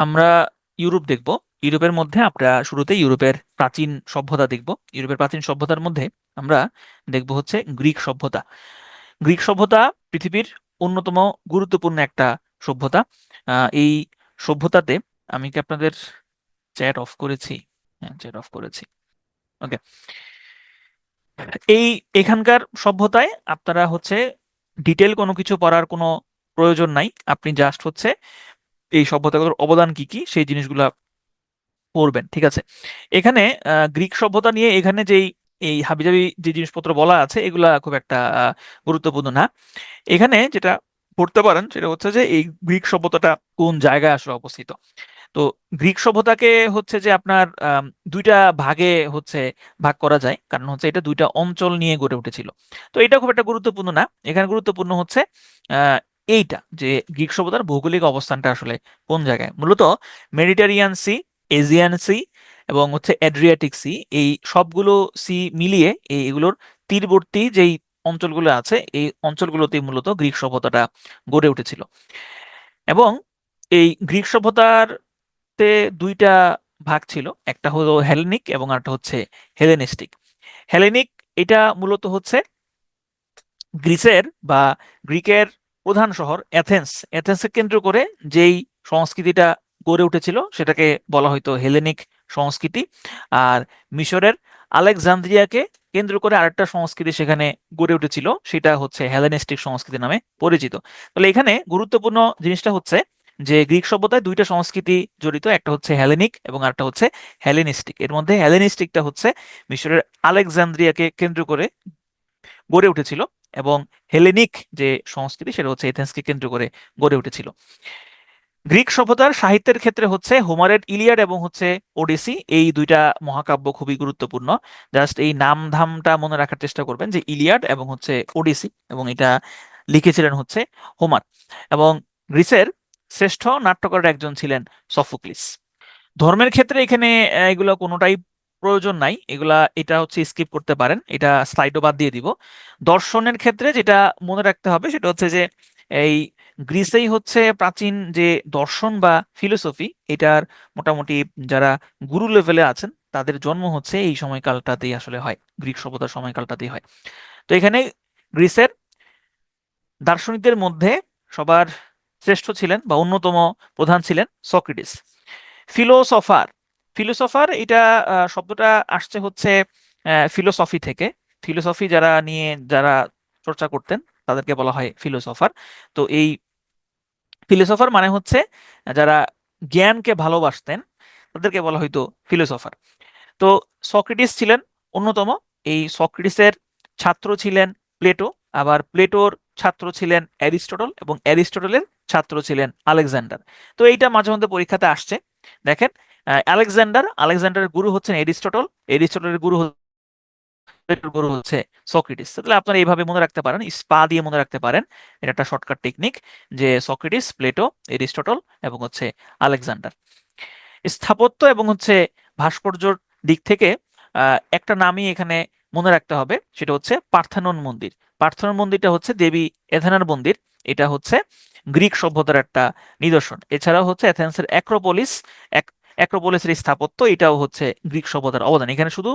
আমরা ইউরোপ দেখব। ইউরোপের মধ্যে আমরা শুরুতে ইউরোপের প্রাচীন সভ্যতা দেখব। ইউরোপের প্রাচীন সভ্যতার মধ্যে আমরা দেখব হচ্ছে গ্রিক সভ্যতা। গ্রিক সভ্যতা পৃথিবীর অন্যতম গুরুত্বপূর্ণ একটা সভ্যতা। এই সভ্যতাতে আমি কি আপনাদের চ্যাট অফ করেছি? হ্যাঁ, চ্যাট অফ করেছি। ওকে। এই এখানকার সভ্যতায় আপনারা হচ্ছে ডিটেল কোনো কিছু পড়ার কোনো প্রয়োজন নাই। আপনি জাস্ট হচ্ছে এই সভ্যতাগুলোর অবদান কি কি সেই জিনিসগুলা পড়বেন, ঠিক আছে? এখানে গ্রিক সভ্যতা নিয়ে এখানে যেই এই হাবিজাবি যে জিনিসপত্র বলা আছে এগুলা খুব একটা গুরুত্বপূর্ণ না। এখানে যেটা পড়তে পারেন সেটা হচ্ছে যে এই গ্রিক সভ্যতাটা কোন জায়গায় আসলে অবস্থিত। তো গ্রিক সভ্যতাকে হচ্ছে যে আপনার দুইটা ভাগে হচ্ছে ভাগ করা যায়, কারণ হচ্ছে এটা দুইটা অঞ্চল নিয়ে গড়ে উঠেছিল। তো এটা খুব একটা গুরুত্বপূর্ণ না। এখানে গুরুত্বপূর্ণ হচ্ছে আহ, এইটা যে গ্রিক সভ্যতার ভৌগোলিক অবস্থানটা আসলে কোন জায়গায়। মূলত মেডিটেরিয়ান সি, এজিয়ান সি এবং হচ্ছে অ্যাড্রিয়াটিক সি, এই সবগুলো সি মিলিয়ে এগুলোর তীরবর্তী যেই অঞ্চলগুলো আছে এই অঞ্চলগুলোতে মূলত গ্রিক সভ্যতাটা গড়ে উঠেছিল। এবং এই গ্রিক সভ্যতার তে দুইটা ভাগ ছিল, একটা হলো হেলেনিক এবং আরেকটা হচ্ছে হেলেনিস্টিক। হেলেনিক এটা মূলত হচ্ছে গ্রিসের বা গ্রিকের প্রধান শহর এথেন্স, এথেন্সকে কেন্দ্র করে যেই সংস্কৃতিটা গড়ে উঠেছিল সেটাকে বলা হয়তো হেলেনিক সংস্কৃতি। আর মিশরের আলেকজান্দ্রিয়াকে কেন্দ্র করে আরেকটা সংস্কৃতি সেখানে গড়ে উঠেছিল, সেটা হচ্ছে হেলেনিস্টিক সংস্কৃতি নামে পরিচিত। তাহলে এখানে গুরুত্বপূর্ণ জিনিসটা হচ্ছে যে গ্রিক সভ্যতায় দুইটা সংস্কৃতি জড়িত, একটা হচ্ছে হেলেনিক এবং আরেকটা হচ্ছে হেলেনিস্টিক। এর মধ্যে হেলেনিস্টিকটা হচ্ছে মিশরের আলেকজান্দ্রিয়াকে কেন্দ্র করে গড়ে উঠেছিল, এবং হেলেনিক যে সংস্কৃতি সেটা হচ্ছে এথেন্সকে কেন্দ্র করে গড়ে উঠেছিল। গ্রিক সভ্যতার সাহিত্যের ক্ষেত্রে হচ্ছে হোমারের ইলিয়াড এবং হচ্ছে ওডিসি, এই দুইটা মহাকাব্য খুবই গুরুত্বপূর্ণ। জাস্ট এই নাম ধামটা মনে রাখার চেষ্টা করবেন যে ইলিয়াড এবং হচ্ছে ওডিসি, এবং এটা লিখেছিলেন হচ্ছে হোমার। এবং গ্রিসের শ্রেষ্ঠ নাট্যকারের একজন ছিলেন সফোক্লিস। ধর্মের ক্ষেত্রে এখানে এগুলো কোনোটাই প্রয়োজন নাই, এগুলা এটা হচ্ছে স্কিপ করতে পারেন, এটা স্লাইডও বাদ দিয়ে দিব। দর্শনের ক্ষেত্রে যেটা মনে রাখতে হবে সেটা হচ্ছে যে এই গ্রিসেই হচ্ছে প্রাচীন যে দর্শন বা ফিলোসফি, এটার মোটামুটি যারা গুরু লেভেলে আছেন তাদের জন্ম হচ্ছে এই সময়কালটাতেই আসলে হয়, গ্রিক সভ্যতার সময়কালটাতেই হয়। তো এখানে গ্রিসের দার্শনিকদের মধ্যে সবার শ্রেষ্ঠ ছিলেন বা অন্যতম প্রধান ছিলেন সক্রেটিস। ফিলোসফার, ফিলোসফার এটা শব্দটা আসছে হচ্ছে ফিলোসফি থেকে। ফিলোসফি যারা নিয়ে যারা চর্চা করতেন তাদেরকে বলা হয় ফিলোসফার। তো এই ফিলোসফার মানে হচ্ছে যারা জ্ঞানকে ভালোবাসতেন তাদেরকে বলা হয়তো ফিলোসফার। তো সক্রেটিস ছিলেন অন্যতম। এই সক্রেটিসের ছাত্র ছিলেন প্লেটো, আবার প্লেটোর ছাত্র ছিলেন অ্যারিস্টটল এবং অ্যারিস্টটলের ছাত্র ছিলেন আলেকজান্ডার। তো এইটা মাঝে মধ্যে পরীক্ষাতে আসছে। দেখেন, আলেকজান্ডারের গুরু হচ্ছেন এরিস্টটল, এরিস্টটলের গুরু প্লেটোর গুরু হচ্ছে সক্রেটিস। তাহলে আপনারা এইভাবে মনে রাখতে পারেন, স্পা দিয়ে মনে রাখতে পারেন। এটা একটা শর্টকাট টেকনিক যে সক্রেটিস, প্লেটো, এরিস্টটল এবং হচ্ছে আলেকজান্ডার। স্থাপত্য এবং হচ্ছে ভাস্কর্যর দিক থেকে একটা নামই এখানে মনে রাখতে হবে, সেটা হচ্ছে পার্থেনন মন্দির। পার্থেনন মন্দিরটা হচ্ছে দেবী এথেনার মন্দির। এটা হচ্ছে গ্রিক সভ্যতার একটা নিদর্শন। এছাড়াও হচ্ছে এথেন্সের অ্যাক্রোপোলিস, অ্যাক্রোপোলিসের স্থাপত্য এটাও হচ্ছে গ্রিক সভ্যতার অবদান। এখানে শুধু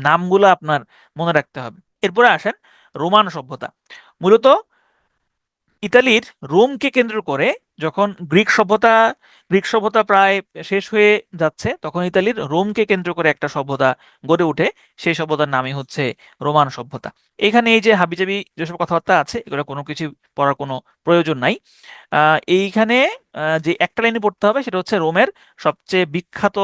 নামগুলো আপনার মনে রাখতে হবে। এরপরে আসেন রোমান সভ্যতা। মূলত ইতালির রোমকে কেন্দ্র করে যখন গ্রিক সভ্যতা প্রায় শেষ হয়ে যাচ্ছে, তখন ইতালির রোমকে কেন্দ্র করে একটা সভ্যতা গড়ে ওঠে। সেই সভ্যতার নামই হচ্ছে রোমান সভ্যতা। এখানে এই যে হাবিজাবি যেসব কথাবার্তা আছে এগুলো কোনো কিছু পড়ার কোনো প্রয়োজন নাই। এইখানে যে একটা লাইনে পড়তে হবে সেটা হচ্ছে রোমের সবচেয়ে বিখ্যাত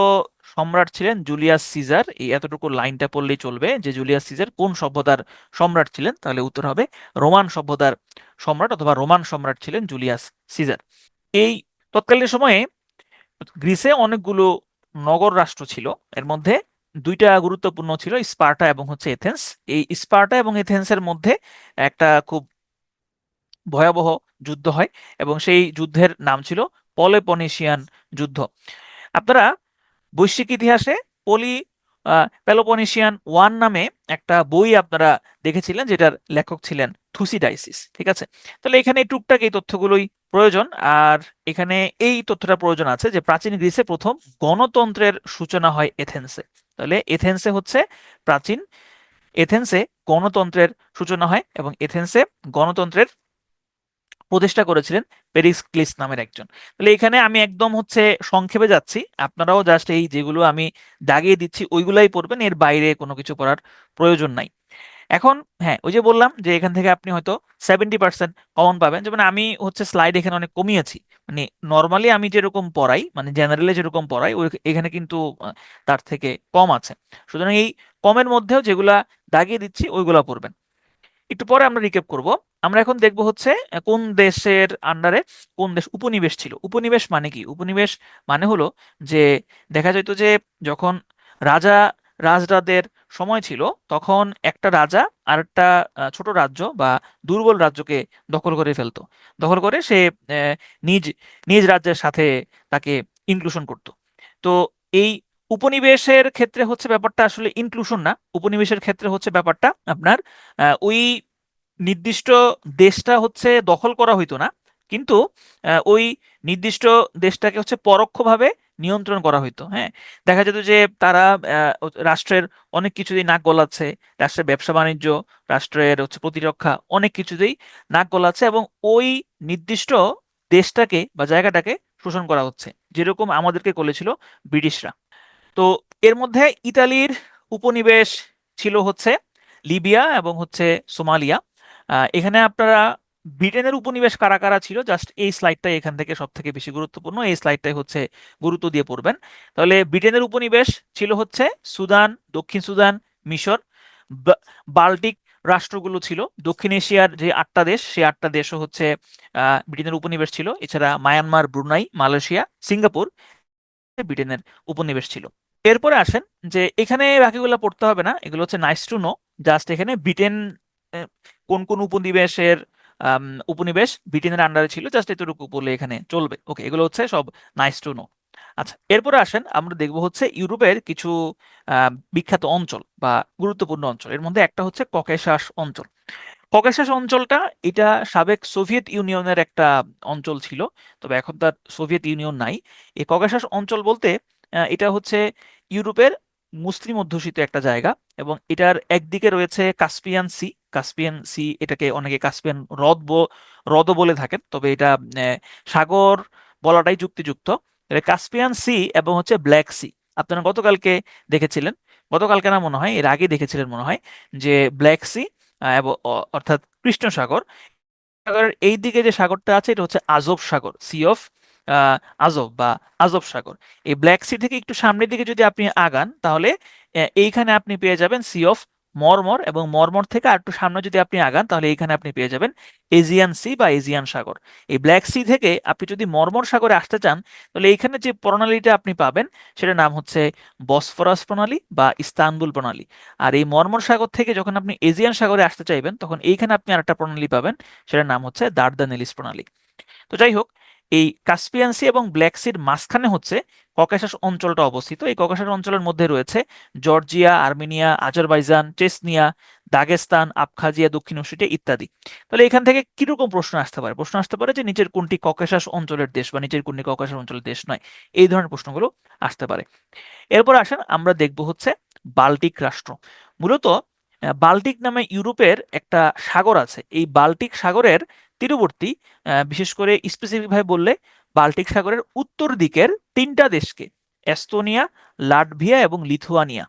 সম্রাট ছিলেন জুলিয়াস সিজার। এই এতটুকু লাইনটা পড়লেই চলবে যে জুলিয়াস সিজার কোন সভ্যতার সম্রাট ছিলেন, তাহলে উত্তর হবে রোমান সভ্যতার সম্রাট, অথবা রোমান সম্রাট ছিলেন জুলিয়াস সিজার। এই তৎকালীন সময়ে গ্রিসে অনেকগুলো নগর রাষ্ট্র ছিল। এর মধ্যে দুইটা গুরুত্বপূর্ণ ছিল, স্পার্টা এবং হচ্ছে এথেন্স। এই স্পার্টা এবং এথেন্সের মধ্যে একটা খুব ভয়াবহ যুদ্ধ হয়, এবং সেই যুদ্ধের নাম ছিল পলেপনেশিয়ান যুদ্ধ। আপনারা বৈশ্বিক ইতিহাসে পলি পেলোপনেশিয়ান ওয়ান নামে একটা বই আপনারা দেখেছিলেন, যেটার লেখক ছিলেন থুসিডাইসিস। ঠিক আছে, তাহলে এখানে টুকটাক এই তথ্যগুলোই প্রয়োজন। আর এখানে এই তথ্যটা প্রয়োজন আছে যে প্রাচীন গ্রিসে প্রথম গণতন্ত্রের সূচনা হয় এথেন্সে। তাহলে এথেন্সে হচ্ছে প্রাচীন, এথেন্সে গণতন্ত্রের সূচনা হয়, এবং এথেন্সে গণতন্ত্রের প্রতিষ্ঠা করেছিলেন পেরিসক্লিস নামের একজন। তাহলে এখানে আমি একদম হচ্ছে সংক্ষেপে যাচ্ছি, আপনারাও জাস্ট এই যেগুলো আমি দাগিয়ে দিচ্ছি ওইগুলাই পড়বেন, এর বাইরে কোনো কিছু পড়ার প্রয়োজন নাই। এখন হ্যাঁ, ওই যে বললাম যে এখান থেকে আপনি হয়তো 70% কমন পাবেন। যেমন আমি হচ্ছে স্লাইড এখানে অনেক কমিয়েছি, মানে নর্মালি আমি যেরকম পড়াই, মানে জেনারেলে যেরকম পড়াই ওই এখানে কিন্তু তার থেকে কম আছে। সুতরাং এই কমের মধ্যেও যেগুলা দাগিয়ে দিচ্ছি ওইগুলা পড়বেন। একটু পরে আমরা রিক্যাপ করব। আমরা এখন দেখব হচ্ছে কোন দেশের আন্ডারে কোন দেশ উপনিবেশ ছিল। উপনিবেশ মানে কি? উপনিবেশ মানে হলো যে দেখা যেত যে যখন রাজা রাজরাদের সময় ছিল, তখন একটা রাজা আর একটা ছোট রাজ্য বা দুর্বল রাজ্যকে দখল করে ফেলতো। দখল করে সে নিজ নিজ রাজ্যের সাথে তাকে ইনক্লুশন করত। তো এই উপনিবেশের ক্ষেত্রে হচ্ছে ব্যাপারটা আসলে ইনক্লুশন না, উপনিবেশের ক্ষেত্রে হচ্ছে ব্যাপারটা আপনার ওই নির্দিষ্ট দেশটা হচ্ছে দখল করা হইতো না, কিন্তু ওই নির্দিষ্ট দেশটাকে হচ্ছে পরোক্ষভাবে নিয়ন্ত্রণ করা হইতো। হ্যাঁ, দেখা যেত যে তারা রাষ্ট্রের অনেক কিছুতেই নাক গলাচ্ছে, রাষ্ট্রের ব্যবসা বাণিজ্য, রাষ্ট্রের হচ্ছে প্রতিরক্ষা, অনেক কিছুতেই নাক গলাচ্ছে, এবং ওই নির্দিষ্ট দেশটাকে বা জায়গাটাকে শোষণ করা হচ্ছে, যেরকম আমাদেরকে করেছিল ব্রিটিশরা। তো এর মধ্যে ইতালির উপনিবেশ ছিল হচ্ছে লিবিয়া এবং হচ্ছে সোমালিয়া। এখানে আপনারা ব্রিটেনের উপনিবেশ কারা কারা ছিল, জাস্ট এই স্লাইডটাই এখান থেকে সব থেকে বেশি গুরুত্বপূর্ণ, এই স্লাইডটাই হচ্ছে গুরুত্ব দিয়ে পড়বেন। তাহলে ব্রিটেনের উপনিবেশ ছিল হচ্ছে সুদান, দক্ষিণ সুদান, মিশর, বাল্টিক রাষ্ট্রগুলো ছিল। দক্ষিণ এশিয়ার যে 8টা দেশ, সেই 8টা দেশও হচ্ছে ব্রিটেনের উপনিবেশ ছিল। এছাড়া মায়ানমার, ব্রুনাই, মালয়েশিয়া, সিঙ্গাপুর ব্রিটেনের উপনিবেশ ছিল। এরপরে আসেন যে এখানে বাকিগুলো পড়তে হবে না, এগুলো হচ্ছে নাইস টু নো। জাস্ট এখানে ব্রিটেন কোন কোন উপনিবেশের উপনিবেশ ব্রিটেনের আন্ডারে ছিল, জাস্ট এতটুকু বলে এখানে চলবে। ওকে, এগুলো হচ্ছে সব নাইস টু নো। আচ্ছা, এরপরে আসেন আমরা দেখব হচ্ছে ইউরোপের কিছু বিখ্যাত অঞ্চল বা গুরুত্বপূর্ণ অঞ্চল। এর মধ্যে একটা হচ্ছে ককেশাস অঞ্চল। ককেশাস অঞ্চলটা এটা সাবেক সোভিয়েত ইউনিয়নের একটা অঞ্চল ছিল, তবে এখন তার সোভিয়েত ইউনিয়ন নাই। এই ককেশাস অঞ্চল বলতে এটা হচ্ছে ইউরোপের মুসলিম অধ্যুষিত একটা জায়গা, এবং এটার একদিকে রয়েছে কাস্পিয়ান সি। কাস্পিয়ান সি এটাকে অনেকে কাস্পিয়ান হ্রদও বলে থাকেন, তবে এটা সাগর বলাটাই যুক্তিযুক্ত। এটা কাস্পিয়ান সি এবং হচ্ছে ব্ল্যাক সি। আপনারা গতকালকে দেখেছিলেন, গতকালকে না মনে হয়, এর আগে দেখেছিলেন মনে হয়, যে ব্ল্যাক সি অর্থাৎ কৃষ্ণ সাগর। সাগরের এই দিকে যে সাগরটা আছে এটা হচ্ছে আজব সাগর, সি অফ আজব বা আজব সাগর। এই ব্ল্যাক সি থেকে একটু সামনের দিকে যদি আপনি আগান, তাহলে এইখানে আপনি পেয়ে যাবেন সি অফ মরমর, এবং মরমর থেকে আর একটু সামনে যদি আপনি আগান, তাহলে এইখানে আপনি পেয়ে যাবেন এজিয়ান সি বা এজিয়ান সাগর। এই ব্ল্যাক সি থেকে আপনি যদি মরমর সাগরে আসতে চান, তাহলে এইখানে যে প্রণালীটা আপনি পাবেন সেটার নাম হচ্ছে বসফরাস প্রণালী বা ইস্তানবুল প্রণালী। আর এই মরমর সাগর থেকে যখন আপনি এজিয়ান সাগরে আসতে চাইবেন, তখন এইখানে আপনি আরেকটা প্রণালী পাবেন, সেটার নাম হচ্ছে দার্দানেলিস প্রণালী। তো যাই হোক, এই কাস্পিয়ান সি এবং ব্ল্যাক সির মাঝখানে হচ্ছে ককেশাস অঞ্চলটা অবস্থিত। এই ককেশাস অঞ্চলের মধ্যে রয়েছে Georgia, Armenia, Azerbaijan, Chechnya, Dagestan, Abkhazia, দক্ষিণ ওসেটিয়া ইত্যাদি। তাহলে এখান থেকে কিরকম প্রশ্ন আসতে পারে? প্রশ্ন আসতে পারে যে নিচের কোনটি ককেশাস অঞ্চলের দেশ বা নিচের কোনটি ককেশাস অঞ্চলের দেশ নয়, এই ধরনের প্রশ্নগুলো আসতে পারে। এরপর আসেন আমরা দেখব হচ্ছে বাল্টিক রাষ্ট্র। মূলত বাল্টিক নামে ইউরোপের একটা সাগর আছে। এই বাল্টিক সাগরের তীরবর্তী, বিশেষ করে স্পেসিফিক ভাবে বললে বাল্টিক সাগরের উত্তর দিকের 3টা দেশকে, এস্তোনিয়া, লাটভিয়া এবং লিথুয়ানিয়া,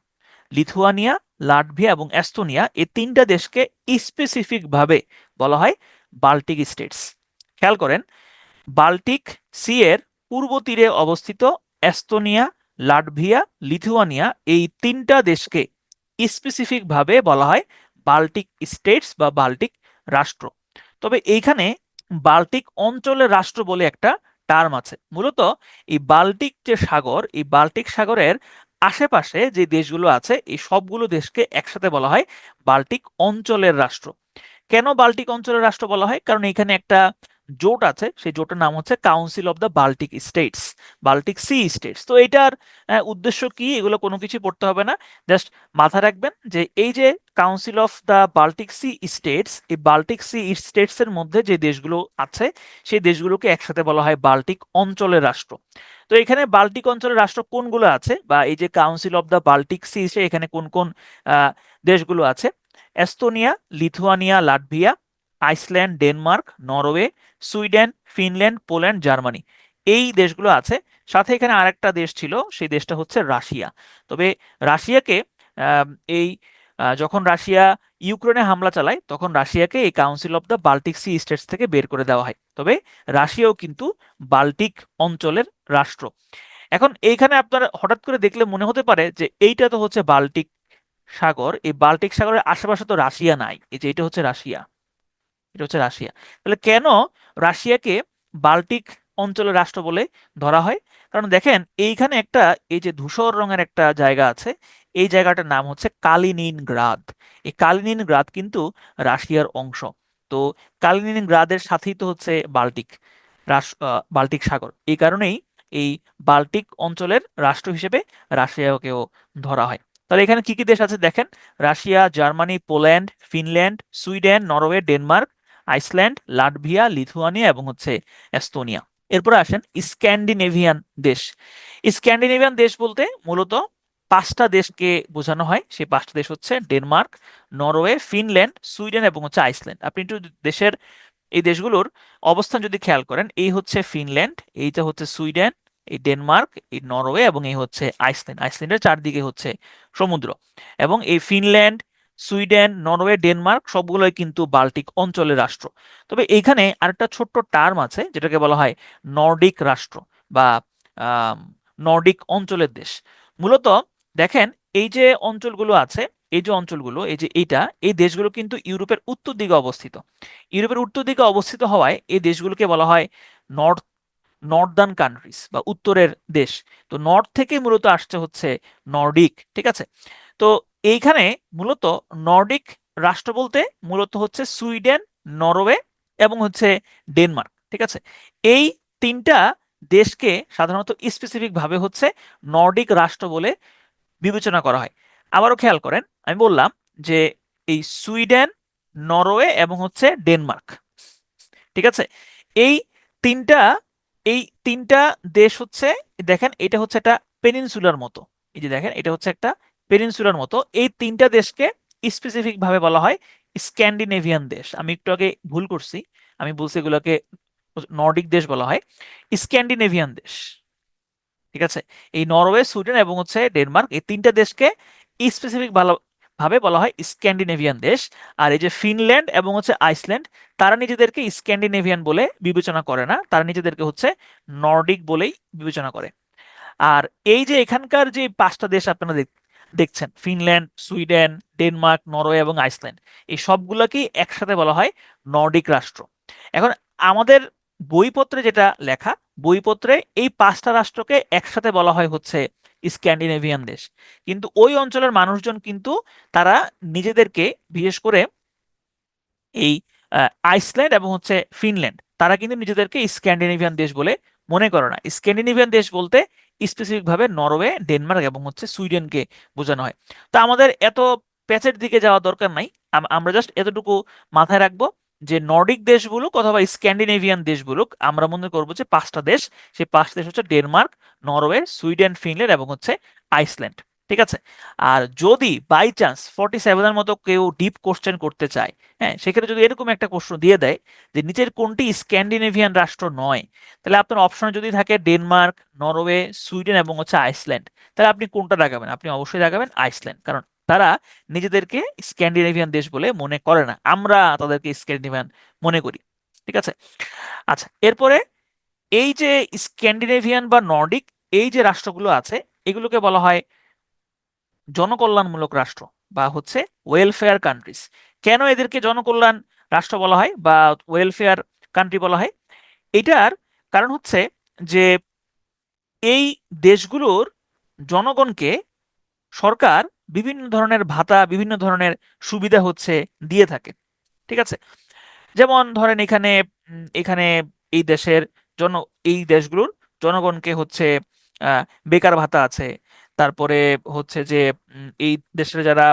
লিথুয়ানিয়া, লাটভিয়া এবং এস্তোনিয়া, এই 3টা দেশকে স্পেসিফিক ভাবে বলা হয় বাল্টিক স্টেটস। খেয়াল করেন, বাল্টিক সি এর পূর্ব তীরে অবস্থিত এস্তোনিয়া, লাটভিয়া, লিথুয়ানিয়া, এই 3টা দেশকে স্পেসিফিক ভাবে বলা হয় বাল্টিক স্টেটস বা বাল্টিক রাষ্ট্র। তবে এইখানে বাল্টিক অঞ্চলের রাষ্ট্র বলে একটা টার্ম আছে। মূলত এই বাল্টিক যে সাগর, এই বাল্টিক সাগরের আশেপাশে যে দেশগুলো আছে, এই সবগুলো দেশকে একসাথে বলা হয় বাল্টিক অঞ্চলের রাষ্ট্র। কেন বাল্টিক অঞ্চলের রাষ্ট্র বলা হয়? কারণ এখানে একটা জোট আছে, সেই জোটের নাম হচ্ছে council of the Baltic states, Baltic sea states. তো এটার উদ্দেশ্য কি, এগুলো কোনো কিছু পড়তে হবে না, জাস্ট মাথায় রাখবেন যে এই যে council of the Baltic sea states, এই বাল্টিক সি স্টেটস এর মধ্যে যে দেশগুলো আছে সেই দেশগুলোকে একসাথে বলা হয় বাল্টিক অঞ্চলের রাষ্ট্র। তো এখানে বাল্টিক অঞ্চলের রাষ্ট্র কোনগুলো আছে, বা এই যে council of the Baltic sea, এখানে কোন কোন দেশগুলো আছে: Estonia, Lithuania, Latvia, Iceland, Denmark, Norway, Sweden, Finland, Poland, Germany, এই দেশগুলো আছে। সাথে এখানে আরেকটা দেশ ছিল, সেই দেশটা হচ্ছে রাশিয়া। তবে রাশিয়াকে আহ, এই যখন রাশিয়া ইউক্রেনে হামলা চালায় তখন রাশিয়াকে এই council of the Baltic sea states থেকে বের করে দেওয়া হয়। তবে রাশিয়াও কিন্তু বাল্টিক অঞ্চলের রাষ্ট্র। এখন এইখানে আপনারা হঠাৎ করে দেখলে মনে হতে পারে যে এইটা তো হচ্ছে বাল্টিক সাগর, এই বাল্টিক সাগরের আশেপাশে তো রাশিয়া নাই, এই যে এটা হচ্ছে রাশিয়া, এটা হচ্ছে রাশিয়া। তাহলে কেন রাশিয়াকে বাল্টিক অঞ্চলের রাষ্ট্র বলে ধরা হয়? কারণ দেখেন এইখানে একটা, এই যে ধূসর রঙের একটা জায়গা আছে, এই জায়গাটার নাম হচ্ছে কালিনিনগ্রাদ। এই কালিনিনগ্রাদ কিন্তু রাশিয়ার অংশ। তো কালিনিনগ্রাদের সাথেই তো হচ্ছে বাল্টিক বাল্টিক সাগর। এই কারণেই এই বাল্টিক অঞ্চলের রাষ্ট্র হিসেবে রাশিয়াকেও ধরা হয়। তাহলে এখানে কি কি দেশ আছে দেখেন: Russia, Germany, Poland, Finland, Sweden, Norway, Denmark, Iceland, Latvia, Lithuania এবং হচ্ছে এস্তোনিয়া। এরপরে আসেন স্ক্যান্ডিনেভিয়ান দেশ। স্ক্যান্ডিনেভিয়ান দেশ বলতে মূলত পাঁচটা দেশকে বোঝানো হয়। সেই পাঁচটা দেশ হচ্ছে ডেনমার্ক, নরওয়ে, ফিনল্যান্ড, সুইডেন এবং হচ্ছে আইসল্যান্ড। আপনি একটু দেশের, এই দেশগুলোর অবস্থান যদি খেয়াল করেন, এই হচ্ছে ফিনল্যান্ড, এইটা হচ্ছে সুইডেন, এই ডেনমার্ক, এই নরওয়ে এবং এই হচ্ছে আইসল্যান্ড। আইসল্যান্ডের চারদিকে হচ্ছে সমুদ্র। এবং এই ফিনল্যান্ড, সুইডেন, নরওয়ে, ডেনমার্ক সবগুলোই কিন্তু বাল্টিক অঞ্চলের রাষ্ট্র। তবে এইখানে আরেকটা ছোট্ট টার্ম আছে যেটাকে বলা হয় নর্ডিক রাষ্ট্র বা নর্ডিক অঞ্চলের দেশ। মূলত দেখেন এই যে অঞ্চলগুলো আছে, এই যে অঞ্চলগুলো, এই যে এইটা, এই দেশগুলো কিন্তু ইউরোপের উত্তর দিকে অবস্থিত। ইউরোপের উত্তর দিকে অবস্থিত হওয়ায় এই দেশগুলোকে বলা হয় নর্থ নর্দার্ন কান্ট্রিজ বা উত্তরের দেশ। তো নর্থ থেকে মূলত আসছে হচ্ছে নর্ডিক, ঠিক আছে? তো এইখানে মূলত নর্ডিক রাষ্ট্র বলতে মূলত হচ্ছে সুইডেন, নরওয়ে এবং হচ্ছে ডেনমার্ক, ঠিক আছে? এই তিনটা দেশকে সাধারণত স্পেসিফিক ভাবে হচ্ছে নর্ডিক রাষ্ট্র বলে বিবেচনা করা হয়। আবারও খেয়াল করেন, আমি বললাম যে এই সুইডেন, নরওয়ে এবং হচ্ছে ডেনমার্ক, ঠিক আছে? এই তিনটা এই তিনটা দেশ হচ্ছে, দেখেন এটা হচ্ছে একটা পেনিনসুলার মতো, এই যে দেখেন এটা হচ্ছে একটা পেনিনসুলার মতো। এই তিনটা দেশকে স্পেসিফিক ভাবে বলা হয় স্ক্যান্ডিনেভিয়ান দেশ। আমি একটু আগে ভুল করছি, আমি বলছি এগুলোকে নর্ডিক দেশ বলা হয়, স্ক্যান্ডিনেভিয়ান দেশ, ঠিক আছে? এই নরওয়ে, সুইডেন এবং হচ্ছে ডেনমার্ক, এই তিনটা দেশকে স্পেসিফিক ভাবে বলা হয় স্ক্যান্ডিনেভিয়ান দেশ। আর এই যে ফিনল্যান্ড এবং হচ্ছে আইসল্যান্ড, তারা নিজেদেরকে স্ক্যান্ডিনেভিয়ান বলে বিবেচনা করে না, তারা নিজেদেরকে হচ্ছে নর্ডিক বলেই বিবেচনা করে। আর এই যে এখানকার যে পাঁচটা দেশ আপনারা দেখছেন, ফিনল্যান্ড, সুইডেন, ডেনমার্ক, নরওয়ে এবং আইসল্যান্ড, এই সবগুলোকেই একসাথে বলা হয় নর্ডিক রাষ্ট্র। এখন আমাদের বইপত্রে যেটা লেখা, বইপত্রে এই পাঁচটা রাষ্ট্রকে একসাথে বলা হয় হচ্ছে স্ক্যান্ডিনেভিয়ান দেশ। কিন্তু ওই অঞ্চলের মানুষজন কিন্তু তারা নিজেদেরকে, বিশেষ করে এই আইসল্যান্ড এবং হচ্ছে ফিনল্যান্ড, তারা কিন্তু নিজেদেরকে স্ক্যান্ডিনেভিয়ান দেশ বলে মনে করে না। স্ক্যান্ডিনেভিয়ান দেশ বলতে স্পেসিফিক ভাবে নরওয়ে, ডেনমার্ক এবং হচ্ছে সুইডেনকে বোঝানো হয়। তো আমাদের এত প্যাচের দিকে যাওয়া দরকার নাই, আমরা জাস্ট এতটুকু মাথায় রাখবো যে নর্ডিক দেশ বলুক অথবা স্ক্যান্ডিনেভিয়ান দেশ বলুক, আমরা মনে করবো যে পাঁচটা দেশ, সেই পাঁচটা দেশ হচ্ছে ডেনমার্ক, নরওয়ে, সুইডেন, ফিনল্যান্ড এবং হচ্ছে আইসল্যান্ড, ঠিক আছে? আর যদি বাই চান্স 47-এর মতো কেউ ডিপ কোশ্চেন করতে চায়, হ্যাঁ, সেক্ষেত্রে যদি এরকম একটা প্রশ্ন দিয়ে দেয় যে নিচের কোনটি স্ক্যান্ডিনেভিয়ান রাষ্ট্র নয়, তাহলে আপনার অপশনে যদি থাকে ডেনমার্ক, নরওয়ে, সুইডেন এবং হচ্ছে আইসল্যান্ড, তাহলে আপনি কোনটা লাগাবেন? আপনি অবশ্যই লাগাবেন আইসল্যান্ড, কারণ তারা নিজেদেরকে স্ক্যান্ডিনেভিয়ান দেশ বলে মনে করে না, আমরা তাদেরকে স্ক্যান্ডিনেভিয়ান মনে করি, ঠিক আছে? আচ্ছা, এরপরে এই যে স্ক্যান্ডিনেভিয়ান বা নর্ডিক, এই যে রাষ্ট্রগুলো আছে, এগুলোকে বলা হয় জনকল্যাণমূলক রাষ্ট্র বা হচ্ছে ওয়েলফেয়ার কান্ট্রিজ। কেন এদেরকে জনকল্যাণ রাষ্ট্র বলা হয় বা ওয়েলফেয়ার কান্ট্রি বলা হয়? এটার কারণ হচ্ছে যে এই দেশগুলোর জনগণকে সরকার বিভিন্ন ধরনের ভাতা, বিভিন্ন ধরনের সুবিধা হচ্ছে দিয়ে থাকে, ঠিক আছে? যেমন ধরেন এখানে এখানে এই দেশের জন এই দেশগুলোর জনগণকে হচ্ছে বেকার ভাতা আছে। তারপরে হচ্ছে যে এই দেশের যারা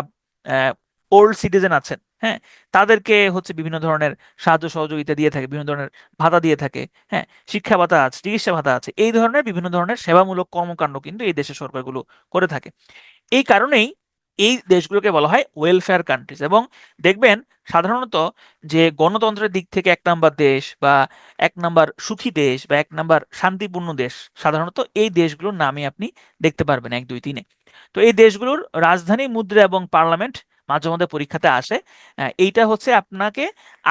ওল্ড সিটিজেন আছেন, হ্যাঁ, তাদেরকে হচ্ছে বিভিন্ন ধরনের সাহায্য সহযোগিতা দিয়ে থাকে, বিভিন্ন ধরনের ভাতা দিয়ে থাকে। হ্যাঁ, শিক্ষা ভাতা আছে, চিকিৎসা ভাতা আছে, এই ধরনের বিভিন্ন ধরনের সেবামূলক কর্মকাণ্ড কিন্তু এই দেশের সরকারগুলো করে থাকে। এই কারণেই এই দেশগুলোকে বলা হয় ওয়েলফেয়ার কান্ট্রিজ। এবং দেখবেন সাধারণত যে গণতন্ত্রের দিক থেকে ১ নাম্বার দেশ বা ১ নাম্বার সুখী দেশ বা ১ নাম্বার শান্তিপূর্ণ দেশ, সাধারণত এই দেশগুলোর নামে আপনি দেখতে পারবেন ১, ২, ৩-এ। তো এই দেশগুলোর রাজধানী, মুদ্রা এবং পার্লামেন্ট মাঝে মধ্যে পরীক্ষাতে আসে। এইটা হচ্ছে আপনাকে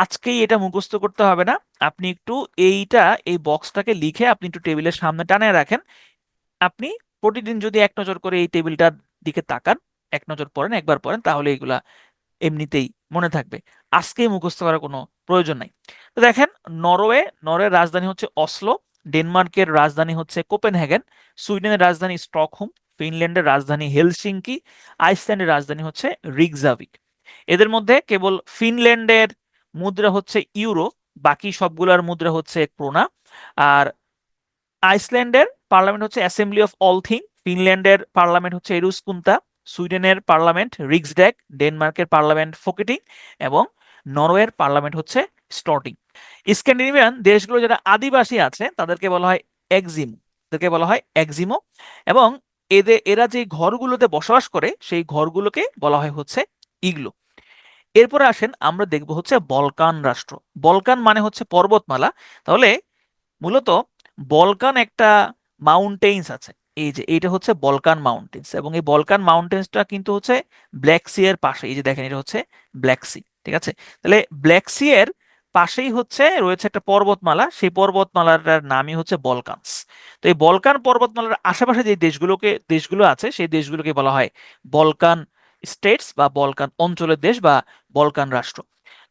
আজকেই এটা মুখস্থ করতে হবে না। আপনি একটু এই বক্সটাকে লিখে আপনি একটু টেবিলের সামনে টানিয়ে রাখেন। আপনি প্রতিদিন যদি এক নজর করে এই টেবিলটার দিকে তাকান, এক নজর পড়েন, একবার পড়েন, তাহলে এগুলা এমনিতেই মনে থাকবে। আজকেই মুখস্থ করার কোনো প্রয়োজন নাই। তো দেখেন, নরওয়ের রাজধানী হচ্ছে অসলো, ডেনমার্কের রাজধানী হচ্ছে কোপেনহেগেন, সুইডেনের রাজধানী স্টকহোম, ফিনল্যান্ডের রাজধানী হেলসিঙ্কি, আইসল্যান্ডের রাজধানী হচ্ছে রিকজাভিক। এদের মধ্যে কেবল ফিনল্যান্ডের মুদ্রা হচ্ছে ইউরো, বাকি সবগুলোর মুদ্রা হচ্ছে ক্রোনা। আর আইসল্যান্ডের পার্লামেন্ট হচ্ছে অ্যাসেম্বলি অফ অল থিং, ফিনল্যান্ডের পার্লামেন্ট হচ্ছে এরুসকুন্তা, সুইডেনের পার্লামেন্ট রিক্সড্যাগ, ডেনমার্কের পার্লামেন্ট ফোকেটিং এবং নরওয়ের পার্লামেন্ট হচ্ছে স্টর্টিং। স্ক্যান্ডিনেভিয়ান দেশগুলো যারা আদিবাসী আছে তাদেরকে বলা হয় এক্সিমো। এবং এরা যে ঘরগুলোতে বসবাস করে সেই ঘরগুলোকে বলা হয় হচ্ছে ইগলো। এরপরে আসেন আমরা দেখব হচ্ছে বলকান রাষ্ট্র। বলকান মানে হচ্ছে পর্বতমালা। তাহলে মূলত বলকান একটা মাউন্টেন্স আছে, এই যে এইটা হচ্ছে বলকান মাউন্টেন্স, এবং এই বলকান মাউন্টেন্সটা কিন্তু হচ্ছে ব্ল্যাক সি এর পাশে। এই যে দেখেন, এটা হচ্ছে ব্ল্যাক সি, ঠিক আছে? তাহলে ব্ল্যাক সি এর পাশেই হচ্ছে রয়েছে একটা পর্বতমালা, সেই পর্বতমালাটার নামই হচ্ছে বলকানস। তো এই বলকান পর্বতমালার আশেপাশে যে দেশগুলো আছে সেই দেশগুলোকে বলা হয় বলকান স্টেটস বা বলকান অঞ্চলের দেশ বা বলকান রাষ্ট্র।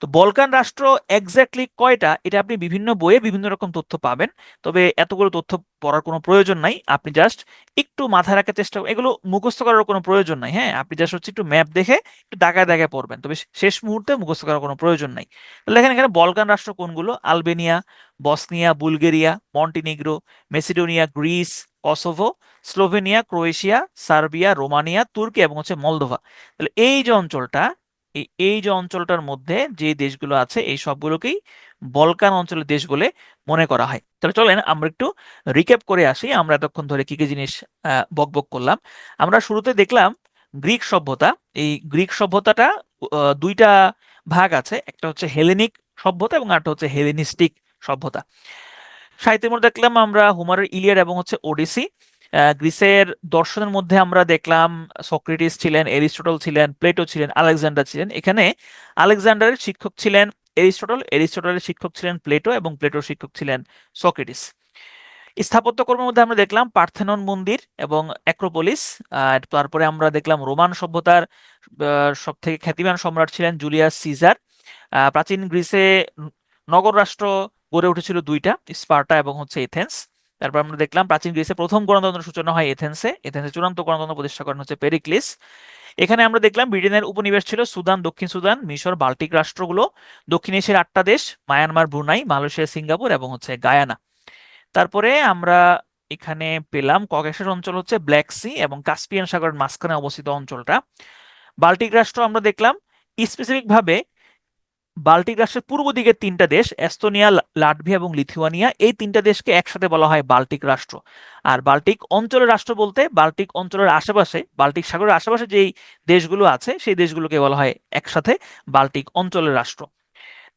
তো বলকান রাষ্ট্র এক্স্যাক্টলি কয়টা, এটা আপনি বিভিন্ন বইয়ে বিভিন্ন রকম তথ্য পাবেন। তবে এতগুলো তথ্য পড়ার কোনো প্রয়োজন নাই। আপনি জাস্ট একটু মাথায় রাখার চেষ্টা, এগুলো মুখস্থ করার কোনো প্রয়োজন নাই। হ্যাঁ, আপনি জাস্ট হচ্ছে একটু ম্যাপ দেখে একটু দাগায় দাগায় পড়বেন, তবে শেষ মুহূর্তে মুখস্থ করার কোনো প্রয়োজন নাই। তাহলে দেখেন এখানে বলকান রাষ্ট্র কোনগুলো: Albania, Bosnia, Bulgaria, Montenegro, Macedonia, Greece, Kosovo, Slovenia, Croatia, Serbia, Romania, তুর্কি এবং হচ্ছে মলদোভা। তাহলে এই যে অঞ্চলটার মধ্যে যে দেশগুলো আছে এই সবগুলোকেই বলকান অঞ্চলের দেশ বলে মনে করা হয়। তাহলে চলেন আমরা একটু রিক্যাপ করে আসি, আমরা এতক্ষণ ধরে কি কি জিনিস বকবক করলাম। আমরা শুরুতে দেখলাম গ্রিক সভ্যতা। এই গ্রিক সভ্যতাটা দুইটা ভাগ আছে, একটা হচ্ছে হেলেনিক সভ্যতা এবং আরেকটা হচ্ছে হেলেনিস্টিক সভ্যতা। সাহিত্যের মধ্যে দেখলাম আমরা হোমারের ইলিয়াড এবং হচ্ছে ওডিসি। গ্রিসের দর্শনের মধ্যে আমরা দেখলাম সক্রেটিস ছিলেন, এরিস্টটল ছিলেন, প্লেটো ছিলেন, আলেকজান্ডার ছিলেন। এখানে আলেকজান্ডারের শিক্ষক ছিলেন এরিস্টটল, এরিস্টটলের শিক্ষক ছিলেন প্লেটো এবং প্লেটোর শিক্ষক ছিলেন সক্রেটিস। স্থাপত্যকর্মের মধ্যে আমরা দেখলাম পার্থেনন মন্দির এবং অ্যাক্রোপোলিস। তারপরে আমরা দেখলাম রোমান সভ্যতার সব থেকে খ্যাতিমান সম্রাট ছিলেন জুলিয়াস সিজার। প্রাচীন গ্রিসে নগর রাষ্ট্র গড়ে উঠেছিল দুইটা, স্পার্টা এবং হচ্ছে এথেন্স। তারপর আমরা দেখলাম প্রাচীন গ্রিসে প্রথম গণতন্ত্রের সূচনা হয় এথেন্সে চূড়ান্ত গণতন্ত্র প্রতিষ্ঠা করেন হচ্ছে পেরিক্লিস। এখানে আমরা দেখলাম ব্রিটেনের উপনিবেশ ছিল সুদান, দক্ষিণ সুদান, মিশর, বাল্টিক রাষ্ট্রগুলো, দক্ষিণ এশিয়ার 8টা দেশ মায়ানমার, ব্রুনাই, মালয়েশিয়া, সিঙ্গাপুর এবং হচ্ছে গায়ানা। তারপরে আমরা এখানে পেলাম ককেশাস অঞ্চল হচ্ছে ব্ল্যাক সি এবং কাস্পিয়ান সাগরের মাঝখানে অবস্থিত অঞ্চলটা। বাল্টিক রাষ্ট্র আমরা দেখলাম স্পেসিফিক ভাবে বাল্টিক রাষ্ট্রের পূর্ব দিকের 3টা দেশ এস্তোনিয়া, লাটভিয়া এবং লিথুয়ানিয়া, এই 3টা দেশকে একসাথে বলা হয় বাল্টিক রাষ্ট্র। আর বাল্টিক অঞ্চলের রাষ্ট্র বলতে বাল্টিক অঞ্চলের আশেপাশে, বাল্টিক সাগরের আশেপাশে যেই দেশগুলো আছে সেই দেশগুলোকে বলা হয় একসাথে বাল্টিক অঞ্চলের রাষ্ট্র।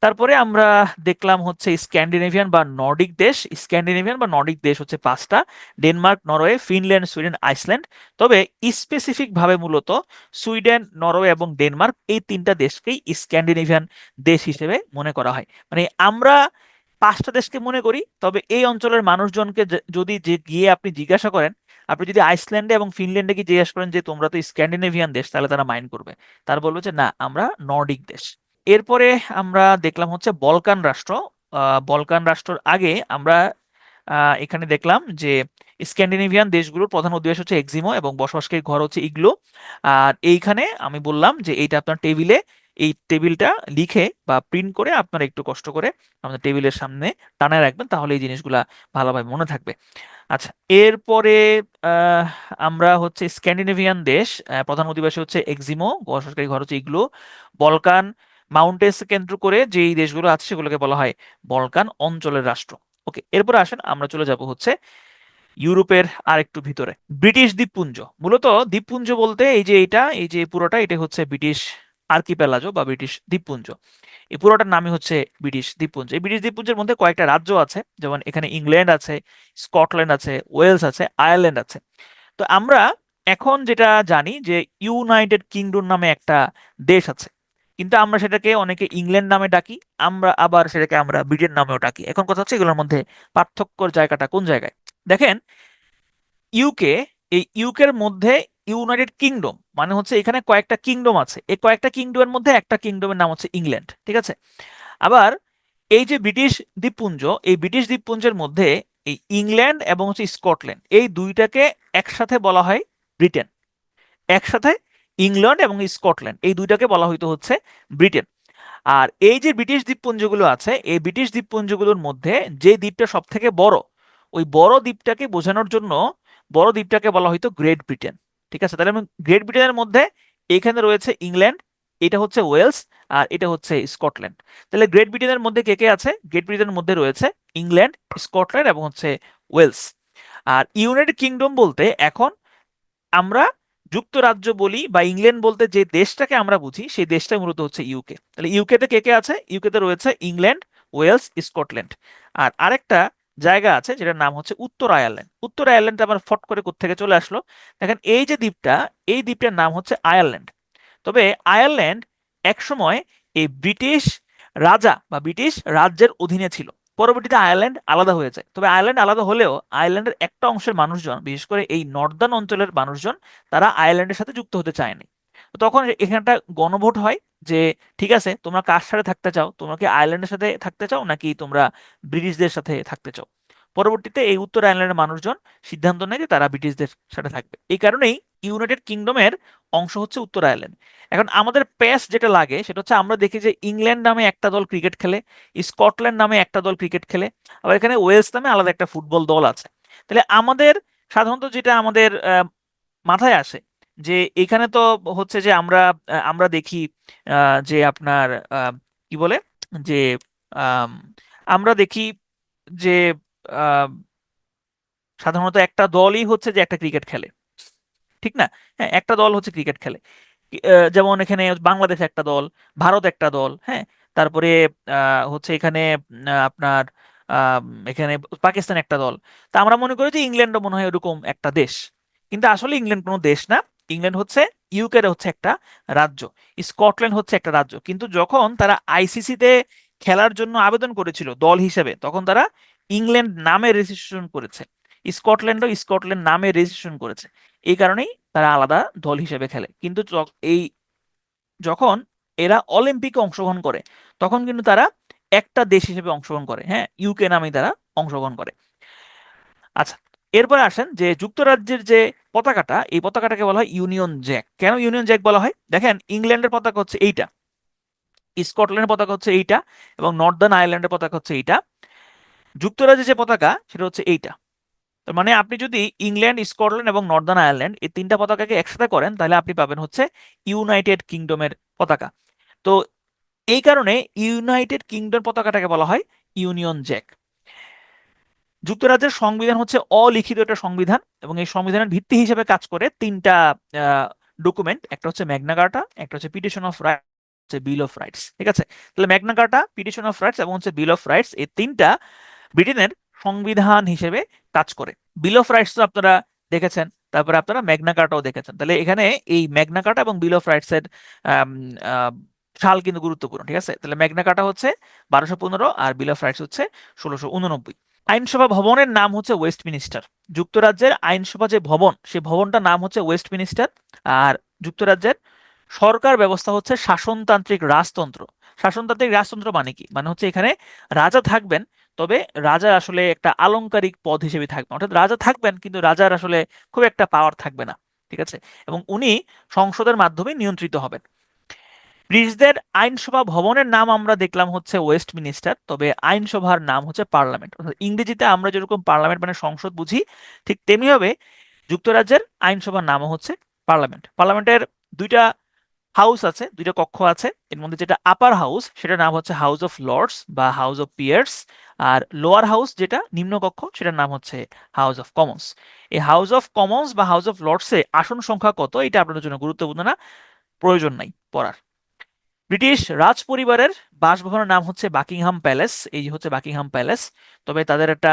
তারপরে আমরা দেখলাম হচ্ছে স্ক্যান্ডিনেভিয়ান বা নর্ডিক দেশ হচ্ছে 5টা: Denmark, Norway, Finland, Sweden, Iceland. তবে স্পেসিফিক ভাবে মূলত সুইডেন, নরওয়ে এবং ডেনমার্ক এই 3টা দেশকেই স্ক্যান্ডিনেভিয়ান দেশ হিসেবে মনে করা হয়। মানে আমরা 5টা দেশকে মনে করি, তবে এই অঞ্চলের মানুষজনকে যদি যে গিয়ে আপনি জিজ্ঞাসা করেন, আপনি যদি আইসল্যান্ডে এবং ফিনল্যান্ডে গিয়ে জিজ্ঞাসা করেন যে তোমরা তো স্ক্যান্ডিনেভিয়ান দেশ, তাহলে তারা মাইন্ড করবে, তারা বলবে যে না, আমরা নর্ডিক দেশ। এরপরে আমরা দেখলাম হচ্ছে বলকান রাষ্ট্র। বলকান রাষ্ট্রের আগে আমরা এখানে দেখলাম যে স্ক্যান্ডিনেভিয়ান দেশগুলোর প্রধান অধিবাসী হচ্ছে এক্সিমো এবং বসবাসকারী ঘর হচ্ছে ইগলো। আর এইখানে আমি বললাম যে এইটা আপনার টেবিলে এই টেবিলটা লিখে বা প্রিন্ট করে আপনারা একটু কষ্ট করে আমাদের টেবিলের সামনে টানায় রাখবেন, তাহলে এই জিনিসগুলা ভালোভাবে মনে থাকবে। আচ্ছা, এরপরে আহ, আমরা হচ্ছে স্ক্যান্ডিনেভিয়ান দেশ, প্রধান অধিবাসী হচ্ছে এক্সিমো, বসবাসকারী ঘর হচ্ছে ইগলু। বলকান মাউন্টেন্স কেন্দ্র করে যেই দেশগুলো আছে সেগুলোকে বলা হয় বলকান অঞ্চলের রাষ্ট্র। ওকে, এরপরে আসেন আমরা চলে যাব হচ্ছে ইউরোপের আর একটু ভিতরে, ব্রিটিশ দ্বীপপুঞ্জ। মূলত দ্বীপপুঞ্জ বলতে এই যে পুরোটা এটা হচ্ছে ব্রিটিশ আর্কিপেলাজো বা ব্রিটিশ দ্বীপপুঞ্জ। এই পুরোটার নামই হচ্ছে ব্রিটিশ দ্বীপপুঞ্জ। এই ব্রিটিশ দ্বীপপুঞ্জের মধ্যে কয়েকটা রাজ্য আছে, যেমন এখানে ইংল্যান্ড আছে, স্কটল্যান্ড আছে, ওয়েলস আছে, আয়ারল্যান্ড আছে। তো আমরা এখন যেটা জানি যে ইউনাইটেড কিংডম নামে একটা দেশ আছে, কিন্তু আমরা সেটাকে অনেকে ইংল্যান্ড নামে ডাকি, আমরা আবার সেটাকে আমরা ব্রিটেন নামেও ডাকি। এখন কথা হচ্ছে এগুলোর মধ্যে পার্থক্যর জায়গাটা কোন জায়গায়। দেখেন, ইউকে, এই ইউকের মধ্যে ইউনাইটেড কিংডম মানে হচ্ছে এখানে কয়েকটা কিংডম আছে, এই কয়েকটা কিংডমের মধ্যে একটা কিংডমের নাম হচ্ছে ইংল্যান্ড, ঠিক আছে। আবার এই যে ব্রিটিশ দ্বীপপুঞ্জ, এই ব্রিটিশ দ্বীপপুঞ্জের মধ্যে এই ইংল্যান্ড এবং হচ্ছে স্কটল্যান্ড এই দুইটাকে একসাথে বলা হয় ব্রিটেন। একসাথে ইংল্যান্ড এবং স্কটল্যান্ড এই দুইটাকে বলা হয়তো হচ্ছে ব্রিটেন। আর এই যে ব্রিটিশ দ্বীপপুঞ্জগুলো আছে, এই ব্রিটিশ দ্বীপপুঞ্জগুলোর মধ্যে যে দ্বীপটা সব থেকে বড়, ওই বড় দ্বীপটাকে বোঝানোর জন্য বড় দ্বীপটাকে বলা হয়তো গ্রেট ব্রিটেন। ঠিক আছে, তাহলে আমি গ্রেট ব্রিটেনের মধ্যে এখানে রয়েছে ইংল্যান্ড, এটা হচ্ছে ওয়েলস, আর এটা হচ্ছে স্কটল্যান্ড। তাহলে গ্রেট ব্রিটেনের মধ্যে কে কে আছে? গ্রেট ব্রিটেনের মধ্যে রয়েছে ইংল্যান্ড, স্কটল্যান্ড এবং হচ্ছে ওয়েলস। আর ইউনাইটেড কিংডম বলতে এখন আমরা যুক্তরাজ্য বলি বা ইংল্যান্ড বলতে যে দেশটাকে আমরা বুঝি সেই দেশটা মূলত হচ্ছে ইউকে। তাহলে ইউকেতে কে কে আছে? ইউকেতে রয়েছে ইংল্যান্ড, ওয়েলস, স্কটল্যান্ড। আর আরেকটা জায়গা আছে যেটার নাম হচ্ছে উত্তর আয়ারল্যান্ড। উত্তর আয়ারল্যান্ড আবার ফট করে কোত্থেকে চলে আসলো? দেখেন, এই যে দ্বীপটা, এই দ্বীপটার নাম হচ্ছে আয়ারল্যান্ড। তবে আয়ারল্যান্ড একসময় এই ব্রিটিশ রাজা বা ব্রিটিশ রাজ্যের অধীনে ছিল। পরবর্তীতে আয়ারল্যান্ড আলাদা হয়ে যায়। তবে আয়ারল্যান্ড আলাদা হলেও আয়ারল্যান্ডের একটা অংশের মানুষজন, বিশেষ করে এই নর্দার্ন অঞ্চলের মানুষজন, তারা আয়ারল্যান্ডের সাথে যুক্ত হতে চায়নি। তো তখন এখানটা গণভোট হয় যে ঠিক আছে, তোমরা কার সাথে থাকতে চাও? তোমরা কি আয়ারল্যান্ডের সাথে থাকতে চাও নাকি তোমরা ব্রিটিশদের সাথে থাকতে চাও? পরবর্তীতে এই উত্তর আয়ারল্যান্ডের মানুষজন সিদ্ধান্ত নেয় যে তারা ব্রিটিশদের সাথে থাকবে। এই কারণেই ইউনাইটেড কিংডমের অংশ হচ্ছে উত্তর আয়ারল্যান্ড। এখন আমাদের প্যাচ যেটা লাগে সেটা হচ্ছে আমরা দেখি যে ইংল্যান্ড নামে একটা দল ক্রিকেট খেলে, স্কটল্যান্ড নামে একটা দল ক্রিকেট খেলে, আবার এখানে ওয়েলস নামে আলাদা একটা ফুটবল দল আছে। তাহলে আমাদের সাধারণত যেটা আমাদের মাথায় আসে যে এখানে তো হচ্ছে যে আমরা দেখি যে আপনার কি বলে যে আম, আমরা দেখি যে আহ, সাধারণত একটা দলই হচ্ছে যে একটা ক্রিকেট খেলে, ঠিক না? হ্যাঁ, একটা দল হচ্ছে ক্রিকেট খেলে। যেমন এখানে বাংলাদেশ একটা দল, ভারত একটা দল, হ্যাঁ, তারপরে হচ্ছে এখানে আপনার আম, এখানে পাকিস্তান একটা দল। তা আমরা মনে করি যে ইংল্যান্ডও মনে হয় এরকম একটা দেশ, কিন্তু আসলে ইংল্যান্ড কোনো দেশ না। ইংল্যান্ড হচ্ছে ইউকের হচ্ছে একটা রাজ্য, স্কটল্যান্ড হচ্ছে একটা রাজ্য। কিন্তু যখন তারা আইসিসিতে খেলার জন্য আবেদন করেছিল দল হিসেবে, তখন তারা ইংল্যান্ড নামে রেজিস্ট্রেশন করেছে, স্কটল্যান্ডও স্কটল্যান্ড নামে রেজিস্ট্রেশন করেছে। এই কারণেই তারা আলাদা দল হিসেবে খেলে। কিন্তু এই যখন এরা অলিম্পিকে অংশগ্রহণ করে, তখন কিন্তু তারা একটা দেশ হিসেবে অংশগ্রহণ করে, হ্যাঁ, ইউকে নামে তারা অংশগ্রহণ করে। আচ্ছা, এরপরে আসেন যে যুক্তরাজ্যের যে পতাকাটা, এই পতাকাটাকে বলা হয় ইউনিয়ন জ্যাক। কেন ইউনিয়ন জ্যাক বলা হয়? দেখেন, ইংল্যান্ডের পতাকা হচ্ছে এইটা, স্কটল্যান্ডের পতাকা হচ্ছে এইটা, এবং নর্দার্ন আয়ারল্যান্ডের পতাকা হচ্ছে এইটা। যুক্তরাজ্যের যে পতাকা সেটা হচ্ছে এইটা। তার মানে আপনি যদি ইংল্যান্ড, স্কটল্যান্ড এবং নর্দার্ন আয়ারল্যান্ড এই তিনটা পতাকাকে একসাথে করেন, তাহলে আপনি পাবেন হচ্ছে ইউনাইটেড কিংডমের পতাকা। তো এই কারণে ইউনাইটেড কিংডম পতাকাটাকে বলা হয় ইউনিয়ন জ্যাক। যুক্তরাজ্যের সংবিধান হচ্ছে অলিখিত একটা সংবিধান, এবং এই সংবিধানের ভিত্তি হিসেবে কাজ করে তিনটা ডকুমেন্ট। একটা হচ্ছে ম্যাগনা কার্টা, একটা হচ্ছে পিটিশন অফ রাইটস, হচ্ছে বিল অফ রাইটস। ঠিক আছে, তাহলে ম্যাগনা কার্টা, পিটিশন অফ রাইটস এবং হচ্ছে বিল অফ রাইটস, এই তিনটা ব্রিটেনের সংবিধান হিসেবে কাজ করে। বিল অফ রাইটস তো আপনারা দেখেছেন, তারপরে আপনারা ম্যাগনা কার্টাও দেখেছেন। তাহলে এখানে এই ম্যাগনা কার্টা এবং বিল অফ রাইটস এর আম, আহ, সাল কিন্তু গুরুত্বপূর্ণ। ঠিক আছে, তাহলে ম্যাগনা কার্টা হচ্ছে 1215 আর বিল অফ রাইটস হচ্ছে 1689। আইনসভা ভবনের নাম হচ্ছে ওয়েস্টমিনিস্টার। যুক্তরাজ্যের আইনসভা যে ভবন, সেই ভবনটার নাম হচ্ছে ওয়েস্টমিনিস্টার। আর যুক্তরাজ্যের সরকার ব্যবস্থা হচ্ছে শাসনতান্ত্রিক রাজতন্ত্র। শাসনতান্ত্রিক রাজতন্ত্র মানে কি? মানে হচ্ছে এখানে রাজা থাকবেন, তবে রাজা আসলে একটা আলংকারিক পদ হিসেবে থাকবেন, অর্থাৎ রাজা থাকবেন কিন্তু রাজার আসলে খুব একটা পাওয়ার থাকবে না। ঠিক আছে, এবং উনি সংসদের মাধ্যমে নিয়ন্ত্রিত হবেন। ব্রিটিশদের আইনসভা ভবনের নাম আমরা দেখলাম হচ্ছে ওয়েস্টমিনিস্টার, তবে আইনসভার নাম হচ্ছে পার্লামেন্ট। অর্থাৎ ইংরেজিতে আমরা যেরকম পার্লামেন্ট মানে সংসদ বুঝি, ঠিক তেমনিভাবে যুক্তরাজ্যের আইনসভার নামও হচ্ছে পার্লামেন্ট। পার্লামেন্টের দুইটা হাউস আছে, দুইটা কক্ষ আছে। এর মধ্যে যেটা আপার হাউস সেটার নাম হচ্ছে হাউস অফ লর্ডস বা হাউস অফ পিয়ার্স, আর লোয়ার হাউস যেটা নিম্ন কক্ষ সেটার নাম হচ্ছে হাউস অফ কমন্স। এই হাউস অফ কমন্স বা হাউস অফ লর্ডসে আসন সংখ্যা কত এটা আপনাদের জন্য গুরুত্বপূর্ণ না, প্রয়োজন নাই পড়ার। ব্রিটিশ রাজ পরিবারের বাসভবনের নাম হচ্ছে বাকিংহাম প্যালেস, এই যে হচ্ছে বাকিংহাম প্যালেস। তবে তাদের একটা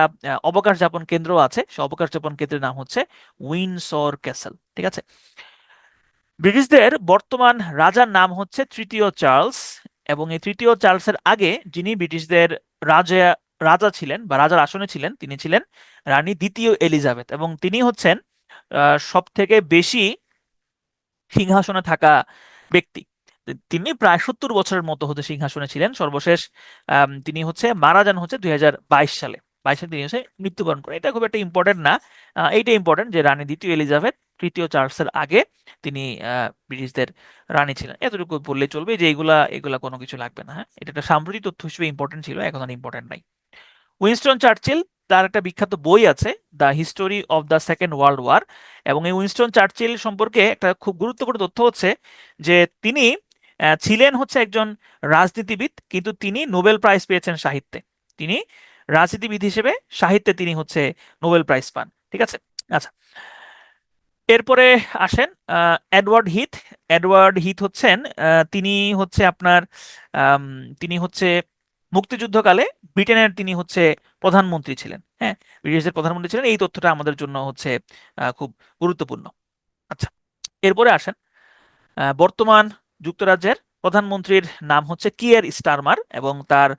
অবকাশ যাপন কেন্দ্র আছে, সে অবকাশ যাপন কেন্দ্রের নাম হচ্ছে উইন্ডসর ক্যাসেল। ঠিক আছে। ব্রিটিশদের বর্তমান রাজার নাম হচ্ছে তৃতীয় চার্লস, এবং এই তৃতীয় চার্লসের আগে যিনি ব্রিটিশদের রাজা রাজা ছিলেন বা রাজার আসনে ছিলেন তিনি ছিলেন রানী দ্বিতীয় এলিজাবেথ, এবং তিনি হচ্ছেন সব থেকে বেশি সিংহাসনে থাকা ব্যক্তি। তিনি প্রায় 70 বছরের মতো হতে সিংহাসনে ছিলেন। সর্বশেষ তিনি হচ্ছে মারা যান হচ্ছে 2022 সালে। 22 সালে তিনি হচ্ছে মৃত্যুবরণ করেন। এটা খুব একটা ইম্পর্টেন্ট না, এইটা ইম্পর্টেন্ট যে রানী দ্বিতীয় এলিজাবেথ তৃতীয় চার্লসের আগে তিনি ব্রিটিশদের রানী ছিলেন। এতটুকু বললেই চলবে, যে এগুলা এগুলা কোনো কিছু লাগবে না। হ্যাঁ, এটা একটা সাম্প্রতিক তথ্য হিসেবে ইম্পর্টেন্ট ছিল, এখন আর ইম্পর্টেন্ট নাই। উইনস্টন চার্চিল, তার একটা বিখ্যাত বই আছে the history of the second world war, এবং এই উইনস্টন চার্চিল সম্পর্কে একটা খুব গুরুত্বপূর্ণ তথ্য হচ্ছে যে তিনি ছিলেন হচ্ছে একজন রাজনীতিবিদ, কিন্তু তিনি নোবেল প্রাইজ পেয়েছেন সাহিত্যে। তিনি রাজনীতিবিদ হিসেবে সাহিত্যে তিনি হচ্ছে নোবেল প্রাইজ পান। ঠিক আছে। আচ্ছা, এরপরে আসেন এডওয়ার্ড হিথ। এডওয়ার্ড হিথ হচ্ছেন তিনি হচ্ছে আপনার আম, তিনি হচ্ছে মুক্তিযুদ্ধকালে ব্রিটেনের তিনি হচ্ছে প্রধানমন্ত্রী ছিলেন। হ্যাঁ, ব্রিটিশদের প্রধানমন্ত্রী ছিলেন, এই তথ্যটা আমাদের জন্য হচ্ছে খুব গুরুত্বপূর্ণ। আচ্ছা, এরপরে আসেন বর্তমান যুক্তরাজ্যের প্রধানমন্ত্রীর নাম হচ্ছে কিয়ার স্টারমার, এবং তার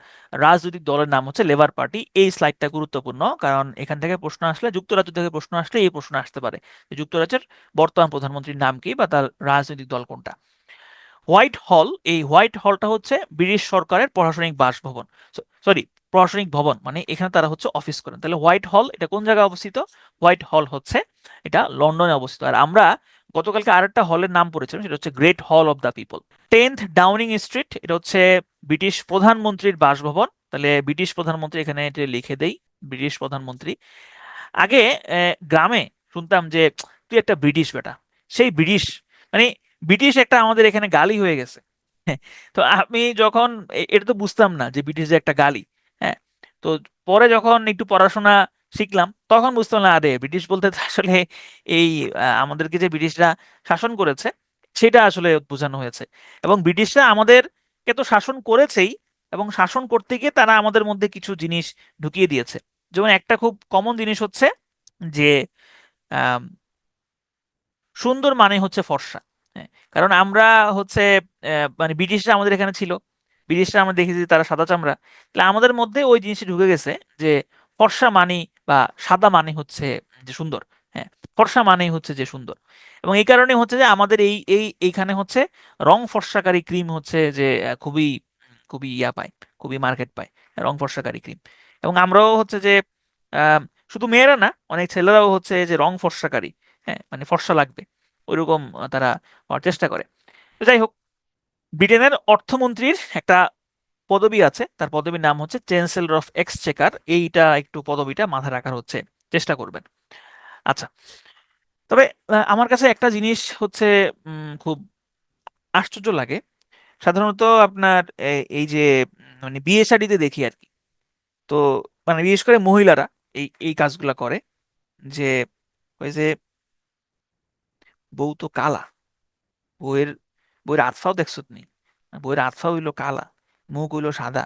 রাজনৈতিক দলের নাম হচ্ছে লেবার পার্টি। এই স্লাইডটা গুরুত্বপূর্ণ, কারণ এখান থেকে প্রশ্ন আসলে, যুক্তরাজ্য থেকে প্রশ্ন আসলে এই প্রশ্ন আসতে পারে যে যুক্তরাজ্যের বর্তমান প্রধানমন্ত্রীর নাম কি বা তার রাজনৈতিক দল কোনটা। হোয়াইট হল, এই হোয়াইট হলটা হচ্ছে ব্রিটিশ সরকারের প্রশাসনিক বাসভবন, সরি প্রশাসনিক ভবন, মানে এখানে তারা হচ্ছে অফিস করেন। তাহলে হোয়াইট হল এটা কোন জায়গায় অবস্থিত? হোয়াইট হল হচ্ছে এটা লন্ডনে অবস্থিত। আর আমরা গতকালকে আরেকটা হলের নাম পড়েছিলাম, সেটা হচ্ছে great hall of the people. 10th Downing street, এটা হচ্ছে ব্রিটিশ প্রধানমন্ত্রীর বাসভবন। তাহলে ব্রিটিশ প্রধানমন্ত্রী এখানে এটা লিখে দেই, ব্রিটিশ প্রধানমন্ত্রী। আগে গ্রামে শুনতাম যে তুই একটা ব্রিটিশ বেটা, সেই ব্রিটিশ মানে ব্রিটিশ একটা আমাদের এখানে গালি হয়ে গেছে। হ্যাঁ, তো আমি যখন এটা তো বুঝতাম না যে ব্রিটিশ যে একটা গালি। হ্যাঁ, তো পরে যখন একটু পড়াশোনা শিখলাম তখন বুঝতাম না, আরে ব্রিটিশ বলতে তো আসলে এই আমাদেরকে যে ব্রিটিশরা শাসন করেছে সেটা আসলে বোঝানো হয়েছে। এবং ব্রিটিশরা আমাদেরকে তো শাসন করেছেই, এবং শাসন করতে গিয়ে তারা আমাদের মধ্যে কিছু জিনিস ঢুকিয়ে দিয়েছে। যেমন একটা খুব কমন জিনিস হচ্ছে যে আম, সুন্দর মানে হচ্ছে ফর্সা। হ্যাঁ, কারণ আমরা হচ্ছে মানে ব্রিটিশরা আমাদের এখানে ছিল, ব্রিটিশরা আমরা দেখেছি তারা সাদা চামড়া, তাহলে আমাদের মধ্যে ওই জিনিসটা ঢুকে গেছে যে ফর্সা মানে বা সাদা মানে হচ্ছে যে সুন্দর। হ্যাঁ, ফর্সা মানেই হচ্ছে যে সুন্দর। এবং এই কারণে হচ্ছে যে আমাদের এইখানে হচ্ছে রং ফর্সাকারী ক্রিম হচ্ছে যে খুবই খুবই ইয়া পায়, খুবই মার্কেট পায় রং ফর্সাকারী ক্রিম। এবং আমরাও হচ্ছে যে আহ, শুধু মেয়েরা না, অনেক ছেলেরাও হচ্ছে যে রং ফর্সাকারী, হ্যাঁ মানে ফর্সা লাগবে ওইরকম তারা হওয়ার চেষ্টা করে। তো যাই হোক, ব্রিটেনের অর্থমন্ত্রীর একটা পদবি আছে, তার পদবীর নাম হচ্ছে চ্যান্সেলর অফ এক্সচেকার। এইটা একটু পদবিটা মাথায় রাখার হচ্ছে চেষ্টা করবেন। আচ্ছা, তবে আমার কাছে একটা জিনিস হচ্ছে খুব আশ্চর্য লাগে। সাধারণত আপনার এই যে মানে বিয়ে শাদীতে দেখি আর কি, তো মানে বিশেষ করে মহিলারা এই এই কাজগুলা করে, যে ওই যে বউ তো কালা, বইয়ের বইয়ের আতফাও দেখছো নি? বইয়ের আতফা হইলো কালা, মুখ হইলো সাদা,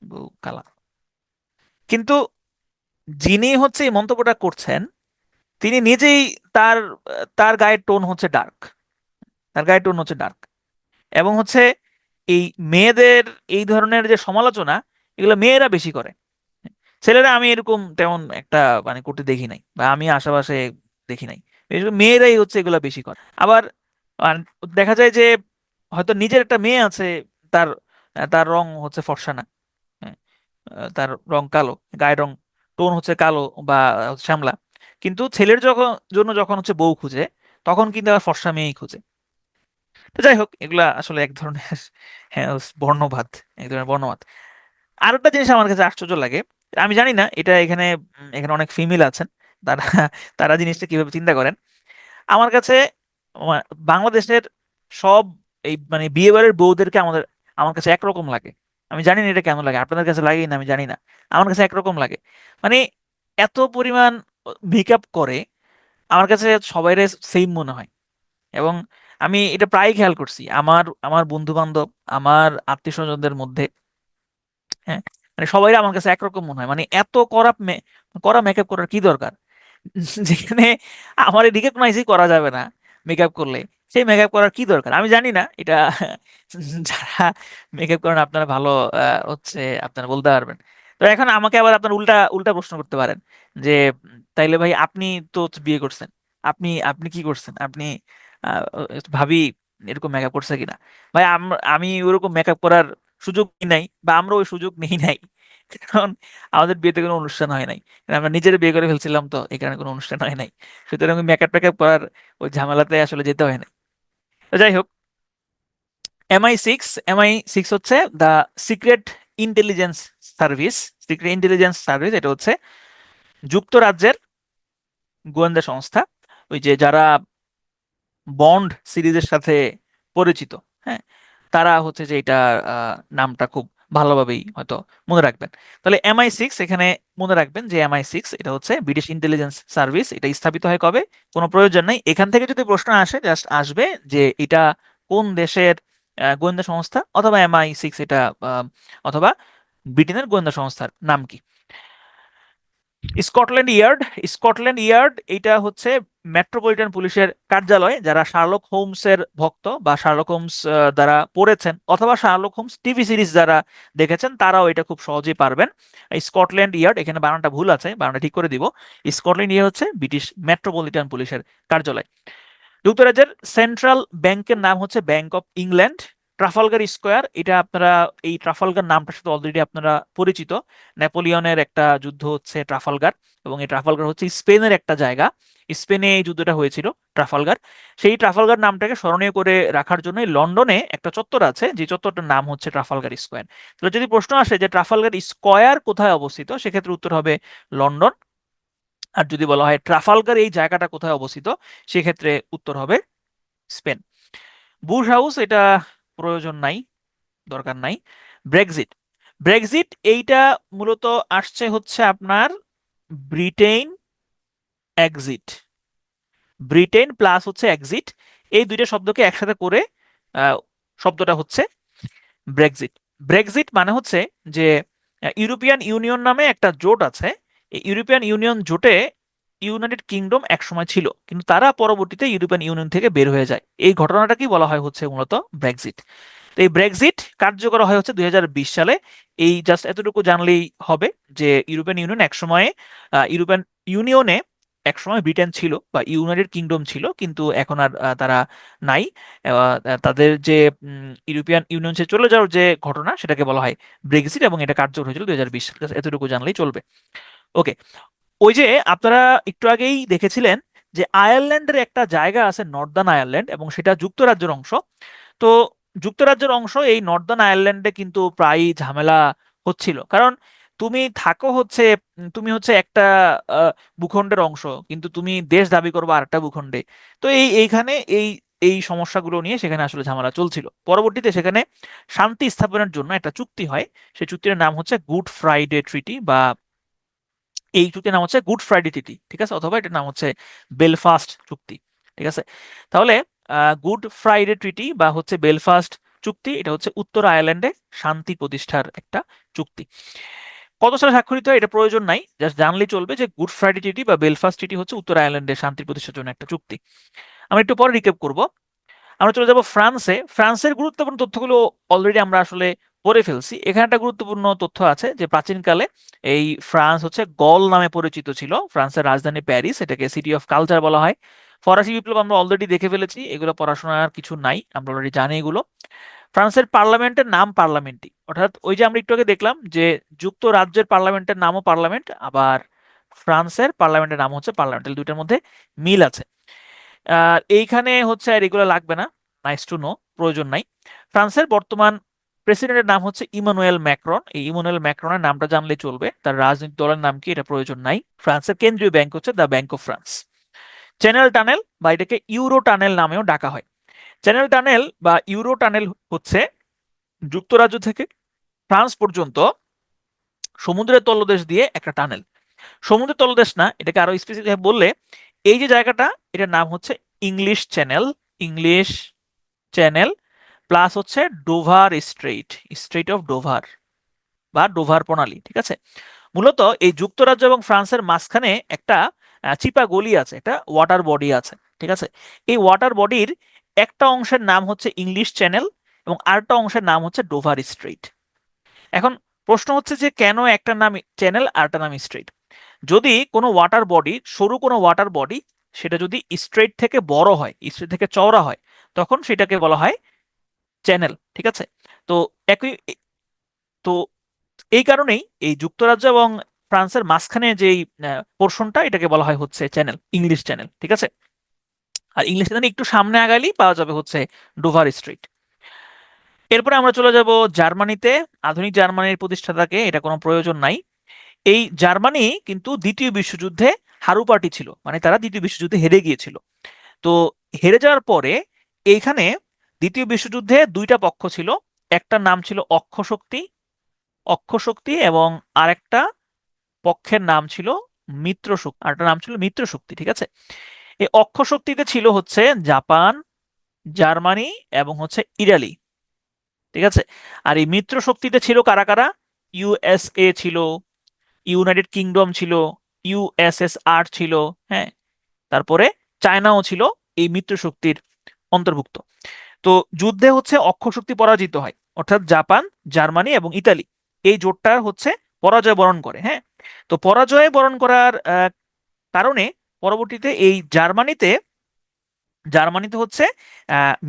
বউ কালা। কিন্তু যিনি হচ্ছে এই মন্তব্যটা করছেন তিনি নিজেই তার তার গায়ের টোন হচ্ছে ডার্ক, তার গায়ের টোন হচ্ছে ডার্ক। এবং হচ্ছে এই মেয়েদের এই ধরনের যে সমালোচনা এগুলো মেয়েরা বেশি করে, ছেলেরা আমি এরকম তেমন একটা মানে করতে দেখি নাই, বা আমি আশেপাশে দেখি নাই। বিশেষ করে মেয়েরাই হচ্ছে এগুলা বেশি করে। আবার আর দেখা যায় যে হয়তো নিজের একটা মেয়ে আছে, তার তার রং হচ্ছে ফর্সা না, হ্যাঁ, তার রং কালো, গায়ের রং টোন হচ্ছে কালো বা শ্যামলা, কিন্তু ছেলের জন্য যখন হচ্ছে বউ খুঁজে তখন কিন্তু আবার ফর্সা মেয়েই খুঁজে। তো যাই হোক, এগুলা আসলে এক ধরনের হ্যাঁ বর্ণবাদ, এক ধরনের বর্ণবাদ। আরেকটা জিনিস আমার কাছে আশ্চর্য লাগে, আমি জানি না এটা এখানে এখানে অনেক ফিমেল আছেন, তারা তারা জিনিসটা কিভাবে চিন্তা করেন। আমার কাছে বাংলাদেশের সব এই মানে বিয়ে বাড়ির বউদেরকে আমার কাছে একরকম লাগে। আমি জানি না এটা কেন লাগে, আপনাদের কাছে লাগে না আমি জানি না, আমার কাছে একরকম লাগে। মানে এত পরিমাণ মেকআপ করে, আমার কাছে সবাই সেম মনে হয়। এবং আমি এটা প্রায় খেয়াল করছি আমার আমার বন্ধু বান্ধব, আমার আত্মীয় স্বজনদের মধ্যে। হ্যাঁ, মানে সবাই আমার কাছে একরকম মনে হয়, মানে এত করা মেকআপ করার কি দরকার? যেখানে আমার রিকগনাইজই করা যাবে না মেকআপ করলে, সেই মেকআপ করার কি দরকার? আমি জানি না এটা যারা মেকআপ করেন আপনারা ভালো হচ্ছে আপনারা বলতে পারবেন। তো এখন আমাকে আবার আপনার উল্টা উল্টা প্রশ্ন করতে পারেন যে তাইলে ভাই আপনি তো বিয়ে করছেন, আপনি আপনি কি করছেন? আপনি ভাবি এরকম মেকআপ করছে কিনা? ভাই আমি ওরকম মেকআপ করার সুযোগ নিই নাই, বা আমরা ওই সুযোগ নেই নাই, কারণ আমাদের বিয়েতে কোনো অনুষ্ঠান হয় নাই। আমরা নিজেরা বিয়ে করে ফেলছিলাম, তো এই কারণে কোনো অনুষ্ঠান হয় নাই। সুতরাং মেকআপ টেকআপ করার ওই ঝামেলাতে আসলে যেতে হয় না। তো যাই হোক, MI6 হচ্ছে the secret intelligence service. Secret intelligence service এটা হচ্ছে যুক্তরাজ্যের গোয়েন্দা সংস্থা, ওই যে যারা বন্ড সিরিজের সাথে পরিচিত। হ্যাঁ, তারা হচ্ছে যে এটা নামটা খুব ভালোভাবেই হয়তো মনে রাখবেন। তাহলে MI6 এখানে মনে রাখবেন যে MI6 এটা হচ্ছে ব্রিটিশ ইন্টেলিজেন্স সার্ভিস। এটা স্থাপিত হয় কবে? কোনো প্রয়োজন নাই, এখান থেকে যদি প্রশ্ন আসে জাস্ট আসবে যে এটা কোন দেশের গোয়েন্দা সংস্থা, অথবা MI6 এটা অথবা ব্রিটেনের গোয়েন্দা সংস্থার নাম কি। স্কটল্যান্ড ইয়ার্ড, স্কটল্যান্ড ইয়ার্ড এটা হচ্ছে মেট্রোপলিটন পুলিশের কার্যালয়। যারা শার্লক হোমসের ভক্ত বা শার্লক হোমস দ্বারা পড়েছেন, অথবা শার্লক হোমস টিভি সিরিজ যারা দেখেছেন, তারাও এটা খুব সহজেই পারবেন। স্কটল্যান্ড ইয়ার্ড, এখানে বানানটা ভুল আছে, বানানটা ঠিক করে দিব। স্কটল্যান্ড ইয়ার্ড হচ্ছে ব্রিটিশ মেট্রোপলিটন পুলিশের কার্যালয়। যুক্তরাজ্যের সেন্ট্রাল ব্যাংকের নাম হচ্ছে bank of England. Trafalgar square, এটা আপনারা এই ট্রাফালগার নামটার সাথে অলরেডি আপনারা পরিচিত। নেপোলিয়নের একটা যুদ্ধ হচ্ছে ট্রাফালগার, এবং এই ট্রাফালগার হচ্ছে স্পেনের একটা জায়গা, স্পেনে এই যুদ্ধটা হয়েছিল ট্রাফালগার। সেই ট্রাফালগার নামটাকে স্মরণীয় করে রাখার জন্য লন্ডনে একটা চত্বর আছে, যে চত্বরটার নাম হচ্ছে ট্রাফালগার স্কোয়ার। তাহলে যদি প্রশ্ন আসে যে ট্রাফালগার স্কোয়ার কোথায় অবস্থিত, সেক্ষেত্রে উত্তর হবে লন্ডন। আর যদি বলা হয় ট্রাফালগার এই জায়গাটা কোথায় অবস্থিত, সেক্ষেত্রে উত্তর হবে স্পেন। বুশ হাউস এটা প্রয়োজন নাই, দরকার নাই। ব্রেক্সিট, ব্রেক্সিট এইটা মূলত আসছে হচ্ছে আপনার ব্রিটেন এক্সিট, ব্রিটেন প্লাস হচ্ছে এক্সিট, এই দুইটা শব্দকে একসাথে করে আহ, শব্দটা হচ্ছে ব্রেক্সিট। ব্রেক্সিট মানে হচ্ছে যে ইউরোপিয়ান ইউনিয়ন নামে একটা জোট আছে। এই ইউরোপিয়ান ইউনিয়ন জোটে ইউনাইটেড কিংডম একসময় ছিল, কিন্তু তারা পরবর্তীতে ইউরোপিয়ান ইউনিয়ন থেকে বের হয়ে যায়। এই ঘটনাটাকেই বলা হয় হচ্ছে মূলত ব্রেক্সিট। তো এই ব্রেক্সিট কার্যকর হয় হচ্ছে 2020 সালে। এই জাস্ট এতটুকু জানলেই হবে যে ইউরোপিয়ান ইউনিয়ন একসময় ইউরোপিয়ান ইউনিয়নে একসময় ব্রিটেন ছিল বা ইউনাইটেড কিংডম ছিল, কিন্তু এখন আর তারা নাই। তাদের যে ইউরোপিয়ান ইউনিয়ন ছেড়ে চলে যাওয়ার যে ঘটনা, সেটাকে বলা হয় ব্রেক্সিট, এবং এটা কার্যকর হয়েছিল 2020 সালে। এতটুকু জানলেই চলবে। ওকে, ওই যে আপনারা একটু আগেই দেখেছিলেন যে আয়ারল্যান্ডের একটা জায়গা আছে নর্দার্ন আয়ারল্যান্ড, এবং সেটা যুক্তরাজ্যের অংশ। তো যুক্তরাজ্যের অংশ এই নর্দার্ন আয়ারল্যান্ডে কিন্তু প্রায়ই ঝামেলা হচ্ছিল, কারণ তুমি থাকো হচ্ছে তুমি হচ্ছে একটা আহ, ভূখণ্ডের অংশ, কিন্তু তুমি দেশ দাবি করবে আরেকটা ভূখণ্ডে। তো এইখানে এই এই সমস্যাগুলো নিয়ে সেখানে আসলে ঝামেলা চলছিল। পরবর্তীতে সেখানে শান্তি স্থাপনের জন্য একটা চুক্তি হয়, সেই চুক্তির নাম হচ্ছে গুড ফ্রাইডে ট্রিটি, বা এই চুক্তির নাম হচ্ছে গুড ফ্রাইডে ট্রিটি, ঠিক আছে, অথবা এটার নাম হচ্ছে বেলফাস্ট চুক্তি, ঠিক আছে। তাহলে গুড ফ্রাইডে ট্রিটি বা হচ্ছে বেলফাস্ট চুক্তি, এটা হচ্ছে উত্তর আয়ারল্যান্ডে শান্তি প্রতিষ্ঠার একটা চুক্তি। কত সালে স্বাক্ষরিত হয় এটা প্রয়োজন নাই, জাস্ট জানলেই চলবে যে গুড ফ্রাইডে ট্রিটি বা বেলফাস্ট ট্রিটি হচ্ছে উত্তর আয়ারল্যান্ডে শান্তি প্রতিষ্ঠার জন্য একটা চুক্তি। আমরা একটু পরে রিক্যাপ করব। আমরা চলে যাব ফ্রান্সে। ফ্রান্সের গুরুত্বপূর্ণ তথ্যগুলো অলরেডি আমরা আসলে পড়ে ফেলছি। এখানে একটা গুরুত্বপূর্ণ তথ্য আছে যে প্রাচীনকালে এই ফ্রান্স হচ্ছে গল নামে পরিচিত ছিল। ফ্রান্সের রাজধানী প্যারিস, এটাকে সিটি অফ কালচার বলা হয়। ফরাসি বিপ্লব আমরা অলরেডি দেখে ফেলেছি, এগুলো পড়াশোনার কিছু নাই, আমরা অলরেডি জানি এগুলো। ফ্রান্সের পার্লামেন্টের নাম পার্লামেন্টই, অর্থাৎ ওই যে আমরা একটু আগে দেখলাম যে যুক্তরাজ্যের পার্লামেন্টের নামও পার্লামেন্ট, আবার ফ্রান্সের পার্লামেন্টের নাম হচ্ছে পার্লামেন্ট, দুইটার মধ্যে মিল আছে। আর এইখানে হচ্ছে আর এগুলো লাগবে না। নাইস টু নো, প্রয়োজন নাই। ফ্রান্সের বর্তমান প্রেসিডেন্টের নাম হচ্ছে ইমানুয়েল ম্যাক্রন। এই ইমানুয়েল ম্যাক্রনের নামটা জানলে চলবে, তার রাজনৈতিক দলের নাম কি এটা প্রয়োজন নাই। ফ্রান্সের কেন্দ্রীয় ব্যাংক হচ্ছে the bank of France. Channel tunnel বা এটাকে ইউরো টানেল নামেও ডাকা হয়। চ্যানেল টানেল বা ইউরো টানেল হচ্ছে যুক্তরাজ্য থেকে ফ্রান্স পর্যন্ত সমুদ্রের তলদেশ দিয়ে একটা টানেল। সমুদ্রের তলদেশ না, এটাকে আরো স্পেসিফিক বললে এই যে জায়গাটা, এটার নাম হচ্ছে English channel. English channel plus হচ্ছে Dover strait, strait of Dover বা ডোভার প্রণালী। ঠিক আছে, মূলত এই যুক্তরাজ্য এবং ফ্রান্সের মাঝখানে একটা চিপা গলি আছে, একটা ওয়াটার বডি আছে। ঠিক আছে, এই ওয়াটার বডির একটা অংশের নাম হচ্ছে ইংলিশ চ্যানেল এবং আরেকটা অংশের নাম হচ্ছে ডোভার স্ট্রেইট। এখন প্রশ্ন হচ্ছে যে কেন একটা নাম চ্যানেল আরেকটা নাম স্ট্রেইট? যদি কোনো ওয়াটার বডি, সরু কোনো ওয়াটার বডি, সেটা যদি স্ট্রেইট থেকে বড় হয়, স্ট্রেইট থেকে চওড়া হয়, তখন সেটাকে বলা হয় চ্যানেল। ঠিক আছে, তো একই, তো এই কারণেই এই যুক্তরাজ্য এবং ফ্রান্সের মাঝখানে যেই পোর্শনটা, এটাকে বলা হয় হচ্ছে চ্যানেল, ইংলিশ চ্যানেল। ঠিক আছে, আর ইংলিশ চ্যানেল একটু সামনে আগাইলেই পাওয়া যাবে হচ্ছে ডোভার স্ট্রিট। এরপরে আমরা চলে যাব জার্মানিতে। আধুনিক জার্মানির প্রতিষ্ঠাতাকে, এটা কোনো প্রয়োজন নাই। এই জার্মানি কিন্তু দ্বিতীয় বিশ্বযুদ্ধে হারু পার্টি ছিল, মানে তারা দ্বিতীয় বিশ্বযুদ্ধে হেরে গিয়েছিল। তো হেরে যাওয়ার পরে এইখানে দ্বিতীয় বিশ্বযুদ্ধে দুইটা পক্ষ ছিল, একটা নাম ছিল অক্ষ শক্তি, অক্ষ শক্তি, এবং আরেকটা পক্ষের নাম ছিল মিত্র শক্তি, আরেকটা নাম ছিল মিত্র শক্তি। ঠিক আছে, এই অক্ষ শক্তিতে ছিল হচ্ছে জাপান, জার্মানি এবং হচ্ছে ইটালি। ঠিক আছে, আর এই মিত্র শক্তিতে ছিল কারা কারা? ইউএসএ ছিল, ইউনাইটেড কিংডম ছিল, ইউএসএসআর ছিল, হ্যাঁ, তারপরে চায়নাও ছিল এই মিত্র শক্তির অন্তর্ভুক্ত। তো যুদ্ধে হচ্ছে অক্ষ শক্তি পরাজিত হয়, অর্থাৎ জাপান, জার্মানি এবং ইতালি এই জোটটা হচ্ছে পরাজয় বরণ করে। হ্যাঁ, তো পরাজয় বরণ করার কারণে পরবর্তীতে এই জার্মানিতে, জার্মানিতে হচ্ছে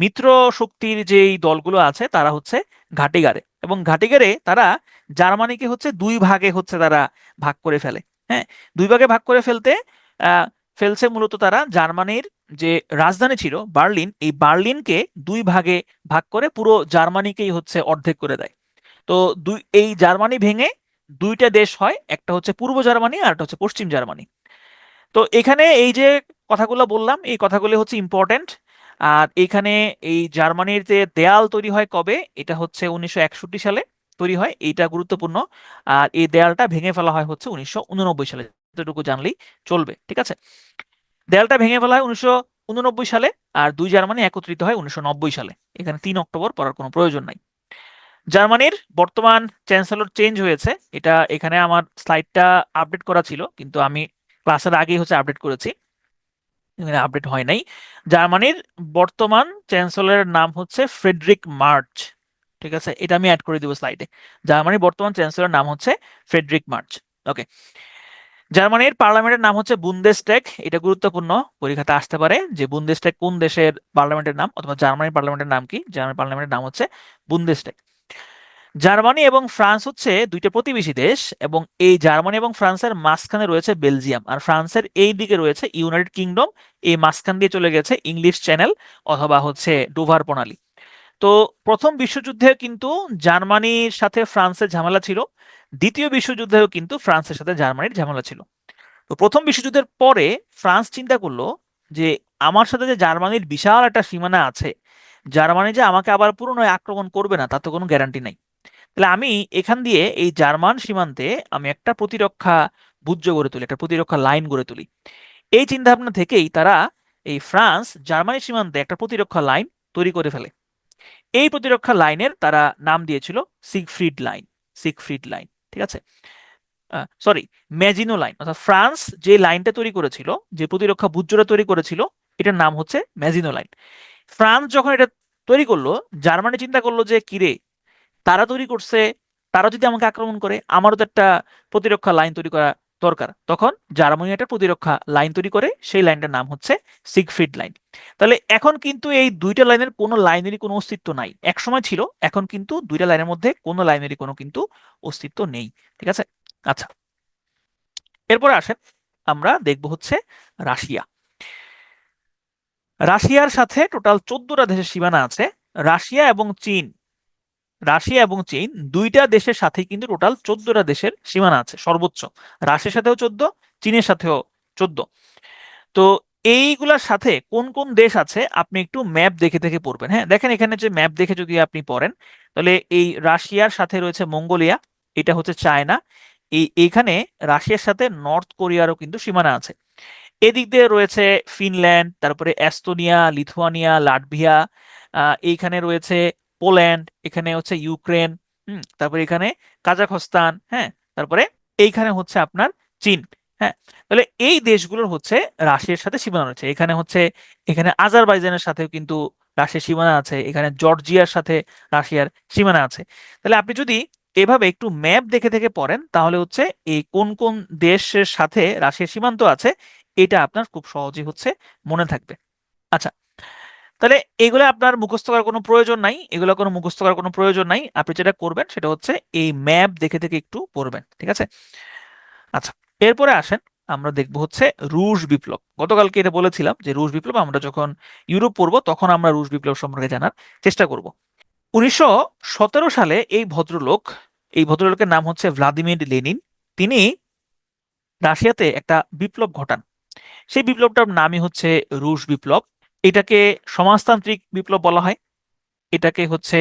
মিত্র শক্তির যেই দলগুলো আছে তারা হচ্ছে ঘাঁটি গাড়ে, এবং ঘাঁটি গেড়ে তারা জার্মানিকে হচ্ছে দুই ভাগে হচ্ছে তারা ভাগ করে ফেলে। হ্যাঁ, দুই ভাগে ভাগ করে ফেলছে মূলত তারা জার্মানির যে রাজধানী ছিল বার্লিন, এই বার্লিনকে দুই ভাগে ভাগ করে পুরো জার্মানিকেই হচ্ছে অর্ধেক করে দেয়। তো এই জার্মানি ভেঙে দুইটা দেশ হয়, একটা হচ্ছে পূর্ব জার্মানি আর একটা হচ্ছে পশ্চিম জার্মানি। তো এখানে এই যে কথাগুলো বললাম, এই কথাগুলো হচ্ছে ইম্পর্টেন্ট। আর এখানে এই জার্মানির যে দেয়াল তৈরি হয় কবে, এটা হচ্ছে 1961 সালে তৈরি হয়, এইটা গুরুত্বপূর্ণ। আর এই দেয়ালটা ভেঙে ফেলা হয় হচ্ছে 1989 সালে, এতটুকু জানলেই চলবে। ঠিক আছে, দেয়ালটা ভেঙে ফেলা হয় 1989 সালে, আর দুই জার্মানি একত্রিত হয় 1990 সালে। এখানে 3 অক্টোবর পড়ার কোনো প্রয়োজন নাই। জার্মানির বর্তমান চ্যান্সেলর চেঞ্জ হয়েছে, এটা এখানে আমার স্লাইডটা আপডেট করা ছিল, কিন্তু আমি ক্লাসের আগেই হচ্ছে আপডেট করেছি, এখানে আপডেট হয় নাই। জার্মানির বর্তমান চ্যান্সেলরের নাম হচ্ছে ফ্রেডরিক মার্চ। ঠিক আছে, এটা আমি অ্যাড করে দিব স্লাইডে। জার্মানির বর্তমান চ্যান্সেলরের নাম হচ্ছে ফ্রেডরিক মার্চ। ওকে, জার্মানির পার্লামেন্টের নাম হচ্ছে বুন্দেসট্যাগ। এটা গুরুত্বপূর্ণ, পরীক্ষাতে আসতে পারে যে বুন্দেসট্যাগ কোন দেশের পার্লামেন্টের নাম, অথবা জার্মানির পার্লামেন্টের নাম কি। জার্মানির পার্লামেন্টের নাম হচ্ছে বুন্দেসট্যাগ। জার্মানি এবং ফ্রান্স হচ্ছে দুইটা প্রতিবেশী দেশ, এবং এই জার্মানি এবং ফ্রান্সের মাঝখানে রয়েছে বেলজিয়াম, আর ফ্রান্সের এই দিকে রয়েছে ইউনাইটেড কিংডম। এই মাঝখান দিয়ে চলে গেছে ইংলিশ চ্যানেল অথবা হচ্ছে ডোভার প্রণালী। তো প্রথম বিশ্বযুদ্ধে কিন্তু জার্মানির সাথে ফ্রান্সের ঝামেলা ছিল, দ্বিতীয় বিশ্বযুদ্ধেও কিন্তু ফ্রান্সের সাথে জার্মানির ঝামেলা ছিল। তো প্রথম বিশ্বযুদ্ধের পরে ফ্রান্স চিন্তা করলো যে আমার সাথে যে জার্মানির বিশাল একটা সীমানা আছে, জার্মানি যে আমাকে আবার পুনরায় আক্রমণ করবে না তার তো কোনো গ্যারান্টি নাই। তাহলে আমি এখান দিয়ে এই জার্মান সীমান্তে আমি একটা প্রতিরক্ষা বুর্জ গড়ে তুলি, একটা প্রতিরক্ষা লাইন গড়ে তুলি। এই চিন্তা ভাবনা থেকেই তারা এই ফ্রান্স জার্মানি সীমান্তে একটা প্রতিরক্ষা লাইন তৈরি করে ফেলে। এই প্রতিরক্ষা লাইনের তারা নাম দিয়েছিল সিগফ্রিড লাইন। সিগফ্রিড লাইন, ঠিক আছে, সরি, ম্যাজিনো লাইন। অর্থাৎ ফ্রান্স যে লাইনটা তৈরি করেছিল, যে প্রতিরক্ষা বুর্জটা তৈরি করেছিল, এটার নাম হচ্ছে ম্যাজিনো লাইন। ফ্রান্স যখন এটা তৈরি করলো, জার্মানি চিন্তা করলো যে কিরে, তারা তৈরি করছে, তারা যদি আমাকে আক্রমণ করে আমারও তো একটা প্রতিরক্ষা লাইন তৈরি করা দরকার। তখন জার্মানি একটা প্রতিরক্ষা লাইন তৈরি করে, সেই লাইনটার নাম হচ্ছে সিগফ্রিড লাইন। তাহলে এখন কিন্তু এই দুইটা লাইনের কোনো লাইনেরই কোনো অস্তিত্ব নাই, এক সময় ছিল, এখন কিন্তু দুইটা লাইনের মধ্যে কোনো লাইনেরই কোনো কিন্তু অস্তিত্ব নেই। ঠিক আছে, আচ্ছা, এরপরে আসেন আমরা দেখব হচ্ছে রাশিয়া। রাশিয়ার সাথে টোটাল 14টা দেশের সীমানা আছে। রাশিয়া এবং চীন রাশিয়া এবং চীন দুইটা দেশের সাথে কিন্তু টোটাল 14টা দেশের সীমানা আছে সর্বোচ্চ। রাশিয়ার সাথেও 14, চীনের সাথেও 14। তো এইগুলার সাথে কোন কোন দেশ আছে আপনি একটু ম্যাপ দেখে দেখে পড়বেন। হ্যাঁ, দেখেন এখানে যে ম্যাপ দেখে যদি আপনি পড়েন, তাহলে এই রাশিয়ার সাথে রয়েছে মঙ্গোলিয়া, এটা হচ্ছে চায়না। এইখানে রাশিয়ার সাথে নর্থ কোরিয়ারও কিন্তু সীমানা আছে। এদিক দিয়ে রয়েছে ফিনল্যান্ড, তারপরে এস্তোনিয়া, লিথুয়ানিয়া, লাটভিয়া, এইখানে রয়েছে পোল্যান্ড, এখানে হচ্ছে ইউক্রেন, তারপরে এখানে কাজাখস্তান, হ্যাঁ, তারপরে এইখানে হচ্ছে আপনার চীন। হ্যাঁ, তাহলে এই দেশগুলোর হচ্ছে রাশিয়ার সাথে সীমানা রয়েছে। এখানে আজারবাইজানের সাথেও কিন্তু রাশিয়ার সীমানা আছে, এখানে জর্জিয়ার সাথে রাশিয়ার সীমানা আছে। তাহলে আপনি যদি এভাবে একটু ম্যাপ দেখে দেখে পড়েন, তাহলে হচ্ছে এই কোন কোন দেশের সাথে রাশিয়ার সীমান্ত আছে এটা আপনার খুব সহজেই হচ্ছে মনে থাকবে। আচ্ছা, তাহলে এগুলো আপনার মুখস্থ করার কোনো প্রয়োজন নাই, এগুলো কোনো মুখস্থ করার কোনো প্রয়োজন নাই। আপনি যেটা করবেন সেটা হচ্ছে এই ম্যাপ দেখে দেখে একটু পড়বেন, ঠিক আছে? আচ্ছা, এরপরে আসেন, আমরা দেখব হচ্ছে রুশ বিপ্লব। গতকালকে এটা বলেছিলাম যে রুশ বিপ্লব আমরা যখন ইউরোপ পড়বো তখন আমরা রুশ বিপ্লব সম্পর্কে জানার চেষ্টা করব। 1917 সালে এই ভদ্রলোকের নাম হচ্ছে ভ্লাদিমির লেনিন। তিনি রাশিয়াতে একটা বিপ্লব ঘটান। সেই বিপ্লবটার নামই হচ্ছে রুশ বিপ্লব। এটাকে সমাজতান্ত্রিক বিপ্লব বলা হয়, এটাকে হচ্ছে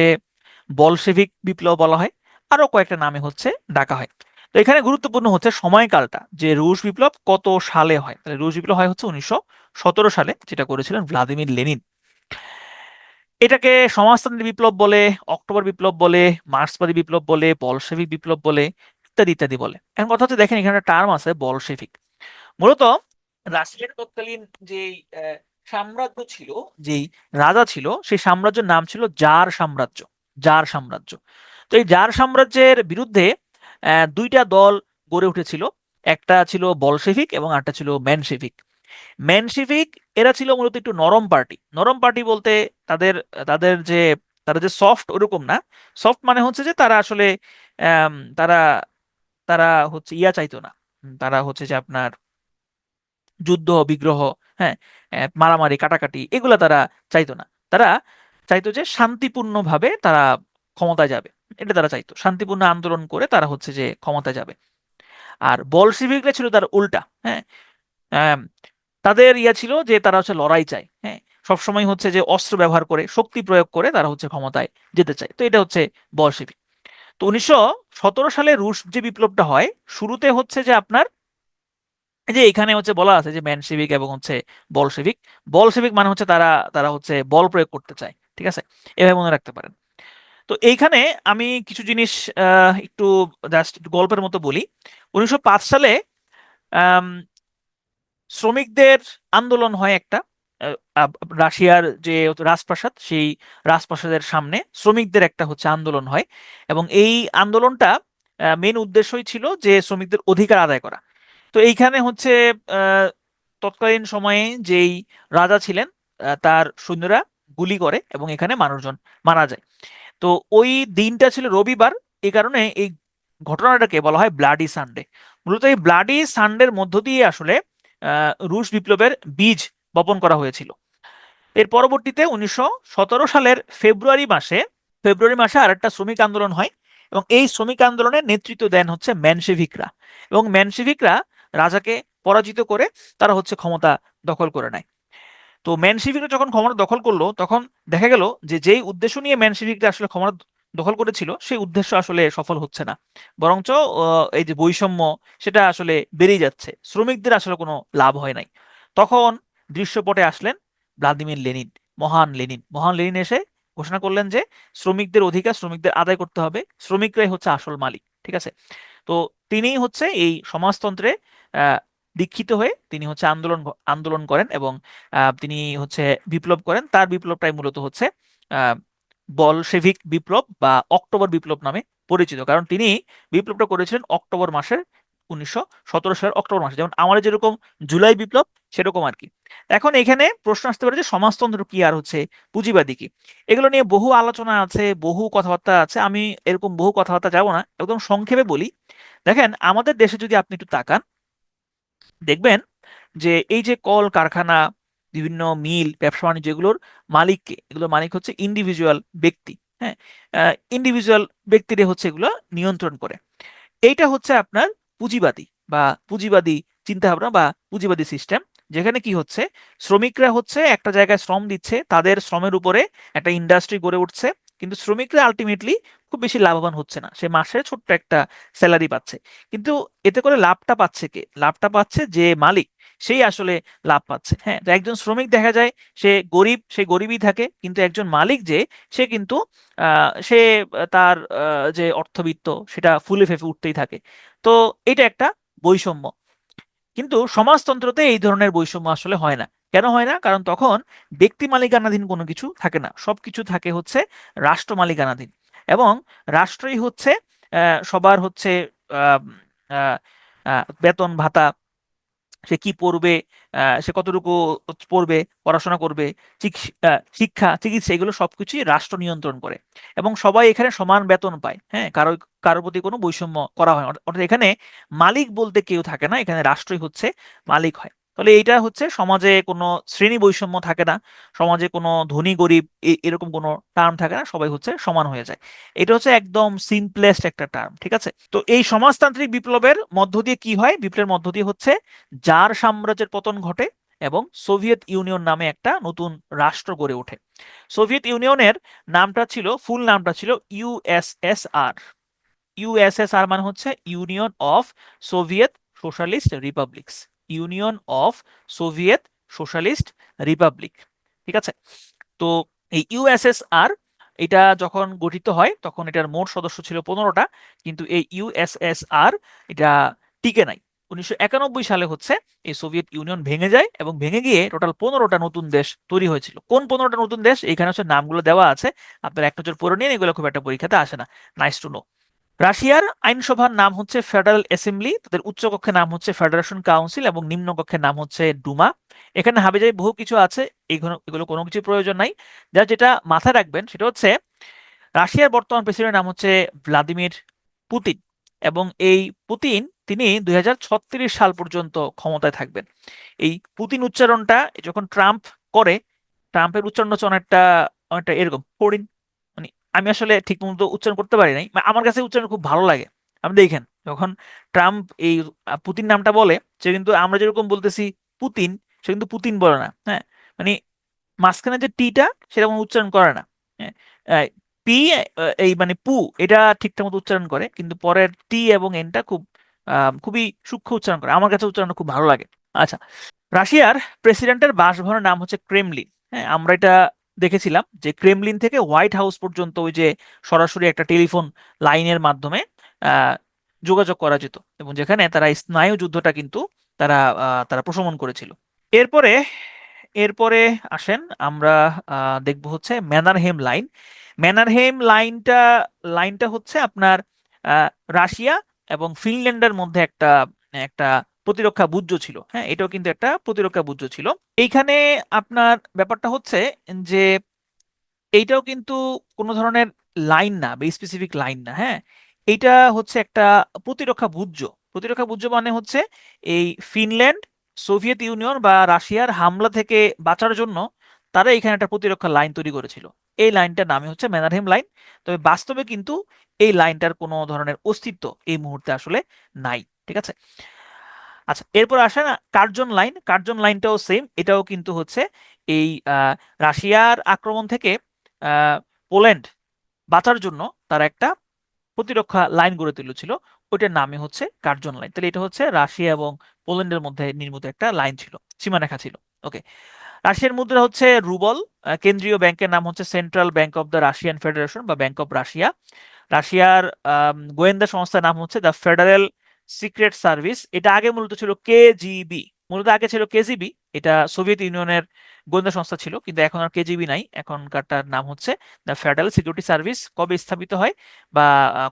বলশেভিক বিপ্লব বলা হয়, আরো কয়েকটা নামে হচ্ছে ডাকা হয়। তো এখানে গুরুত্বপূর্ণ হচ্ছে সময়কালটা, যে রুশ বিপ্লব কত সালে হয়। তাহলে রুশ বিপ্লব হয় হচ্ছে 1917 সালে, যেটা করেছিলেন ভ্লাদিমির লেনিন। এটাকে সমাজতান্ত্রিক বিপ্লব বলে, অক্টোবর বিপ্লব বলে, মার্ক্সবাদী বিপ্লব বলে, বলশেভিক বিপ্লব বলে, ইত্যাদি ইত্যাদি বলে। এখন কথা হচ্ছে, দেখেন এখানে একটা টার্ম আছে বলশেভিক। মূলত রাশিয়ার তৎকালীন যেই সাম্রাজ্য ছিল, যেই রাজা ছিল, সেই সাম্রাজ্যের নাম ছিল জার সাম্রাজ্য। জার সাম্রাজ্য। তো এই জার সাম্রাজ্যের বিরুদ্ধে দুইটা দল গড়ে উঠেছিল। একটা ছিল বলশেভিক এবং আরেকটা ছিল মেনশেভিক। মেনশেভিক এরা ছিল মূলত একটু নরম পার্টি। নরম পার্টি বলতে তাদের তাদের যে তারা যে সফট ওরকম না। সফট মানে হচ্ছে যে তারা আসলে আম, তারা তারা হচ্ছে চাইতো না। তারা হচ্ছে যে আপনার যুদ্ধ বিগ্রহ, হ্যাঁ, মারামারি কাটাকাটি এগুলা তারা চাইতো না। তারা চাইতো যে শান্তিপূর্ণভাবে তারা ক্ষমতায় যাবে। এটা তারা চাইতো, শান্তিপূর্ণ আন্দোলন করে তারা হচ্ছে যে ক্ষমতায় যাবে। আর বলশিবিকরা ছিল তার উল্টা। হ্যাঁ, আম, তাদের ছিল যে তারা হচ্ছে লড়াই চায়। হ্যাঁ, সবসময় হচ্ছে যে অস্ত্র ব্যবহার করে, শক্তি প্রয়োগ করে তারা হচ্ছে ক্ষমতায় যেতে চায়। তো এটা হচ্ছে বলশিবিক। তো 1917 সালে রুশ যে বিপ্লবটা হয়, শুরুতে হচ্ছে যে আপনার এই যে এখানে হচ্ছে বলা আছে যে ম্যানসেভিক এবং হচ্ছে বলশেভিক। বলশেভিক মানে হচ্ছে তারা তারা হচ্ছে বল প্রয়োগ করতে চায়, ঠিক আছে? এভাবে মনে রাখতে পারেন। তো এইখানে আমি কিছু জিনিস একটু জাস্ট গল্পের মতো বলি। 1905 সালে আম, শ্রমিকদের আন্দোলন হয় একটা, আহ, রাশিয়ার যে রাজপ্রাসাদ, সেই রাজপ্রাসাদের সামনে শ্রমিকদের একটা হচ্ছে আন্দোলন হয়। এবং এই আন্দোলনটা মেন উদ্দেশ্যই ছিল যে শ্রমিকদের অধিকার আদায় করা। তো এইখানে হচ্ছে আহ, তৎকালীন সময়ে যেই রাজা ছিলেন, তার সৈন্যরা গুলি করে এবং এখানে মানুষজন মারা যায়। তো ওই দিনটা ছিল রবিবার, এই কারণে এই ঘটনাটাকে বলা হয় ব্লাডি সানডে। মূলত এই ব্লাডি সানডের মধ্য দিয়ে আসলে রুশ বিপ্লবের বীজ বপন করা হয়েছিল। এর পরবর্তীতে 1917 সালের ফেব্রুয়ারি মাসে আরেকটা শ্রমিক আন্দোলন হয়। এবং এই শ্রমিক আন্দোলনের নেতৃত্ব দেন হচ্ছে ম্যানশেভিকরা। এবং ম্যানশেভিকরা রাজাকে পরাজিত করে তারা হচ্ছে ক্ষমতা দখল করে নেয়। তো মেনশিভিকরা যখন ক্ষমতা দখল করলো, তখন দেখা গেল যে যেই উদ্দেশ্য নিয়ে মেনশিভিকরা আসলে ক্ষমতা দখল করেছিল, সেই উদ্দেশ্য আসলে সফল হচ্ছে না। বরঞ্চ এই যে বৈষম্য, সেটা আসলে বেড়েই যাচ্ছে, শ্রমিকদের আসলে কোনো লাভ হয় নাই। তখন দৃশ্যপটে আসলেন ভ্লাদিমির লেনিন। মহান লেনিন এসে ঘোষণা করলেন যে শ্রমিকদের অধিকার শ্রমিকদের আদায় করতে হবে, শ্রমিকরাই হচ্ছে আসল মালিক, ঠিক আছে? তো তিনিই হচ্ছে এই সমাজতন্ত্রে আহ, দীক্ষিত হয়ে তিনি হচ্ছে আন্দোলন করেন এবং তিনি হচ্ছে বিপ্লব করেন। তার বিপ্লবটাই মূলত হচ্ছে আহ, বলশেভিক বিপ্লব বা অক্টোবর বিপ্লব নামে পরিচিত, কারণ তিনি বিপ্লবটা করেছিলেন অক্টোবর মাসের 1917 সালের অক্টোবর মাসে, যেমন আমাদের যেরকম জুলাই বিপ্লব সেরকম আর কি। এখন এখানে প্রশ্ন আসতে পারে যে সমাজতন্ত্র কি আর হচ্ছে পুঁজিবাদী কি। এগুলো নিয়ে বহু আলোচনা আছে, বহু কথাবার্তা আছে, আমি এরকম বহু কথাবার্তা যাব না, একদম সংক্ষেপে বলি। দেখেন আমাদের দেশে যদি আপনি একটু তাকান, দেখবেন যে এই যে কল কারখানা, বিভিন্ন মিল, ব্যবসা বাণিজ্য, এগুলোর মালিককে, এগুলোর মালিক হচ্ছে ইন্ডিভিজুয়াল ব্যক্তি। হ্যাঁ, ইন্ডিভিজুয়াল ব্যক্তিরা হচ্ছে এগুলো নিয়ন্ত্রণ করে। এইটা হচ্ছে আপনার পুঁজিবাদী বা পুঁজিবাদী চিন্তাভাবনা বা পুঁজিবাদী সিস্টেম, যেখানে কি হচ্ছে, শ্রমিকরা হচ্ছে একটা জায়গায় শ্রম দিচ্ছে, তাদের শ্রমের উপরে একটা ইন্ডাস্ট্রি গড়ে উঠছে, কিন্তু শ্রমিকরা আলটিমেটলি খুব বেশি লাভবান হচ্ছে না, সে মাসে ছোট্ট একটা স্যালারি পাচ্ছে, কিন্তু এতে করে লাভটা পাচ্ছে কে? লাভটা পাচ্ছে যে মালিক, সেই আসলে লাভ পাচ্ছে। হ্যাঁ, তো একজন শ্রমিক দেখা যায় সে গরিব, সে গরিবই থাকে, কিন্তু একজন মালিক যে, সে কিন্তু সে তার যে অর্থবিত্ত সেটা ফুলে ফেঁপে উঠতেই থাকে। তো এটা একটা বৈষম্য। কিন্তু সমাজতন্ত্রতে এই ধরনের বৈষম্য আসলে হয় না। কেন হয় না? কারণ তখন ব্যক্তি মালিকানাধীন কোনো কিছু থাকে না, সবকিছু থাকে হচ্ছে রাষ্ট্র মালিকানাধীন, এবং রাষ্ট্রই হচ্ছে সবার হচ্ছে আহ, আহ, বেতন ভাতা, সে কি পড়বে, সে কতটুকু পড়বে, পড়াশোনা করবে, শিক্ষা, চিকিৎসা, এগুলো সবকিছুই রাষ্ট্র নিয়ন্ত্রণ করে, এবং সবাই এখানে সমান বেতন পায়। হ্যাঁ, কারোর প্রতি কোনো বৈষম্য করা হয় না। অর্থাৎ এখানে মালিক বলতে কেউ থাকে না, এখানে রাষ্ট্রই হচ্ছে মালিক হয়। তাহলে এইটা হচ্ছে সমাজে কোনো শ্রেণী বৈষম্য থাকে না, সমাজে কোনো ধনী গরিব এরকম কোনো টার্ম থাকে না, সবাই হচ্ছে সমান হয়ে যায়। এটা হচ্ছে একদম সিম্পলেস্ট একটা টার্ম, ঠিক আছে? তো এই সমাজতান্ত্রিক বিপ্লবের মধ্য দিয়ে কি হয়? বিপ্লবের মধ্য দিয়ে হচ্ছে জার সাম্রাজ্যের পতন ঘটে এবং সোভিয়েত ইউনিয়ন নামে একটা নতুন রাষ্ট্র গড়ে ওঠে। সোভিয়েত ইউনিয়নের নামটা ছিল, ফুল নামটা ছিল ইউএসএসআর। ইউএসএসআর মানে হচ্ছে Union of Soviet Socialist Republics. Union of Soviet Socialist Republic, ঠিক আছে? তো এই ইউএসএসআর এটা যখন গঠিত হয় তখন এটার মোট সদস্য ছিল 15টা, কিন্তু এই ইউএসএসআর এটা টিকে নাই। 1991 সালে হচ্ছে এই সোভিয়েত ইউনিয়ন ভেঙে যায়, এবং ভেঙে গিয়ে টোটাল 15টা নতুন দেশ তৈরি হয়েছিল। কোন 15টা নতুন দেশ? এখানে হচ্ছে নামগুলো দেওয়া আছে, আপনারা এক নজর পড়ে নিন, এগুলো খুব একটা পরীক্ষাতে আসে না। Nice to know. রাশিয়ার আইনসভার নাম হচ্ছে ফেডারেল অ্যাসেম্বলি, তাদের উচ্চকক্ষের নাম হচ্ছে ফেডারেশন কাউন্সিল, এবং নিম্নকক্ষের নাম হচ্ছে ডুমা। এখানে হাবিজাবি বহু কিছু আছে, এগুলো কোনো কিছু প্রয়োজন নাই। যেটা মাথায় রাখবেন সেটা হচ্ছে রাশিয়ার বর্তমান প্রেসিডেন্টের নাম হচ্ছে ভ্লাদিমির পুতিন, এবং এই পুতিন তিনি 2036 সাল পর্যন্ত ক্ষমতায় থাকবেন। এই পুতিন উচ্চারণটা যখন ট্রাম্প করে, ট্রাম্পের উচ্চারণ হচ্ছে অনেকটা অনেকটা এরকম ফোরিন, মানে আমি আসলে ঠিক মতো উচ্চারণ করতে পারি নাই, আমার কাছে উচ্চারণ খুব ভালো লাগে। আপনি দেখেন যখন ট্রাম্প এই পুতিন নামটা বলে, সে কিন্তু আমরা যেরকম বলতেছি পুতিন, সে কিন্তু পুতিন বলে না। হ্যাঁ, মানে মাঝখানে যে টিটা সেটা কোনো উচ্চারণ করে না। হ্যাঁ, পি, এই মানে পু, এটা ঠিকঠাক মতো উচ্চারণ করে, কিন্তু পরের টি এবং এনটা খুবই সূক্ষ্ম উচ্চারণ করে, আমার কাছে উচ্চারণ খুব ভালো লাগে। আচ্ছা, রাশিয়ার প্রেসিডেন্টের বাসভবনের নাম হচ্ছে ক্রেমলিন। হ্যাঁ, আমরা এটা দেখেছিলাম যে ক্রেমলিন থেকে হোয়াইট হাউস পর্যন্ত ওই যে সরাসরি একটা টেলিফোন লাইনের মাধ্যমে আহ, যোগাযোগ করা যেত, এবং যেখানে তারা স্নায়ু যুদ্ধটা কিন্তু তারা প্রশমন করেছিল। এরপরে এরপরে আসেন আমরা দেখব হচ্ছে ম্যানারহেম লাইন। ম্যানারহেম লাইনটা হচ্ছে আপনার আহ, রাশিয়া এবং ফিনল্যান্ডের মধ্যে একটা একটা প্রতিরক্ষা বুর্জ ছিল। হ্যাঁ, এটাও কিন্তু একটা প্রতিরক্ষা বুর্জ ছিল। এইখানে আপনার ব্যাপারটা হচ্ছে যে এইটাও কিন্তু কোনো ধরনের লাইন না বা স্পেসিফিক লাইন না। হ্যাঁ, এইটা হচ্ছে একটা প্রতিরক্ষা বুর্জ। প্রতিরক্ষা বুর্জ মানে হচ্ছে এই ফিনল্যান্ড সোভিয়েত ইউনিয়ন বা রাশিয়ার হামলা থেকে বাঁচার জন্য তারা এখানে একটা প্রতিরক্ষা লাইন তৈরি করেছিল। এই লাইনটার নামই হচ্ছে ম্যানারহেম লাইন। তবে বাস্তবে কিন্তু এই লাইনটার কোনো ধরনের অস্তিত্ব এই মুহূর্তে আসলে নাই, ঠিক আছে? আচ্ছা, এরপর আসে না কার্জন লাইন। কার্জন লাইনটাও সেম, এটাও কিন্তু হচ্ছে এই রাশিয়ার আক্রমণ থেকে পোল্যান্ড বাঁচার জন্য তারা একটা প্রতিরক্ষা লাইন গড়ে তুলেছিল, ওইটার নামই হচ্ছে কার্জন লাইন। তাহলে এটা হচ্ছে রাশিয়া এবং পোল্যান্ডের মধ্যে নির্মিত একটা লাইন ছিল, সীমারেখা ছিল। ওকে, রাশিয়ার মুদ্রা হচ্ছে রুবল। কেন্দ্রীয় ব্যাংকের নাম হচ্ছে central bank of the Russian Federation বা ব্যাংক অফ রাশিয়া। রাশিয়ার গোয়েন্দা সংস্থার নাম হচ্ছে দ্য ফেডারেল সিক্রেট সার্ভিস। এটা আগে মূলত ছিল কেজিবি, মূলত আগে ছিল কেজিবি, এটা সোভিয়েত ইউনিয়নের গোয়েন্দা সংস্থা ছিল, কিন্তু এখন আর কেজিবি নাই, এখনকারটার নাম হচ্ছে দ্য ফেডারেল সিকিউরিটি সার্ভিস। কবে স্থাপিত হয় বা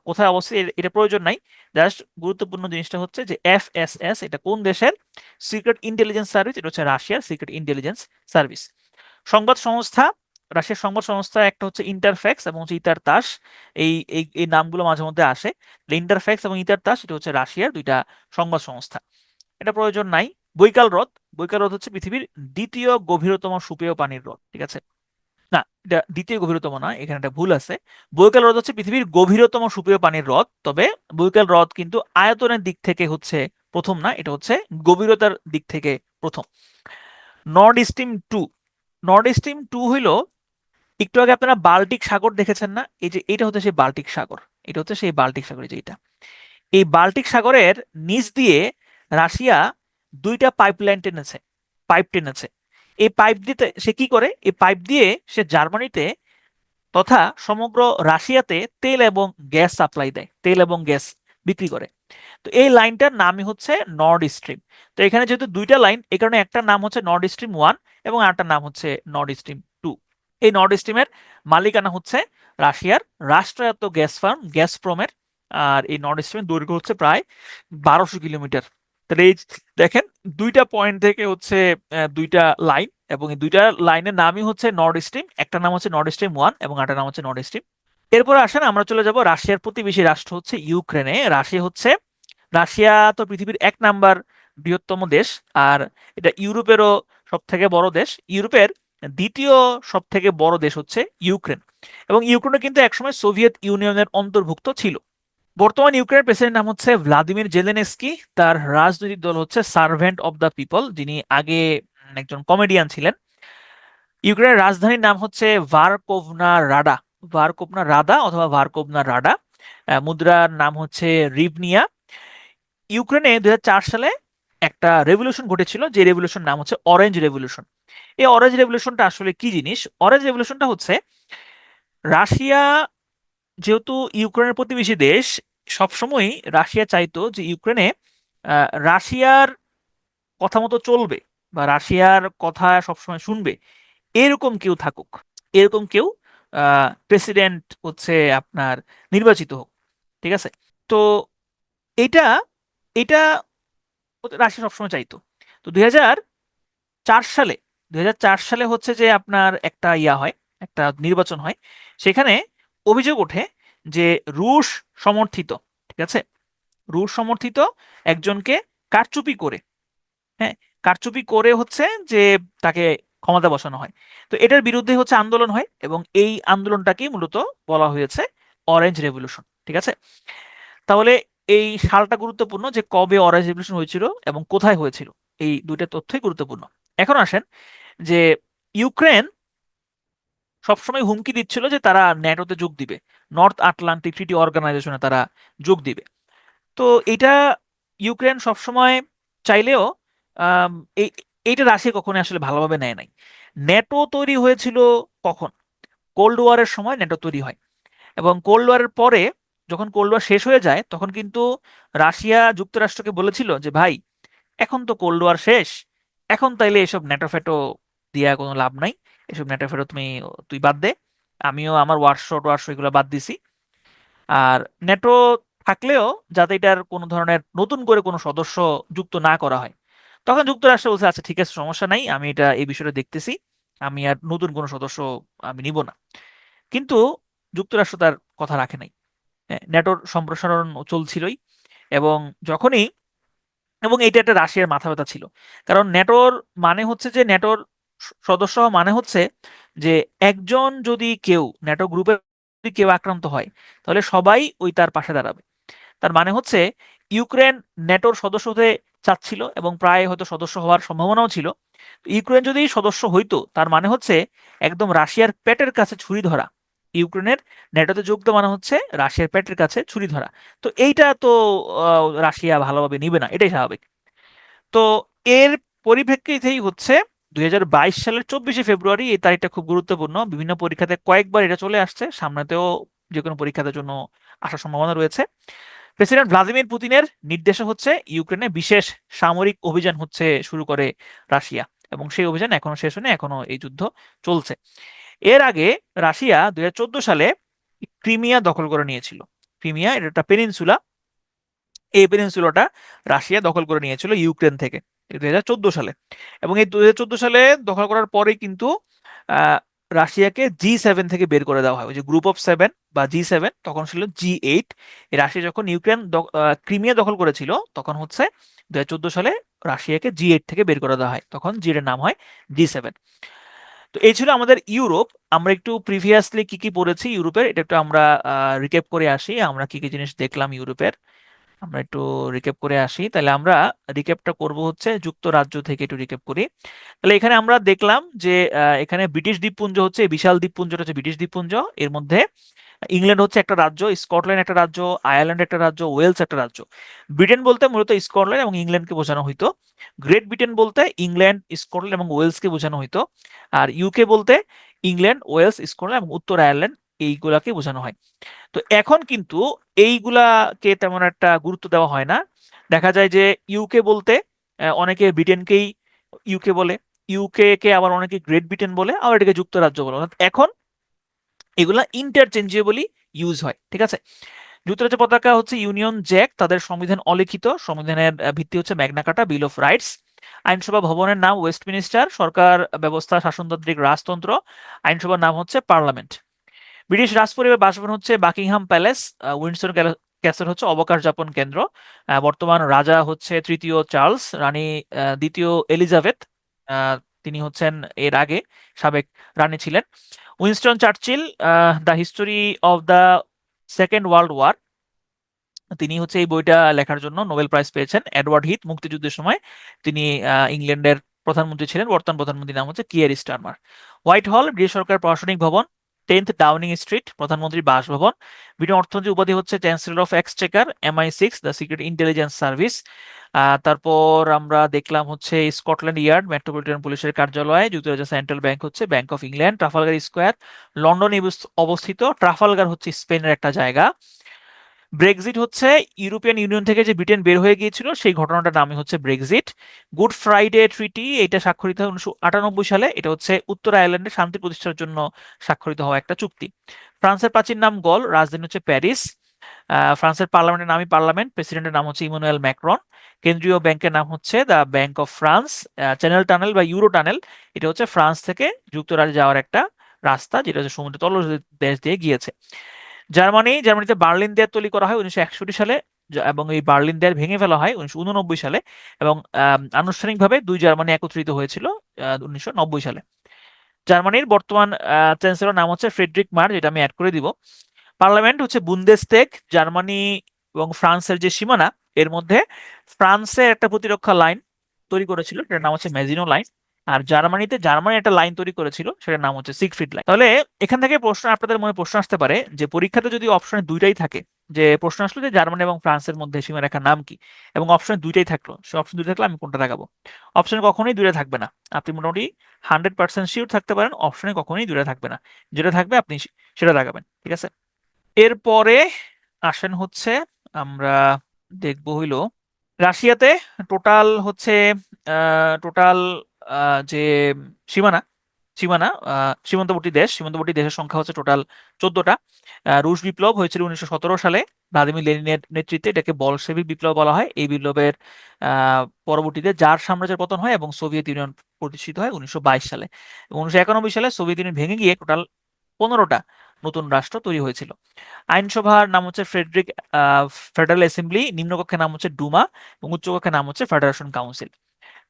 কোথায় অবস্থিত এটা প্রয়োজন নাই, জাস্ট গুরুত্বপূর্ণ জিনিসটা হচ্ছে যে এফএসএস এটা কোন দেশের সিক্রেট ইন্টেলিজেন্স সার্ভিস, এটা হচ্ছে রাশিয়ার সিক্রেট ইন্টেলিজেন্স সার্ভিস। সংবাদ সংস্থা, রাশিয়ার সংবাদ সংস্থা একটা হচ্ছে ইন্টারফ্যাক্স এবং হচ্ছে ইতারতাস। এই এই এই নামগুলো মাঝে মধ্যে আসে। ইন্টারফ্যাক্স এবং ইতারতাস এটা হচ্ছে রাশিয়ার দুইটা সংবাদ সংস্থা। এটা প্রয়োজন নাই, বৈকাল হ্রদ, বৈকাল হ্রদ হচ্ছে পৃথিবীর দ্বিতীয় গভীরতম সুপেয় পানির হ্রদ, ঠিক আছে? না, এটা দ্বিতীয় গভীরতম না, এখানে একটা ভুল আছে। বৈকাল হ্রদ হচ্ছে পৃথিবীর গভীরতম সুপেয় পানির হ্রদ, তবে বৈকাল হ্রদ কিন্তু আয়তনের দিক থেকে হচ্ছে প্রথম না, এটা হচ্ছে গভীরতার দিক থেকে প্রথম। Nord Stream two, Nord Stream two হইল, একটু আগে আপনারা বাল্টিক সাগর দেখেছেন না, এই যে এটা হচ্ছে সেই বাল্টিক সাগর, এটা হচ্ছে সেই বাল্টিক সাগর, এই যে এটা, এই বাল্টিক সাগরের নিচ দিয়ে রাশিয়া দুইটা পাইপলাইন টেনেছে, পাইপ টেনেছে। এই পাইপ দিতে সে কি করে, এই পাইপ দিয়ে সে জার্মানিতে তথা সমগ্র রাশিয়াতে তেল এবং গ্যাস সাপ্লাই দেয়, তেল এবং গ্যাস বিক্রি করে। তো এই লাইনটার নামই হচ্ছে নর্ড স্ট্রিম। তো এখানে যেহেতু দুইটা লাইন, এই কারণে একটার নাম হচ্ছে নর্ড স্ট্রিম ওয়ান এবং আরেকটার নাম হচ্ছে নর্ড স্ট্রিম টু। এই নর্ড স্ট্রিমের মালিকানা হচ্ছে রাশিয়ার রাষ্ট্রায়ত্ত গ্যাস ফার্ম গ্যাসপ্রমের। আর এই নর্ড স্ট্রিমের দৈর্ঘ্য হচ্ছে প্রায় 1200 কিলোমিটার। তাহলে এই দেখেন, দুইটা পয়েন্ট থেকে হচ্ছে দুইটা লাইন, এবং এই দুইটা লাইনের নামই হচ্ছে নর্ড স্ট্রিম, একটা নাম হচ্ছে নর্ড স্ট্রিম ওয়ান এবং আরেকটার নাম হচ্ছে নর্ড স্ট্রিম। এরপরে আসেন আমরা চলে যাব রাশিয়ার প্রতিবেশী রাষ্ট্র হচ্ছে ইউক্রেনে। রাশিয়া তো পৃথিবীর 1 নাম্বার বৃহত্তম দেশ, আর এটা ইউরোপেরও সব থেকে বড় দেশ। ইউরোপের দ্বিতীয় সব থেকে বড় দেশ হচ্ছে ইউক্রেন, এবং ইউক্রেনও কিন্তু একসময় সোভিয়েত ইউনিয়নের অন্তর্ভুক্ত ছিল। বর্তমান ইউক্রেনের প্রেসিডেন্ট নাম হচ্ছে ভ্লাদিমির জেলেনস্কি। তার রাজনৈতিক দল হচ্ছে সার্ভেন্ট অব দ্য পিপল, যিনি আগে একজন কমেডিয়ান ছিলেন। ইউক্রেনের রাজধানীর নাম হচ্ছে ভারকোভনা রাডা, ভারকোভনা রাদা অথবা ভারকোভনা রাডা। মুদ্রার নাম হচ্ছে রিভনিয়া। ইউক্রেনে 2004 সালে একটা রেভলিউশন ঘটেছিল, যে রেভলিউশন নাম হচ্ছে অরেঞ্জ রেভলিউশন। এই অরেঞ্জ রেভলিউশনটা আসলে কি জিনিস? অরেঞ্জ রেভলিউশনটা হচ্ছে, রাশিয়া যেহেতু ইউক্রেনের প্রতিবেশী দেশ, সবসময়ই রাশিয়া চাইতো যে ইউক্রেনে রাশিয়ার কথা মতো চলবে বা রাশিয়ার কথা সবসময় শুনবে এরকম কেউ থাকুক, এরকম কেউ প্রেসিডেন্ট হচ্ছে আপনার নির্বাচিত হোক, ঠিক আছে? তো এটা এটা রাশিয়া সবসময় চাইতো। তো 2004 সালে, 2004 সালে হচ্ছে যে আপনার একটা হয়, একটা নির্বাচন হয়। সেখানে অভিযোগ ওঠে যে রুশ সমর্থিত, ঠিক আছে, রুশ সমর্থিত একজনকে কারচুপি করে, হ্যাঁ, কারচুপি করে হচ্ছে যে তাকে ক্ষমতা বসানো হয়। তো এটার বিরুদ্ধে হচ্ছে আন্দোলন হয়, এবং এই আন্দোলনটাকেই মূলত বলা হয়েছে অরেঞ্জ রেভলিউশন, ঠিক আছে? তাহলে এই সালটা গুরুত্বপূর্ণ, যে কবে অরেঞ্জ রেভলিউশন হয়েছিল এবং কোথায় হয়েছিল, এই দুইটা তথ্যই গুরুত্বপূর্ণ। এখন আসেন যে ইউক্রেন সবসময় হুমকি দিচ্ছিল যে তারা ন্যাটোতে যোগ দিবে, নর্থ আটলান্টিক ট্রিটি অর্গানাইজেশনে তারা যোগ দিবে। তো এটা ইউক্রেন সবসময় চাইলেও আম, এই এইটা রাশিয়া কখনো আসলে ভালোভাবে নেয় নাই। ন্যাটো তৈরি হয়েছিল কখন? কোল্ড ওয়ারের সময় ন্যাটো তৈরি হয়, এবং কোল্ড ওয়ারের পরে যখন কোল্ড ওয়ার শেষ হয়ে যায় তখন কিন্তু রাশিয়া যুক্তরাষ্ট্রকে বলেছিল যে ভাই, এখন তো কোল্ড ওয়ার শেষ, এখন তাইলে এসব ন্যাটো ফ্যাটো দিয়া কোনো লাভ নাই, এসব ন্যাটো ফ্যাটো তুই বাদ দে, আমিও আমার ওয়ারশো এগুলো বাদ দিছি। আর ন্যাটো থাকলেও যাতে এটার কোনো ধরনের নতুন করে কোনো সদস্য যুক্ত না করা হয়, তখন যুক্তরাষ্ট্র বলছে আচ্ছা ঠিক আছে, সমস্যা নাই, আমি এটা এই বিষয়টা দেখতেছি, আমি আর নতুন কোনো সদস্য আমি নিব না। কিন্তু যুক্তরাষ্ট্র তার কথা রাখে নাই। ন্যাটোর সম্প্রসারণ চলছিলই, এবং যখনই, এবং এটা একটা রাশিয়ার মাথা ব্যথা ছিল, কারণ ন্যাটোর মানে হচ্ছে যে ন্যাটোর সদস্য হওয়া মানে হচ্ছে যে একজন যদি কেউ ন্যাটো গ্রুপে যদি কেউ আক্রান্ত হয়, তাহলে সবাই ওই তার পাশে দাঁড়াবে। তার মানে হচ্ছে ইউক্রেন ন্যাটোর সদস্য হতে চাচ্ছিল, এবং প্রায় হয়তো সদস্য হওয়ার সম্ভাবনাও ছিল। ইউক্রেন যদি সদস্য হইতো, তার মানে হচ্ছে একদম রাশিয়ার পেটের কাছে ছুরি ধরা। ইউক্রেনের ন্যাটোতে যোগ দেওয়া মানে হচ্ছে রাশিয়ার পেটের কাছে ছুরি ধরা। তো এইটা তো রাশিয়া ভালোভাবে নিবে না, এটাই স্বাভাবিক। তো এর পরিপ্রেক্ষিতেই হচ্ছে 2022 সালের 24শে ফেব্রুয়ারি, এই তারিখটা খুব গুরুত্বপূর্ণ, বিভিন্ন পরীক্ষাতে কয়েকবার এটা চলে আসছে, সামনেতেও যে কোনো পরীক্ষার জন্য আসার সম্ভাবনা রয়েছে। প্রেসিডেন্ট ভ্লাদিমির পুতিনের নির্দেশে হচ্ছে ইউক্রেনে বিশেষ সামরিক অভিযান হচ্ছে শুরু করে রাশিয়া, এবং সেই অভিযান এখনো শেষ হয়নি, এখনো এই যুদ্ধ চলছে। এর আগে রাশিয়া 2014 সালে ক্রিমিয়া দখল করে নিয়েছিল। ক্রিমিয়া এটা একটা পেনিনসুলা, এই পেনিনসুলাটা রাশিয়া দখল করে নিয়েছিল ইউক্রেন থেকে 2014 সালে। এবং এই 2014 সালে দখল করার পরেই কিন্তু আহ, রাশিয়াকে G7 থেকে বের করে দেওয়া হয়। ওই যে গ্রুপ অফ সেভেন বা G7, তখন ছিল G8। এই রাশিয়া যখন ক্রিমিয়া দখল করেছিল, তখন হচ্ছে 2014 সালে রাশিয়াকে জি8 থেকে বের করে দেওয়া হয়, তখন জি8 এর নাম হয় জি7। তো এই ছিল আমাদের ইউরোপ। আমরা একটু প্রিভিয়াসলি কি কি পড়েছি ইউরোপের, এটা একটু আমরা রিক্যাপ করে আসি, আমরা কি কি জিনিস দেখলাম ইউরোপের। আমরা একটু রিক্যাপ করে আসি, তাহলে আমরা রিক্যাপটা করব হচ্ছে যুক্তরাজ্য থেকে একটু রিক্যাপ করি। তাহলে এখানে আমরা দেখলাম যে এখানে ব্রিটিশ দ্বীপপুঞ্জ হচ্ছে, বিশাল দ্বীপপুঞ্জটা হচ্ছে ব্রিটিশ দ্বীপপুঞ্জ। এর মধ্যে ইংল্যান্ড হচ্ছে একটা রাজ্য, স্কটল্যান্ড একটা রাজ্য, আয়ারল্যান্ড একটা রাজ্য, ওয়েলস একটা রাজ্য। ব্রিটেন বলতে মূলত স্কটল্যান্ড এবং ইংল্যান্ডকে বোঝানো হইতো। গ্রেট ব্রিটেন বলতে ইংল্যান্ড, স্কটল্যান্ড এবং ওয়েলসকে বোঝানো হইতো। আর ইউকে বলতে ইংল্যান্ড, ওয়েলস, স্কটল্যান্ড এবং উত্তর আয়ারল্যান্ড, এইগুলাকে বোঝানো হয়। তো এখন কিন্তু এইগুলাকে তেমন একটা গুরুত্ব দেওয়া হয় না। দেখা যায় যে ইউকে বলতে অনেকে ব্রিটেনকেই ইউকে বলে, ইউকে কে আবার অনেকে গ্রেট ব্রিটেন বলে, আবার এটাকে যুক্তরাজ্য বলে। অর্থাৎ এখন এগুলা ইন্টারচেঞ্জেবলি ইউজ হয়, ঠিক আছে। যুক্তরাজ্য পতাকা হচ্ছে ইউনিয়ন জ্যাক, তাদের সংবিধান অলিখিত, সংবিধানের ভিত্তি হচ্ছে Magna Carta, Bill of Rights. আইনসভা ভবনের নাম ওয়েস্টমিনিস্টার, সরকার ব্যবস্থা শাসনতান্ত্রিক রাজতন্ত্র, আইনসভার নাম হচ্ছে পার্লামেন্ট। ব্রিটিশ রাজপরিবার বাসভবন হচ্ছে বাকিংহাম প্যালেস, উইন্ডসর ক্যাসেল হচ্ছে অবকাশ যাপন কেন্দ্র। বর্তমান রাজা হচ্ছে তৃতীয় চার্লস, রানী দ্বিতীয় এলিজাবেথ, আহ, তিনি হচ্ছেন এর আগে সাবেক রানী ছিলেন। Winston Churchill, the history of the second world war, তিনি হচ্ছে এই বইটা লেখার জন্য নোবেল প্রাইজ পেয়েছেন। এডওয়ার্ড হিথ, মুক্তিযুদ্ধের সময় তিনি ইংল্যান্ডের প্রধানমন্ত্রী ছিলেন, বর্তমান প্রধানমন্ত্রীর নাম হচ্ছে কিয়ার স্টারমার। হোয়াইট হল ব্রিটিশ সরকার প্রশাসনিক ভবন। 10th ডাউনিং স্ট্রিট প্রধানমন্ত্রীর বাসভবন। ব্রিটেন অর্থমন্ত্রী উপাধি হচ্ছে chancellor of Exchequer, MI6 the secret intelligence service. তারপর আমরা দেখলাম হচ্ছে স্কটল্যান্ড ইয়ার্ড মেট্রোপলিটন পুলিশের কার্যালয়। যুক্তরাজ্যের সেন্ট্রাল ব্যাংক হচ্ছে bank of England. Trafalgar square লন্ডনে অবস্থিত, ট্রাফালগার হচ্ছে স্পেনের একটা জায়গা। ব্রেক্সিট হচ্ছে ইউরোপিয়ান ইউনিয়ন থেকে যে ব্রিটেন বের হয়ে গিয়েছিল সেই ঘটনাটার নামই হচ্ছে ব্রেক্সিট। গুড ফ্রাইডে ট্রিটি, এটা স্বাক্ষরিত হয় 1998 সালে, এটা হচ্ছে উত্তর আয়ারল্যান্ডে শান্তি প্রতিষ্ঠার জন্য স্বাক্ষরিত হওয়া একটা চুক্তি। ফ্রান্সের প্রাচীন নাম গল, রাজধানী হচ্ছে প্যারিস। ফ্রান্সের পার্লামেন্টের নামই পার্লামেন্ট, প্রেসিডেন্টের নাম হচ্ছে ইমানুয়েল ম্যাক্রন। কেন্দ্রীয় ব্যাংকের নাম হচ্ছে the bank of France. Channel tunnel বা ইউরো টানেল, এটা হচ্ছে ফ্রান্স থেকে যুক্তরাজ্যে যাওয়ার একটা রাস্তা, যেটা হচ্ছে সমুদ্র তলদেশ দিয়ে গিয়েছে। জার্মানিতে বার্লিন দেয়াল তৈরি করা হয় 1961 সালে, এবং এই বার্লিন দেয়াল ভেঙে ফেলা হয় 1989 সালে, এবং আনুষ্ঠানিকভাবে দুই জার্মানি একত্রিত হয়েছিল 1990 সালে। জার্মানির বর্তমান চ্যান্সেলর নাম হচ্ছে ফ্রেডরিক মার, যেটা আমি অ্যাড করে দিব। পার্লামেন্ট হচ্ছে বুন্দেসটেগ। জার্মানি এবং ফ্রান্সের যে সীমানা, এর মধ্যে ফ্রান্সের একটা প্রতিরক্ষা লাইন তৈরি করেছিল, সেটার নাম হচ্ছে ম্যাজিনো লাইন। আর জার্মানি একটা লাইন তৈরি করেছিল, সেটার নাম হচ্ছে সিগফ্রিড লাইন। তাহলে এখান থেকে আপনাদের মনে প্রশ্ন আসতে পারে যে পরীক্ষাতে যদি অপশনে দুইটাই থাকে, যে প্রশ্ন আসলো যে জার্মানি এবং ফ্রান্সের মধ্যে সীমারেখার নাম কি, এবং অপশনে দুইটাই থাকলো, সে অপশন দুইটা থাকলে আমি কোনটা দেখাবো? অপশনে কখনোই দুইটা থাকবে না। আপনি মোটামুটি 100% শিওর থাকতে পারেন অপশনে কখনোই দুইটা থাকবে না। যেটা থাকবে আপনি সেটা দেখাবেন, ঠিক আছে। এরপরে আসেন হচ্ছে আমরা দেখবো হইলো রাশিয়াতে টোটাল হচ্ছে টোটাল যে সীমানা সীমানা সীমান্তবর্তী দেশের সংখ্যা হচ্ছে টোটাল 14টা। রুশ বিপ্লব হয়েছিল 1917 সালে, ভ্লাদিমির লেনিনের নেতৃত্বে, এটাকে বলশেভিক বিপ্লব বলা হয়। এই বিপ্লবের পরবর্তীতে জার সাম্রাজ্যের পতন হয় এবং সোভিয়েত ইউনিয়ন প্রতিষ্ঠিত হয় 1922 সালে। 1991 সালে সোভিয়েত ইউনিয়ন ভেঙে গিয়ে টোটাল 15টা নতুন রাষ্ট্র তৈরি হয়েছিল। আইনসভার নাম হচ্ছে ফেডারেল অ্যাসেম্বলি, নিম্নকক্ষের নাম হচ্ছে ডুমা এবং উচ্চকক্ষের নাম হচ্ছে ফেডারেশন কাউন্সিল।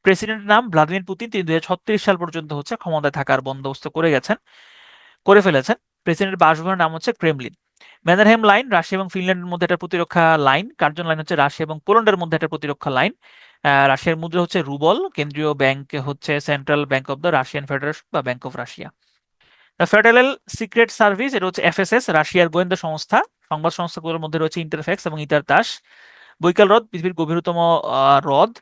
প্রেসিডেন্টের নাম ভ্লাদিমির পুতিন, তিনি 2036 সাল পর্যন্ত হচ্ছে ক্ষমতায় থাকার বন্দোবস্ত করে ফেলেছেন। প্রেসিডেন্টের বাসভবনের নাম হচ্ছে ক্রেমলিন। ম্যানারহেম লাইন রাশিয়া এবং ফিনল্যান্ডের মধ্যে একটা প্রতিরক্ষা লাইন। কার্জন লাইন হচ্ছে রাশিয়া এবং পোল্যান্ডের মধ্যে একটা প্রতিরক্ষা লাইন। রাশিয়ার মুদ্রা হচ্ছে রুবল। কেন্দ্রীয় ব্যাংক হচ্ছে central bank of the Russian Federation বা bank of Russia. Federal secret service, এটা হচ্ছে এফএসএস, রাশিয়ার গোয়েন্দা সংস্থা। সংবাদ সংস্থাগুলোর মধ্যে রয়েছে ইন্টারফ্যাক্স এবং ইন্টারতাস। বৈকাল হ্রদ পৃথিবীর গভীরতম হ্রদ।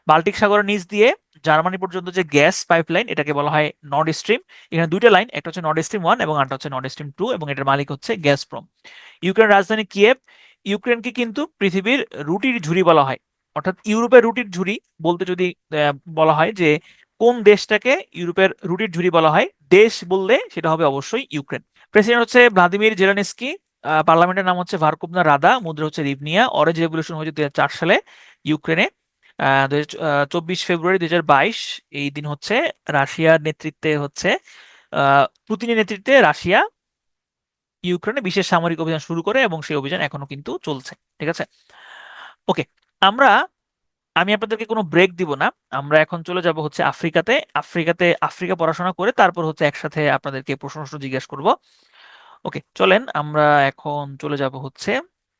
বাল্টিক সাগরের নিচ দিয়ে জার্মানি পর্যন্ত যে গ্যাস পাইপলাইন, এটাকে বলা হয় নর্ড স্ট্রিম। এখানে দুইটা লাইন, একটা হচ্ছে নর্ড স্ট্রিম 1 এবং আরেকটা হচ্ছে নর্ড স্ট্রিম 2, এবং এটার মালিক হচ্ছে গ্যাসপ্রম। ইউক্রেন রাজধানী কিয়েভ। ইউক্রেনকে কিন্তু পৃথিবীর রুটির ঝুড়ি বলা হয়। অর্থাৎ ইউরোপের রুটির ঝুড়ি বলতে যদি বলা হয় যে কোন দেশটাকে ইউরোপের রুটির ঝুড়ি বলা হয়, দেশ বললে সেটা হবে অবশ্যই ইউক্রেন। প্রেসিডেন্ট হচ্ছে ভ্লাদিমির জেলেনস্কি। পার্লামেন্টের নাম হচ্ছে ভারকুবনা রাদা, মুদ্রা হচ্ছে রিভনিয়া। অরেঞ্জ রেভলিউশন হয়েছে 2004 সালে ইউক্রেনে। 24 ফেব্রুয়ারি 2022 এই দিন হচ্ছে রাশিয়ার নেতৃত্বে হচ্ছে পুতিনের নেতৃত্বে রাশিয়া ইউক্রেনে বিশেষ সামরিক অভিযান শুরু করে, এবং সেই অভিযান এখনো কিন্তু চলছে, ঠিক আছে। ওকে, আমরা আমি আপনাদেরকে কোনো ব্রেক দিব না। আমরা এখন চলে যাব হচ্ছে আফ্রিকাতে। আফ্রিকা পড়াশোনা করে তারপর হচ্ছে একসাথে আপনাদেরকে প্রশ্ন জিজ্ঞেস করব। ওকে, চলেন আমরা এখন চলে যাব হচ্ছে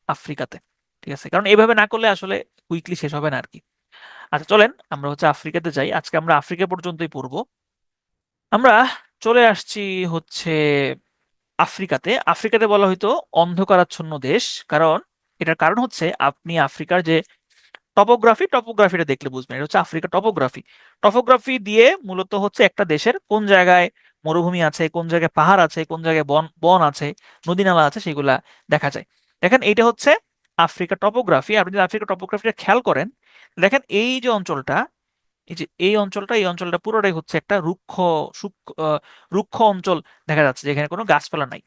আফ্রিকাতে। ঠিক আছে, কারণ এইভাবে না করলে আসলে কুইকলি শেষ হবে না আর কি। আচ্ছা চলেন আমরা হচ্ছে আফ্রিকাতে যাই। আজকে আমরা আফ্রিকা পর্যন্তই পড়বো। আমরা চলে আসছি হচ্ছে আফ্রিকাতে বলা হয়তো অন্ধকারাচ্ছন্ন দেশ। কারণ এটার কারণ হচ্ছে আপনি আফ্রিকার যে টপোগ্রাফিটা দেখলে বুঝবেন এটা হচ্ছে আফ্রিকা টপোগ্রাফি দিয়ে মূলত হচ্ছে একটা দেশের কোন জায়গায় মরুভূমি আছে, কোন জায়গায় পাহাড় আছে, কোন জায়গায় বন বন আছে, নদী নালা আছে, সেগুলা দেখা যায়। দেখেন এইটা হচ্ছে আফ্রিকা টপোগ্রাফি। আপনি যদি আফ্রিকা টপোগ্রাফিটা খেয়াল করেন, দেখেন এই যে অঞ্চলটা, এই যে এই অঞ্চলটা পুরোটাই হচ্ছে একটা রুক্ষ অঞ্চল দেখা যাচ্ছে, যেখানে কোনো গাছপালা নাই।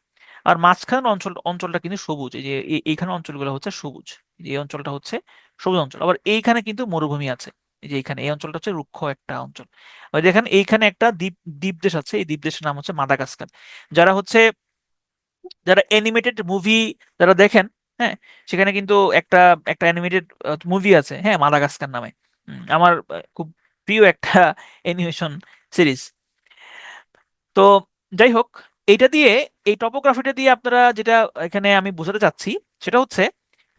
আর মাঝখানের অঞ্চলটা কিন্তু সবুজ। এই যে এইখানে অঞ্চলগুলো হচ্ছে সবুজ। এই যে এই অঞ্চলটা হচ্ছে সবুজ অঞ্চল। আবার এইখানে কিন্তু মরুভূমি আছে। এই যে এইখানে এই অঞ্চলটা হচ্ছে রুক্ষ একটা অঞ্চল। আবার দেখেন এইখানে একটা দ্বীপ দেশ আছে। এই দ্বীপ দেশের নাম হচ্ছে মাদাগাস্কার। যারা হচ্ছে যারা অ্যানিমেটেড মুভি যারা দেখেন, হ্যাঁ, সেখানে কিন্তু একটা একটা অ্যানিমেটেড মুভি আছে, হ্যাঁ, মাদাগাস্কার নামে। আমার খুব প্রিয় একটা অ্যানিমেশন সিরিজ। তো যাই হোক, এইটা দিয়ে এই টপোগ্রাফিটা দিয়ে আপনারা যেটা এখানে আমি বোঝাতে চাচ্ছি সেটা হচ্ছে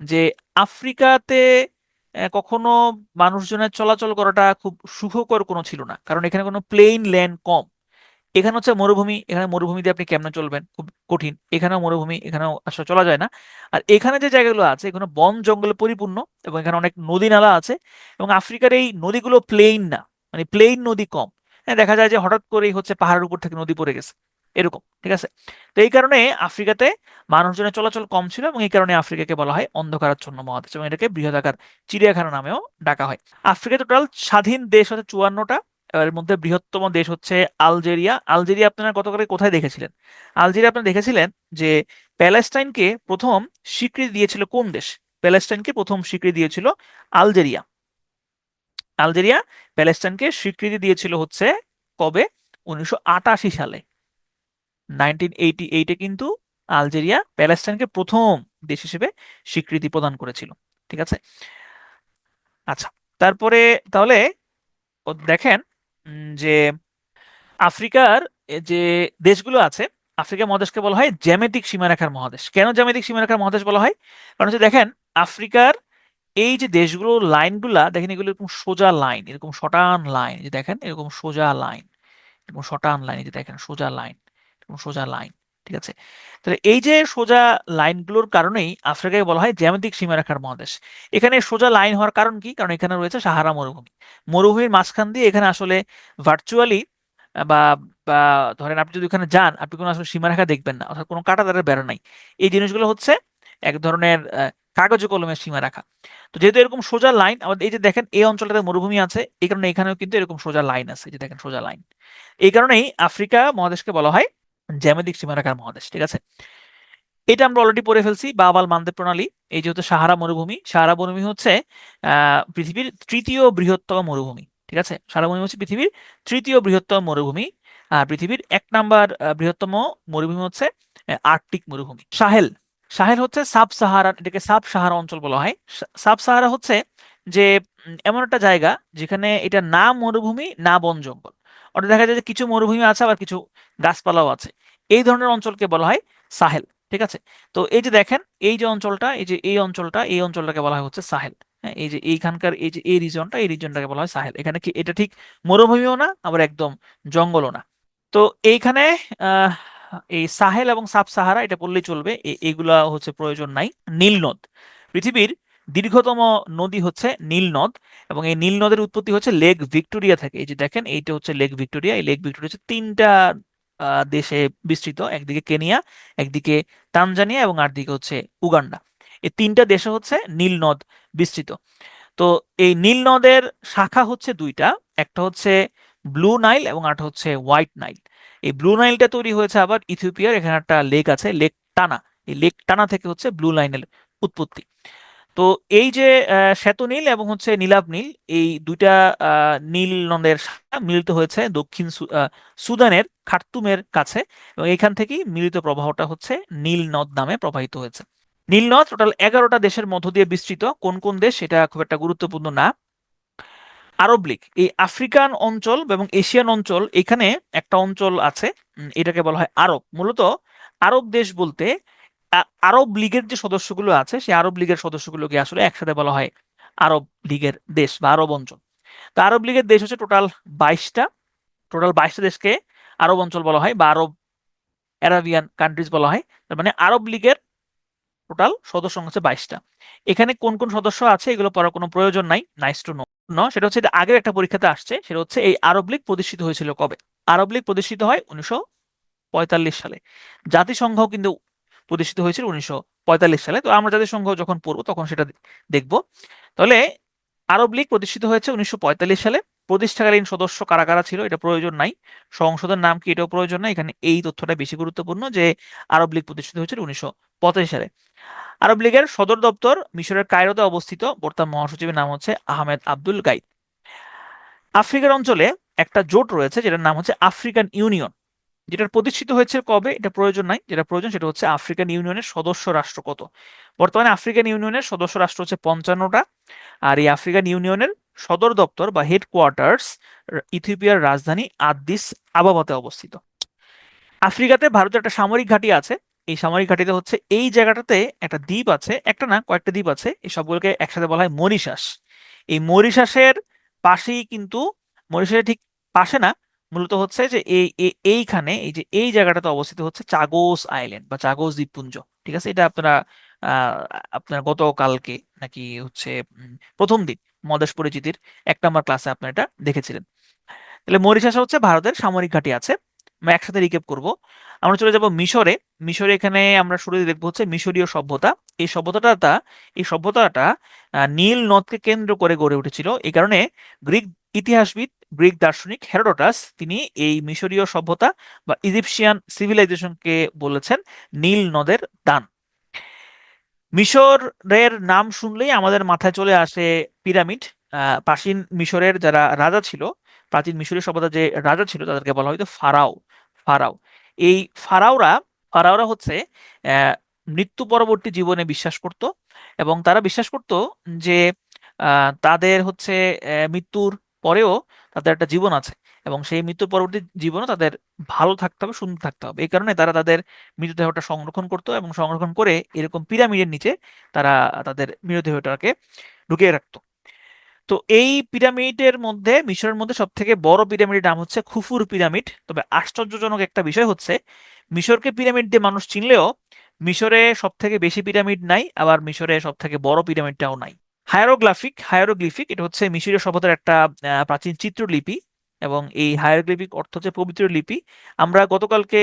যে আফ্রিকাতে কখনো মানুষজনের চলাচল করাটা খুব সুখকর কোনো ছিল না, কারণ এখানে কোনো প্লেন ল্যান্ড কম। এখানে হচ্ছে মরুভূমি, এখানে মরুভূমি দিয়ে আপনি কেমনে চলবেন, খুব কঠিন। এখানেও মরুভূমি, এখানেও আসলে চলা যায় না। আর এখানে যে জায়গাগুলো আছে এখানে বন জঙ্গলে পরিপূর্ণ, এবং এখানে অনেক নদী নালা আছে। এবং আফ্রিকার এই নদীগুলো প্লেন না, মানে প্লেন নদী কম। হ্যাঁ, দেখা যায় যে হঠাৎ করেই হচ্ছে পাহাড়ের উপর থেকে নদী পড়ে গেছে, এরকম। ঠিক আছে, তো এই কারণে আফ্রিকাতে মানুষজনের চলাচল কম ছিল, এবং এই কারণে আফ্রিকাকে বলা হয় অন্ধকারাচ্ছন্ন মহাদেশ, এবং এটাকে বৃহদাকার চিড়িয়াখানা নামেও ডাকা হয়। আফ্রিকা টোটাল স্বাধীন দেশ হচ্ছে 54টা। এর মধ্যে বৃহত্তম দেশ হচ্ছে আলজেরিয়া আপনারা গতকাল কোথায় দেখেছিলেন? আলজেরিয়া আপনারা দেখেছিলেন যে প্যালেস্টাইনকে প্রথম স্বীকৃতি দিয়েছিল কোন দেশ? প্যালেস্টাইনকে প্রথম স্বীকৃতি দিয়েছিল আলজেরিয়া। আলজেরিয়া প্যালেস্টাইনকে স্বীকৃতি দিয়েছিল হচ্ছে কবে? 1988 সালে, 1988-এ কিন্তু আলজেরিয়া প্যালেস্টাইনকে প্রথম দেশ হিসেবে স্বীকৃতি প্রদান করেছিল। ঠিক আছে, আচ্ছা। তারপরে তাহলে দেখেন যে আফ্রিকার যে দেশগুলো আছে, আফ্রিকা মহাদেশকে বলা হয় জ্যামিতিক সীমারেখার মহাদেশ। কেন জ্যামিতিক সীমারেখার মহাদেশ বলা হয়? কারণ হচ্ছে দেখেন আফ্রিকার এই যে দেশগুলো লাইনগুলা দেখেন, এগুলো এরকম সোজা লাইন, এরকম শটান লাইন, যে দেখেন এরকম সোজা লাইন, এরকম শটান লাইন, এই যে দেখেন সোজা লাইন, এরকম সোজা লাইন। ঠিক আছে, তাহলে এই যে সোজা লাইনগুলোর কারণেই আফ্রিকাকে বলা হয় জ্যামিতিক সীমারেখার মহাদেশ। এখানে সোজা লাইন হওয়ার কারণ কি? কারণ এখানে রয়েছে সাহারা মরুভূমি। মরুভূমির মাঝখান দিয়ে এখানে আসলে ভার্চুয়ালি বা বা ধরেন আপনি যদি ওখানে যান, আপনি কোনো আসলে সীমারেখা দেখবেন না, অর্থাৎ কোনো কাঁটাতারের বেড়া নাই। এই জিনিসগুলো হচ্ছে এক ধরনের কাগজে কলমের সীমারেখা। তো যেহেতু এরকম সোজা লাইন, আমাদের এই যে দেখেন এই অঞ্চলটাতে মরুভূমি আছে, এই কারণে এখানেও কিন্তু এরকম সোজা লাইন আছে, এই যে দেখেন সোজা লাইন। এই কারণেই আফ্রিকা মহাদেশকে বলা হয় জ্যামিতিক সীমারেখার মহাদেশ। ঠিক আছে, এটা আমরা অলরেডি পড়ে ফেলছি, বাবাল মানদেব প্রণালী। এই যে হচ্ছে সাহারা মরুভূমি হচ্ছে পৃথিবীর তৃতীয় বৃহত্তম মরুভূমি। ঠিক আছে, সাহারা মরুভূমি হচ্ছে পৃথিবীর তৃতীয় বৃহত্তম মরুভূমি। আর পৃথিবীর 1 নাম্বার বৃহত্তম মরুভূমি হচ্ছে আর্কটিক মরুভূমি। সাহেল হচ্ছে সাব সাহারা, এটাকে সাব সাহারা অঞ্চল বলা হয়। সাব সাহারা হচ্ছে যে এমন একটা জায়গা যেখানে এটা না মরুভূমি না বন জঙ্গল, অর্থাৎ দেখা যায় যে কিছু মরুভূমি আছে আবার কিছু গাছপালাও আছে। এই ধরনের অঞ্চলকে বলা হয় সাহেল। ঠিক আছে, তো এই যে দেখেন এই যে অঞ্চলটা, এই যে এই অঞ্চলটাকে বলা হয় হচ্ছে সাহেল। হ্যাঁ, এই যে এইখানকার এই যে এই রিজনটাকে বলা হয় সাহেল। এখানে কি এটা ঠিক মরুভূমিও না আবার একদম জঙ্গলও না। তো এইখানে আহ এই সাহেল এবং সাব সাহারা এটা বললেই চলবে, এগুলা হচ্ছে প্রয়োজন নাই। নীল নদ, পৃথিবীর দীর্ঘতম নদী হচ্ছে নীল নদ, এবং এই নীল নদের উৎপত্তি হচ্ছে লেক ভিক্টোরিয়া থেকে। এই যে দেখেন এইটা হচ্ছে লেক ভিক্টোরিয়া। এই লেক ভিক্টোরিয়া হচ্ছে 3টা দেশে বিস্তৃত, একদিকে কেনিয়া, একদিকে তানজানিয়া, এবং আরেকদিকে হচ্ছে উগান্ডা। এই 3টা দেশে হচ্ছে নীল নদ বিস্তৃত। তো এই নীল নদের শাখা হচ্ছে 2টা, একটা হচ্ছে ব্লু নাইল এবং আরেকটা হচ্ছে হোয়াইট নাইল। এই ব্লু নাইলটা তৈরি হয়েছে আবার ইথিওপিয়ার, এখানে একটা লেক আছে, লেক টানা। এই লেক টানা থেকে হচ্ছে ব্লু নাইলের উৎপত্তি। তো এই যে শ্বেত নীল এবং হচ্ছে নীলাভ নীল, এই 2টা নীল নদের শাখা মিলিত হয়েছে দক্ষিণ সুদানের খার্তুমের কাছে, এবং এখান থেকেই মিলিত প্রবাহটা হচ্ছে নীল নদ নামে প্রবাহিত হয়েছে। নীল নদ টোটাল 11টা দেশের মধ্য দিয়ে বিস্তৃত। কোন কোন দেশ সেটা খুব একটা গুরুত্বপূর্ণ না। আরব লীগ এই আফ্রিকান অঞ্চল এবং এশিয়ান অঞ্চল, এখানে একটা অঞ্চল আছে, এটাকে বলা হয় আরব। মূলত আরব দেশ বলতে আরব লীগের যে সদস্যগুলো আছে সেই আরব লীগের সদস্যগুলোকে আসলে একসাথে বলা হয় আরব লীগের দেশ বা আরব অঞ্চল। তো আরব লীগের দেশ হচ্ছে বাইশটা টোটাল 22টা দেশকে আরব অঞ্চল বলা হয় বা আরব অ্যারাবিয়ান কান্ট্রিজ বলা হয়। তার মানে আরব লীগের টোটাল সদস্য সংখ্যা হচ্ছে 22টা। এখানে কোন কোন সদস্য আছে এগুলো পড়ার কোনো প্রয়োজন নাই, নাইস টু নো। সেটা হচ্ছে এটা আগের একটা পরীক্ষাতে আসছে, সেটা হচ্ছে এই আরব লীগ প্রতিষ্ঠিত হয়েছিল কবে। আরব লীগ প্রতিষ্ঠিত হয় 1945 সালে। জাতিসংঘ কিন্তু প্রতিষ্ঠিত হয়েছিল 1945 সালে। তো আমরা জাতিসংঘ যখন পড়বো তখন সেটা দেখব। তাহলে আরব লীগ প্রতিষ্ঠিত হয়েছে 1945 সালে। প্রতিষ্ঠাকালীন সদস্য কারা কারা ছিল এটা প্রয়োজন নাই, সংসদের নাম কি এটাও প্রয়োজন নাই, এখানে এই তথ্যটা বেশি গুরুত্বপূর্ণ যে আরব লীগ প্রতিষ্ঠিত হয়েছিল 1985 সালে। আরব লীগের সদর দপ্তর মিশরের কায়রোতে অবস্থিত। বর্তমান মহাসচিবের নাম হচ্ছে আহমেদ আব্দুল গাইদ। আফ্রিকার অঞ্চলে একটা জোট রয়েছে যেটার নাম হচ্ছে আফ্রিকান ইউনিয়ন, যেটার প্রতিষ্ঠিত হয়েছে কবে এটা প্রয়োজন নাই, যেটা প্রয়োজন সেটা হচ্ছে আফ্রিকান ইউনিয়নের সদস্য রাষ্ট্র কত। বর্তমানে আফ্রিকান ইউনিয়নের সদস্য রাষ্ট্র হচ্ছে 55টা। আর এই আফ্রিকান ইউনিয়নের সদর দপ্তর বা হেডকোয়ার্টার্স ইথিওপিয়ার রাজধানী আদ্দিস আবাবাতে অবস্থিত। আফ্রিকাতে ভারতের একটা সামরিক ঘাঁটি আছে। এই সামরিক ঘাঁটিতে হচ্ছে এই জায়গাটাতে একটা দ্বীপ আছে, একটা না কয়েকটা দ্বীপ আছে, এই সবগুলোকে একসাথে বলা হয় মরিশাস। এই মরিশাসের পাশেই কিন্তু, মরিশাসের ঠিক পাশে না, মূলত হচ্ছে যে এইখানে এই যে এই জায়গাটাতে অবস্থিত হচ্ছে চাগোস আইল্যান্ড বা চাগোস দ্বীপপুঞ্জ। ঠিক আছে, এটা আপনারা আহ আপনার গতকালকে নাকি হচ্ছে প্রথম দিন মহাদেশ পরিচিতির 1 নম্বর ক্লাসে আপনারা এটা দেখেছিলেন। তাহলে মরিশাস হচ্ছে ভারতের সামরিক ঘাঁটি আছে। আমরা একসাথে রিক্যাপ করব। আমরা চলে যাব মিশরে। মিশরে এখানে আমরা শুরুতে দেখবো হচ্ছে মিশরীয় সভ্যতা। এই সভ্যতাটা নীল নদকে কেন্দ্র করে গড়ে উঠেছিল। এই কারণে গ্রিক ইতিহাসবিদ, গ্রিক দার্শনিক হেরোডোটাস তিনি এই মিশরীয় সভ্যতা বা ইজিপশিয়ান সিভিলাইজেশনকে বলেছেন নীল নদের দান। মিশরের নাম শুনলেই আমাদের মাথায় চলে আসে পিরামিড। প্রাচীন মিশরের যারা রাজা ছিল, প্রাচীন মিশরীয় সভ্যতার যে রাজা ছিল তাদেরকে বলা হয়তো ফারাও। ফারাও এই ফারাওরা ফারাওরা হচ্ছে আহ, মৃত্যু পরবর্তী জীবনে বিশ্বাস করত, এবং তারা বিশ্বাস করত যে তাদের হচ্ছে মৃত্যুর পরেও তাদের একটা জীবন আছে, এবং সেই মৃত্যুর পরবর্তী জীবনও তাদের ভালো থাকতে হবে, সুন্দর থাকতে হবে। এই কারণে তারা তাদের মৃতদেহটা সংরক্ষণ করতো, এবং সংরক্ষণ করে এরকম পিরামিডের নিচে তারা তাদের মৃতদেহটাকে ঢুকিয়ে রাখতো। তো এই পিরামিডের মধ্যে, মিশরের মধ্যে সব থেকে বড় পিরামিডের নাম হচ্ছে খুফুর পিরামিড। তবে আশ্চর্যজনক একটা বিষয় হচ্ছে মিশরকে পিরামিড দিয়ে মানুষ চিনলেও মিশরে সব থেকে বেশি পিরামিড নাই, আবার মিশরে সব থেকে বড় পিরামিডটাও নাই। হায়ারোগ্লিফিক এটা হচ্ছে মিশরীয় সভ্যতার একটা প্রাচীন চিত্রলিপি, এবং এই হায়ারোগ্লিফিক অর্থ হচ্ছে পবিত্র লিপি। আমরা গতকালকে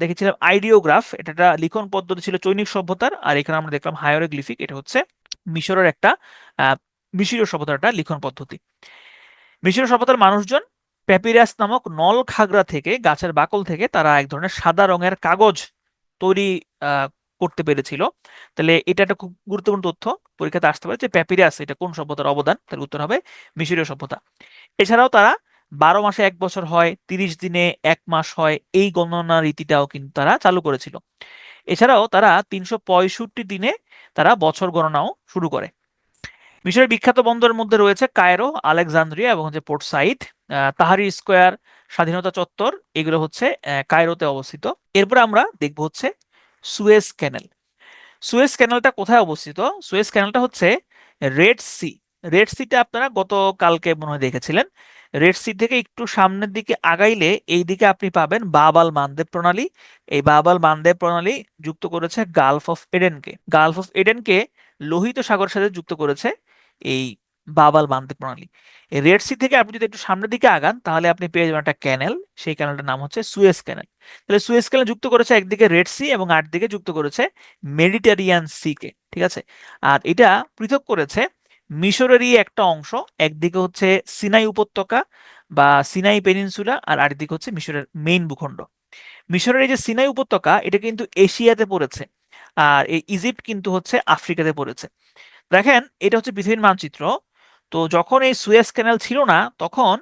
দেখেছিলাম আইডিওগ্রাফ, এটা একটা লিখন পদ্ধতি ছিল চৈনিক সভ্যতার, আর এখানে আমরা দেখলাম হায়ারোগ্লিফিক, এটা হচ্ছে মিশরের একটা আহ, মিশরীয় সভ্যতার একটা লিখন পদ্ধতি। মিশরীয় সভ্যতার মানুষজন প্যাপিরাস নামক নল খাগড়া থেকে, গাছের বাকল থেকে তারা এক ধরনের সাদা রঙের কাগজ তৈরি করতে পেরেছিল। তাহলে এটা একটা খুব গুরুত্বপূর্ণ তথ্য, পরীক্ষাতে আসতে পারে যে প্যাপিরাস এটা কোন সভ্যতার অবদান, তার উত্তর হবে মিশরীয় সভ্যতা। এছাড়াও তারা 12 মাসে 1 বছর হয়, 30 দিনে 1 মাস হয়, এই গণনা রীতিটাও কিন্তু তারা চালু করেছিল। এছাড়াও তারা 365 দিনে তারা বছর গণনাও শুরু করে। মিশরের বিখ্যাত বন্দরের মধ্যে রয়েছে কায়রো, আলেকজান্দ্রিয়া এবং হচ্ছে পোর্ট সাইদ। তাহারি স্কোয়ার, স্বাধীনতা চত্বর, এগুলো হচ্ছে কায়রোতে অবস্থিত। এরপর আমরা দেখব হচ্ছে সুয়েজ ক্যানেল। সুয়েজ ক্যানেলটা কোথায় অবস্থিত? সুয়েজ ক্যানেলটা হচ্ছে রেড সি। রেড সিটা আপনারা গতকালকে মনে হয় দেখেছিলেন। রেড সি থেকে একটু সামনের দিকে আগাইলে এই দিকে আপনি পাবেন বাব আল মানদেব প্রণালী। এই বাব আল মানদেব প্রণালী যুক্ত করেছে গালফ অফ এডেনকে। গালফ অফ এডেনকে লোহিত সাগরের সাথে যুক্ত করেছে এই বাব আল মানদেব প্রণালী। এই রেড সি থেকে আপনি যদি একটু সামনের দিকে আগান তাহলে আপনি পেয়ে যাবেন একটা ক্যানেল, সেই ক্যানেলটার নাম হচ্ছে সুয়েজ ক্যানেল। তাহলে সুয়েজ ক্যানেল যুক্ত করেছে একদিকে রেড সি এবং আরেকদিকে যুক্ত করেছে মেডিটেরিয়ান সিকে। ঠিক আছে, আর এটা পৃথক করেছে মিশরেরই একটা অংশ, একদিকে হচ্ছে সিনাই উপত্যকা বা সিনাই পেনিনসুলা, আর আরেকদিকে হচ্ছে মিশরের মেইন ভূখণ্ড। মিশরের এই যে সিনাই উপত্যকা এটা কিন্তু এশিয়াতে পড়েছে, আর এই ইজিপ্ট কিন্তু হচ্ছে আফ্রিকাতে পড়েছে। দেখেন এটা হচ্ছে পৃথিবীর মানচিত্র। তো যখন এই সুয়েজ ক্যানাল ছিল না তখন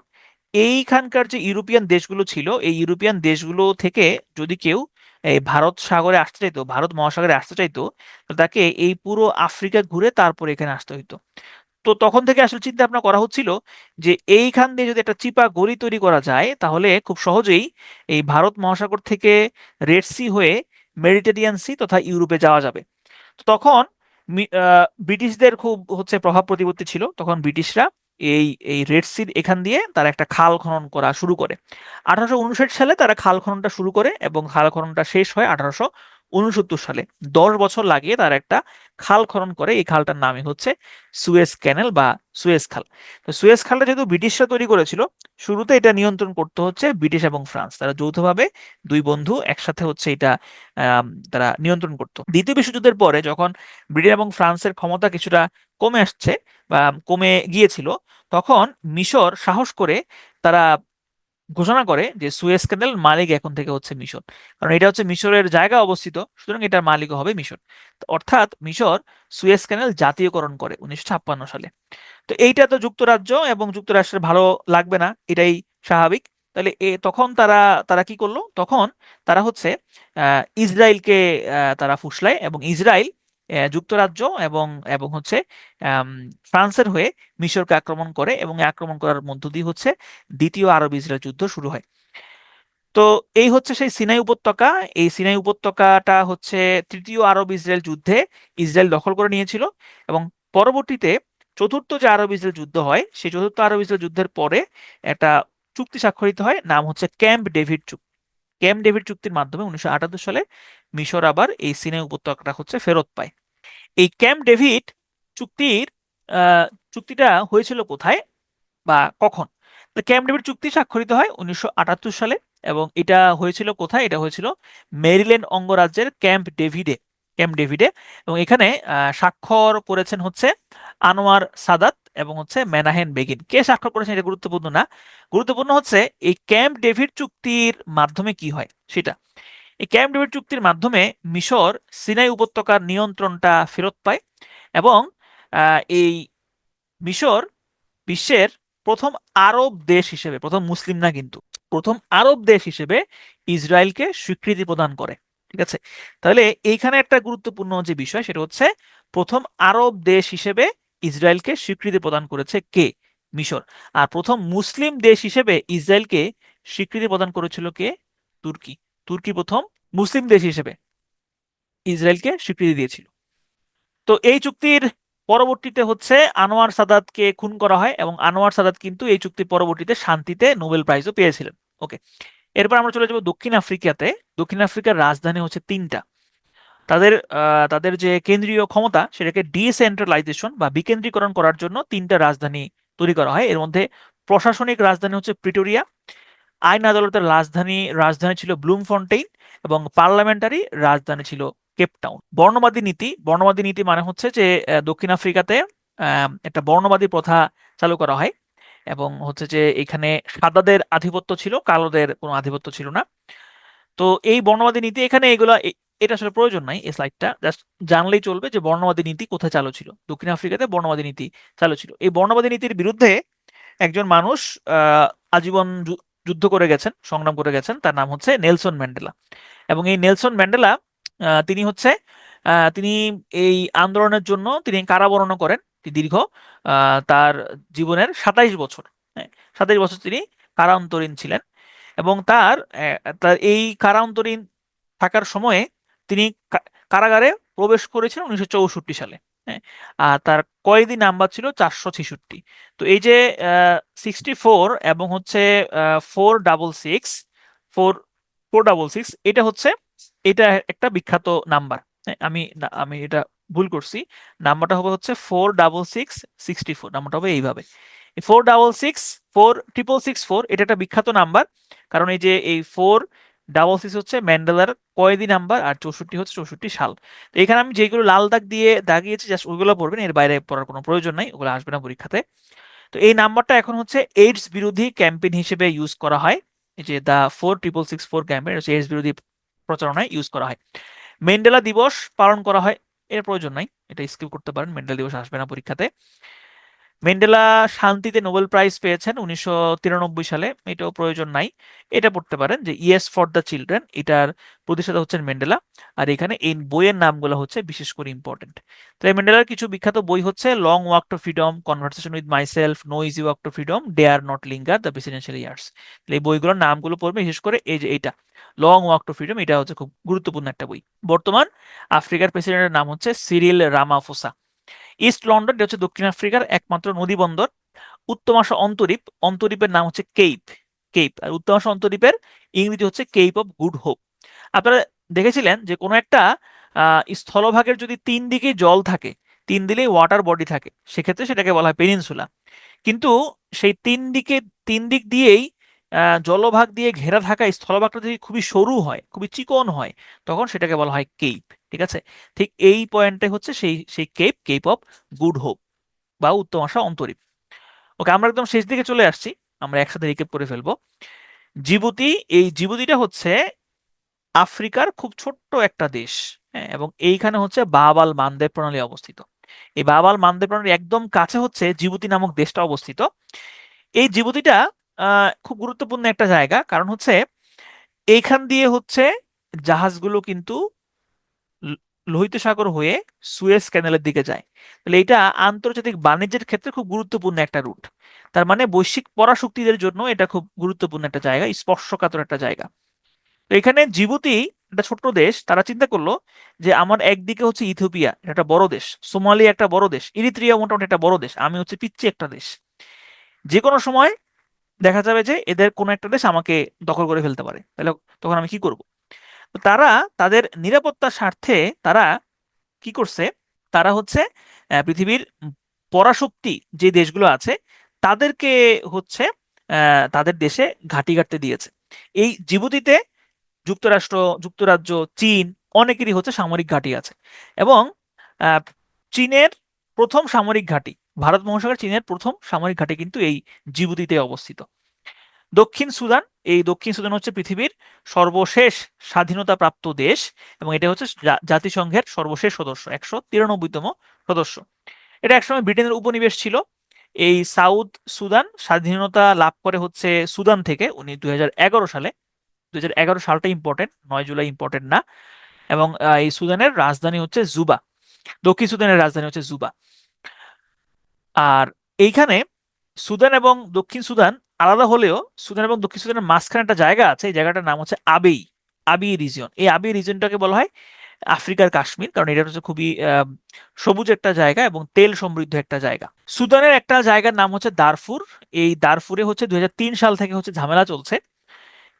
এইখানকার যে ইউরোপিয়ান দেশগুলো ছিল, এই ইউরোপিয়ান দেশগুলো থেকে যদি কেউ এই ভারত সাগরে আসতে চাইতো, ভারত মহাসাগরে আসতে চাইতো, তো তাকে এই পুরো আফ্রিকা ঘুরে তারপরে এখানে আসতে হইতো। তো তখন থেকে আসলে চিন্তা ভাবনা করা হচ্ছিল যে এইখান দিয়ে যদি একটা চিপা গড়ি তৈরি করা যায় তাহলে খুব সহজেই এই ভারত মহাসাগর থেকে রেড সি হয়ে মেডিটেরিয়ান সি তথা ইউরোপে যাওয়া যাবে। তো তখন ব্রিটিশদের খুব হচ্ছে প্রভাব প্রতিপত্তি ছিল। তখন ব্রিটিশরা এই এই রেড সির এখান দিয়ে তারা একটা খাল খনন করা শুরু করে। 1859 সালে তারা খাল খননটা শুরু করে এবং খাল খননটা শেষ হয় 1869 সালে। 10 বছর লাগিয়ে তারা একটা খাল খনন করে। এই খালটার নামই হচ্ছে সুয়েজ ক্যানেল বা সুয়েজ খাল। তো সুয়েজ খালটা যেহেতু ব্রিটিশরা তৈরি করেছিল, শুরুতে এটা নিয়ন্ত্রণ করতে হচ্ছে ব্রিটিশ এবং ফ্রান্স। তারা যৌথভাবে দুই বন্ধু একসাথে হচ্ছে এটা তারা নিয়ন্ত্রণ করত। দ্বিতীয় বিশ্বযুদ্ধের পরে যখন ব্রিটেন এবং ফ্রান্সের ক্ষমতা কিছুটা কমে আসছে বা কমে গিয়েছিল, তখন মিশর সাহস করে তারা ঘোষণা করে যে সুয়েজ ক্যানেল মালিক এখন থেকে হচ্ছে মিশর, কারণ এটা হচ্ছে মিশরের জায়গা অবস্থিত, সুতরাং এটার মালিকও হবে মিশর। তো অর্থাৎ মিশর সুয়েজ ক্যানেল জাতীয়করণ করে 1956 সালে। তো এইটা তো যুক্তরাজ্য এবং যুক্তরাষ্ট্রের ভালো লাগবে না, এটাই স্বাভাবিক। তাহলে তখন তারা তারা কি করলো, তখন তারা হচ্ছে ইসরায়েলকে তারা ফুসলায় এবং ইসরায়েল যুক্তরাজ্য এবং এবং হচ্ছে আম, ফ্রান্সের হয়ে মিশরকে আক্রমণ করে এবং এই আক্রমণ করার মধ্য দিয়ে হচ্ছে দ্বিতীয় আরব ইসরায়েল যুদ্ধ শুরু হয়। তো এই হচ্ছে সেই সিনাই উপত্যকা। এই সিনাই উপত্যকাটা হচ্ছে তৃতীয় আরব ইসরায়েল যুদ্ধে ইসরায়েল দখল করে নিয়েছিল এবং পরবর্তীতে চতুর্থ যে আরব ইসরায়েল যুদ্ধ হয়, সেই চতুর্থ আরব ইসরায়েল যুদ্ধের পরে একটা চুক্তি স্বাক্ষরিত হয়, নাম হচ্ছে ক্যাম্প ডেভিড চুক্তি। ক্যাম্প ডেভিড চুক্তির মাধ্যমে 1978 সালে মিশর আবার এই সিনাই উপত্যকাটা হচ্ছে ফেরত পায়। এই ক্যাম্প ডেভিড চুক্তির আহ, চুক্তিটা হয়েছিল কোথায় বা কখন? তো ক্যাম্প ডেভিড চুক্তি স্বাক্ষরিত হয় 1978 সালে এবং এটা হয়েছিল কোথায়? এটা হয়েছিল মেরিল্যান্ড অঙ্গরাজ্যের ক্যাম্প ডেভিডে এবং এখানে স্বাক্ষর করেছেন হচ্ছে আনোয়ার সাদাত এবং হচ্ছে মেনাহেন বেগিন। কে স্বাক্ষর করেছেন এটা গুরুত্বপূর্ণ না, গুরুত্বপূর্ণ হচ্ছে এই ক্যাম্প ডেভিড চুক্তির মাধ্যমে কি হয় সেটা। এই ক্যাম্প ডেভিড চুক্তির মাধ্যমে মিশর সিনাই উপত্যকার নিয়ন্ত্রণটা ফেরত পায় এবং এই মিশর বিশ্বের প্রথম আরব দেশ হিসেবে, প্রথম মুসলিম না কিন্তু, প্রথম আরব দেশ হিসেবে ইসরায়েলকে স্বীকৃতি প্রদান করে। ঠিক আছে, তাহলে এইখানে একটা গুরুত্বপূর্ণ যে বিষয় সেটা হচ্ছে প্রথম আরব দেশ হিসেবে ইসরায়েলকে স্বীকৃতি প্রদান করেছে কে? মিশর। আর প্রথম মুসলিম দেশ হিসেবে ইসরায়েলকে স্বীকৃতি প্রদান করেছিল কে? তুর্কি। তুর্কি প্রথম মুসলিম দেশ হিসেবে ইসরায়েলকে স্বীকৃতি দিয়েছিল। তো এই চুক্তির পরবর্তীতে হচ্ছে আনোয়ার সাদাতকে খুন করা হয় এবং আনোয়ার সাদাত কিন্তু এই চুক্তির পরবর্তীতে শান্তিতে নোবেল প্রাইজও পেয়েছিলেন। ওকে, এরপর আমরা চলে যাব দক্ষিণ আফ্রিকাতে। দক্ষিণ আফ্রিকার রাজধানী হচ্ছে তিনটা। তাদের তাদের যে কেন্দ্রীয় ক্ষমতা সেটাকে ডিসেন্ট্রালাইজেশন বা বিকেন্দ্রীকরণ করার জন্য তিনটা রাজধানী তৈরি করা হয়। এর মধ্যে প্রশাসনিক রাজধানী হচ্ছে প্রিটোরিয়া, আইন আদালতের রাজধানী রাজধানী ছিল ব্লুমফন্টেইন এবং পার্লামেন্টারি রাজধানী ছিল কেপটাউন। বর্ণবাদী নীতি মানে হচ্ছে যে দক্ষিণ আফ্রিকাতে একটা বর্ণবাদী প্রথা চালু করা হয় এবং হচ্ছে যে এখানে সাদাদের আধিপত্য ছিল, কালোদের কোনো আধিপত্য ছিল না। তো এই বর্ণবাদী নীতি এখানে এটা আসলে প্রয়োজন নাই, এই স্লাইডটা জাস্ট জানলেই চলবে যে বর্ণবাদী নীতি কোথায় চালু ছিল। দক্ষিণ আফ্রিকাতে বর্ণবাদী নীতি চালু ছিল। এই বর্ণবাদী নীতির বিরুদ্ধে একজন মানুষ আজীবন যুদ্ধ করে গেছেন, সংগ্রাম করে গেছেন, তার নাম হচ্ছে নেলসন ম্যান্ডেলা। এবং এই নেলসন ম্যান্ডেলা তিনি হচ্ছে তিনি এই আন্দোলনের জন্য তিনি কারাবরণ করেন দীর্ঘ তার জীবনের 27 বছর। হ্যাঁ, 27 বছর তিনি কারান্তরীণ ছিলেন এবং তার এই কারান্তরীণ থাকার সময়ে তিনি কারাগারে প্রবেশ করেছিলেন 1964 সালে। হ্যাঁ, আর তার কয়েদি নাম্বার ছিল 466। তো এই যে 64 এবং হচ্ছে 466, 466 এটা হচ্ছে, এটা একটা বিখ্যাত নাম্বার। হ্যাঁ, আমি এটা ভুল করছি, নাম্বারটা হবে হচ্ছে 46664, নাম্বারটা হবে এইভাবে 466 এটা একটা বিখ্যাত নাম্বার, কারণ এই যে এই 466 হচ্ছে ম্যান্ডেলার কয়েদি নাম্বার আর 64 হচ্ছে 64 সাল। তো এখানে আমি যেগুলো লাল দাগ দিয়ে দাগিয়েছি জাস্ট ওইগুলো পড়বেন, এর বাইরে পড়ার কোনো প্রয়োজন নাই, ওগুলো আসবে না পরীক্ষাতে। তো এই নাম্বারটা এখন হচ্ছে এইডস বিরোধী ক্যাম্পেইন হিসেবে ইউজ করা হয়। এই যে দা 4664 ক্যাম্পেইন হচ্ছে এইডস বিরোধী প্রচারণায় ইউজ করা হয়। মেন্ডেলা দিবস পালন করা হয়, এর প্রয়োজন নাই, এটা স্কিপ করতে পারেন, মেন্ডেলা দিবস আসবে না পরীক্ষাতে। ম্যান্ডেলা শান্তিতে নোবেল প্রাইজ পেয়েছেন 1993 সালে, এটাও প্রয়োজন নাই। এটা পড়তে পারেন যে ইয়েস ফর দ্য চিলড্রেন, এটার প্রতিষ্ঠাতা হচ্ছেন ম্যান্ডেলা। আর এখানে এই বইয়ের নামগুলো হচ্ছে বিশেষ করে ইম্পর্টেন্ট। তো এই ম্যান্ডেলার কিছু বিখ্যাত বই হচ্ছে long walk to freedom, conversation with myself, no easy walk to freedom, dare not linger, the presidential years. এই বইগুলোর নামগুলো পড়বে, বিশেষ করে এই যে এইটা লং ওয়াক টু ফ্রিডম, এটা হচ্ছে খুব গুরুত্বপূর্ণ একটা বই। বর্তমান আফ্রিকার প্রেসিডেন্টের নাম হচ্ছে সিরিল রামাফোসা। ইস্ট লন্ডন, এটা হচ্ছে দক্ষিণ আফ্রিকার একমাত্র নদী বন্দর। উত্তম আশা অন্তরীপ, অন্তরীপের নাম হচ্ছে কেপ। কেপ আর উত্তম আশা অন্তরীপের ইংরেজি হচ্ছে কেপ অফ গুড হোপ। আপনারা দেখেছিলেন যে কোনো একটা স্থলভাগের যদি তিন দিকে জল থাকে, তিন দিকেই ওয়াটার বডি থাকে, সেক্ষেত্রে সেটাকে বলা হয় পেনিনসুলা। কিন্তু সেই তিন দিক দিয়েই জলভাগ দিয়ে ঘেরা থাকা স্থলভাগটা যদি খুবই সরু হয়, খুবই চিকন হয়, তখন সেটাকে বলা হয় কেপ। ঠিক আছে, ঠিক এই পয়েন্টে হচ্ছে সেই সেই Cape, Cape of Good Hope বা উত্তম আশা অন্তরীপ। ওকে, আমরা একদম শেষ দিকে চলে আসছি, আমরা একসাথে রিকেপ করে ফেলবো। জিবুতি, এই জিবুতিটা হচ্ছে আফ্রিকার খুব ছোট্ট একটা দেশ। হ্যাঁ, এবং এইখানে হচ্ছে বাব আল মানদেব প্রণালী অবস্থিত। এই বাব আল মানদেব প্রণালীর একদম কাছে হচ্ছে জিবুতি নামক দেশটা অবস্থিত। এই জিবুতিটা খুব গুরুত্বপূর্ণ একটা জায়গা, কারণ হচ্ছে এইখান দিয়ে হচ্ছে জাহাজগুলো কিন্তু লোহিত সাগর হয়ে সুয়েজ ক্যানেলের দিকে যায়। তাহলে এটা আন্তর্জাতিক বাণিজ্যের ক্ষেত্রে খুব গুরুত্বপূর্ণ একটা রুট। তার মানে বৈশ্বিক পরাশক্তিদের জন্য এটা খুব গুরুত্বপূর্ণ একটা জায়গা, স্পর্শকাতর একটা জায়গা। তো এখানে জিবুতি একটা ছোট্ট দেশ, তারা চিন্তা করলো যে আমার একদিকে হচ্ছে ইথিওপিয়া, এটা একটা বড় দেশ, সোমালিয়া একটা বড় দেশ, ইরিত্রিয়া মোটামুটি একটা বড় দেশ, আমি হচ্ছে পিচ্ছি একটা দেশ। যে কোনো সময় দেখা যাবে যে এদের কোনো একটা দেশ আমাকে দখল করে ফেলতে পারে, তাহলে তখন আমি কি করব? তো তারা তাদের নিরাপত্তার স্বার্থে তারা কি করছে, তারা হচ্ছে পৃথিবীর পরাশক্তি যে দেশগুলো আছে তাদেরকে হচ্ছে তাদের দেশে ঘাঁটি গাড়তে দিয়েছে। এই জিবুতিতে যুক্তরাষ্ট্র, যুক্তরাজ্য, চীন অনেকেরই হচ্ছে সামরিক ঘাঁটি আছে। এবং আহ, চীনের প্রথম সামরিক ঘাঁটি, ভারত মহাসাগর চীনের প্রথম সামরিক ঘাঁটি কিন্তু এই জিবুতিতে অবস্থিত। দক্ষিণ সুদান, এই দক্ষিণ সুদান হচ্ছে পৃথিবীর সর্বশেষ স্বাধীনতাপ্রাপ্ত দেশ, এবং এটা হচ্ছে জাতিসংঘের সর্বশেষ সদস্য, 193তম সদস্য। এটা একসময় ব্রিটেনের উপনিবেশ ছিল। এই সাউথ সুদান স্বাধীনতা লাভ করে হচ্ছে সুদান থেকে 2011 সালে। 2011 সালটা ইম্পর্টেন্ট, 9 জুলাই ইম্পর্টেন্ট না। এবং এই সুদানের রাজধানী হচ্ছে জুবা, দক্ষিণ সুদানের রাজধানী হচ্ছে জুবা। আর এইখানে সুদান এবং দক্ষিণ সুদান আলাদা হলেও সুদান এবং দক্ষিণ সুদানের মাঝখানে একটা জায়গা আছে, এই জায়গাটার নাম হচ্ছে আবেই, আবিই রিজিয়ন। এই আবিই রিজিয়নটাকে বলা হয় আফ্রিকার কাশ্মীর, কারণ এটা হচ্ছে খুবই সবুজ একটা জায়গা এবং তেল সমৃদ্ধ একটা জায়গা। সুদানের একটা জায়গার নাম হচ্ছে দারফুর। এই দারফুরে হচ্ছে 2003 সাল থেকে হচ্ছে ঝামেলা চলছে।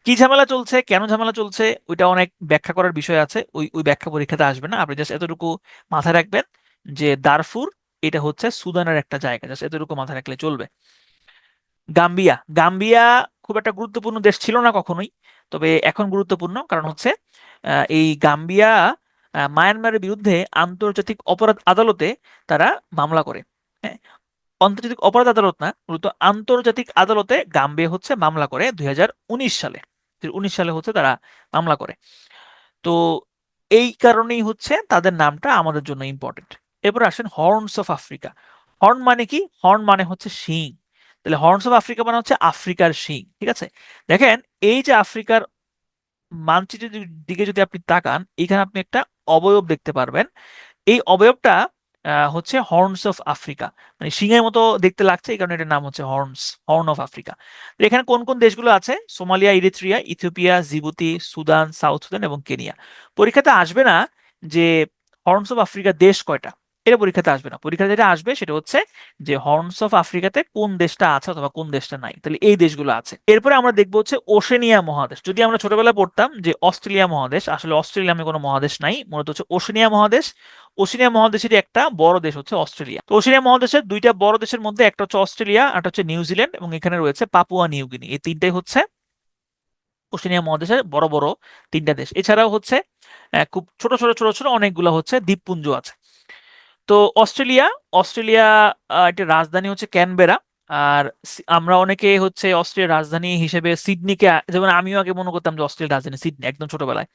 কি ঝামেলা চলছে, কেন ঝামেলা চলছে, ওইটা অনেক ব্যাখ্যা করার বিষয় আছে, ওই ওই ব্যাখ্যা পরীক্ষাতে আসবে না। আপনি জাস্ট এতটুকু মাথায় রাখবেন যে দারফুর এটা হচ্ছে সুদানের একটা জায়গা, জাস্ট এতটুকু মাথায় রাখলে চলবে। গাম্বিয়া, গাম্বিয়া খুব একটা গুরুত্বপূর্ণ দেশ ছিল না কখনোই, তবে এখন গুরুত্বপূর্ণ, কারণ হচ্ছে এই গাম্বিয়া মায়ানমারের বিরুদ্ধে আন্তর্জাতিক অপরাধ আদালতে তারা মামলা করে। হ্যাঁ, আন্তর্জাতিক অপরাধ আদালত না, মূলত আন্তর্জাতিক আদালতে গাম্বিয়া হচ্ছে মামলা করে 2019 সালে। 2019 সালে হচ্ছে তারা মামলা করে। তো এই কারণেই হচ্ছে তাদের নামটা আমাদের জন্য ইম্পর্টেন্ট। এরপর আসেন হর্নস অফ আফ্রিকা। হর্ন মানে কি? হর্ন মানে হচ্ছে শিং। তাহলে হর্নস অফ আফ্রিকা মানে হচ্ছে আফ্রিকার শিং। ঠিক আছে, দেখেন এই যে আফ্রিকার মানচিত্রের দিকে যদি আপনি তাকান, এখানে আপনি একটা অবয়ব দেখতে পারবেন। এই অবয়বটা হচ্ছে হর্নস অফ আফ্রিকা, মানে সিংহের মতো দেখতে লাগছে, এই কারণে এটার নাম হচ্ছে হর্নস, হর্ন অফ আফ্রিকা। এখানে কোন কোন দেশগুলো আছে? Somalia, Eritrea, Ethiopia, Djibouti, Sudan, south Sudan এবং কেনিয়া। পরীক্ষাতে আসবে না যে হর্নস অফ আফ্রিকা দেশ কয়টা, এটা পরীক্ষাতে আসবে না। পরীক্ষাতে যেটা আসবে সেটা হচ্ছে যে হর্নস অফ আফ্রিকাতে কোন দেশটা আছে অথবা কোন দেশটা নাই, তাহলে এই দেশগুলো আছে। এরপরে আমরা দেখবো হচ্ছে ওশেনিয়া মহাদেশ। যদি আমরা ছোটবেলায় পড়তাম যে অস্ট্রেলিয়া মহাদেশ, আসলে অস্ট্রেলিয়া নামে কোনো মহাদেশ নাই, মূলত হচ্ছে ওশেনিয়া মহাদেশ। ওশেনিয়া মহাদেশেরই একটা বড় দেশ হচ্ছে অস্ট্রেলিয়া। তো ওশেনিয়া মহাদেশের দুইটা বড় দেশের মধ্যে একটা হচ্ছে অস্ট্রেলিয়া আর একটা হচ্ছে নিউজিল্যান্ড, এবং এখানে রয়েছে পাপুয়া নিউগিনি। এই তিনটাই হচ্ছে ওশেনিয়া মহাদেশের বড় বড় তিনটা দেশ। এছাড়াও হচ্ছে খুব ছোট ছোট ছোট ছোট অনেকগুলো হচ্ছে দ্বীপপুঞ্জ আছে। তো অস্ট্রেলিয়া, অস্ট্রেলিয়া এটার রাজধানী হচ্ছে ক্যানবেরা। আর আমরা অনেকে হচ্ছে অস্ট্রেলিয়ার রাজধানী হিসেবে সিডনিকে, যেমন আমিও আগে মনে করতাম যে অস্ট্রেলিয়ার রাজধানী সিডনি একদম ছোটবেলায়,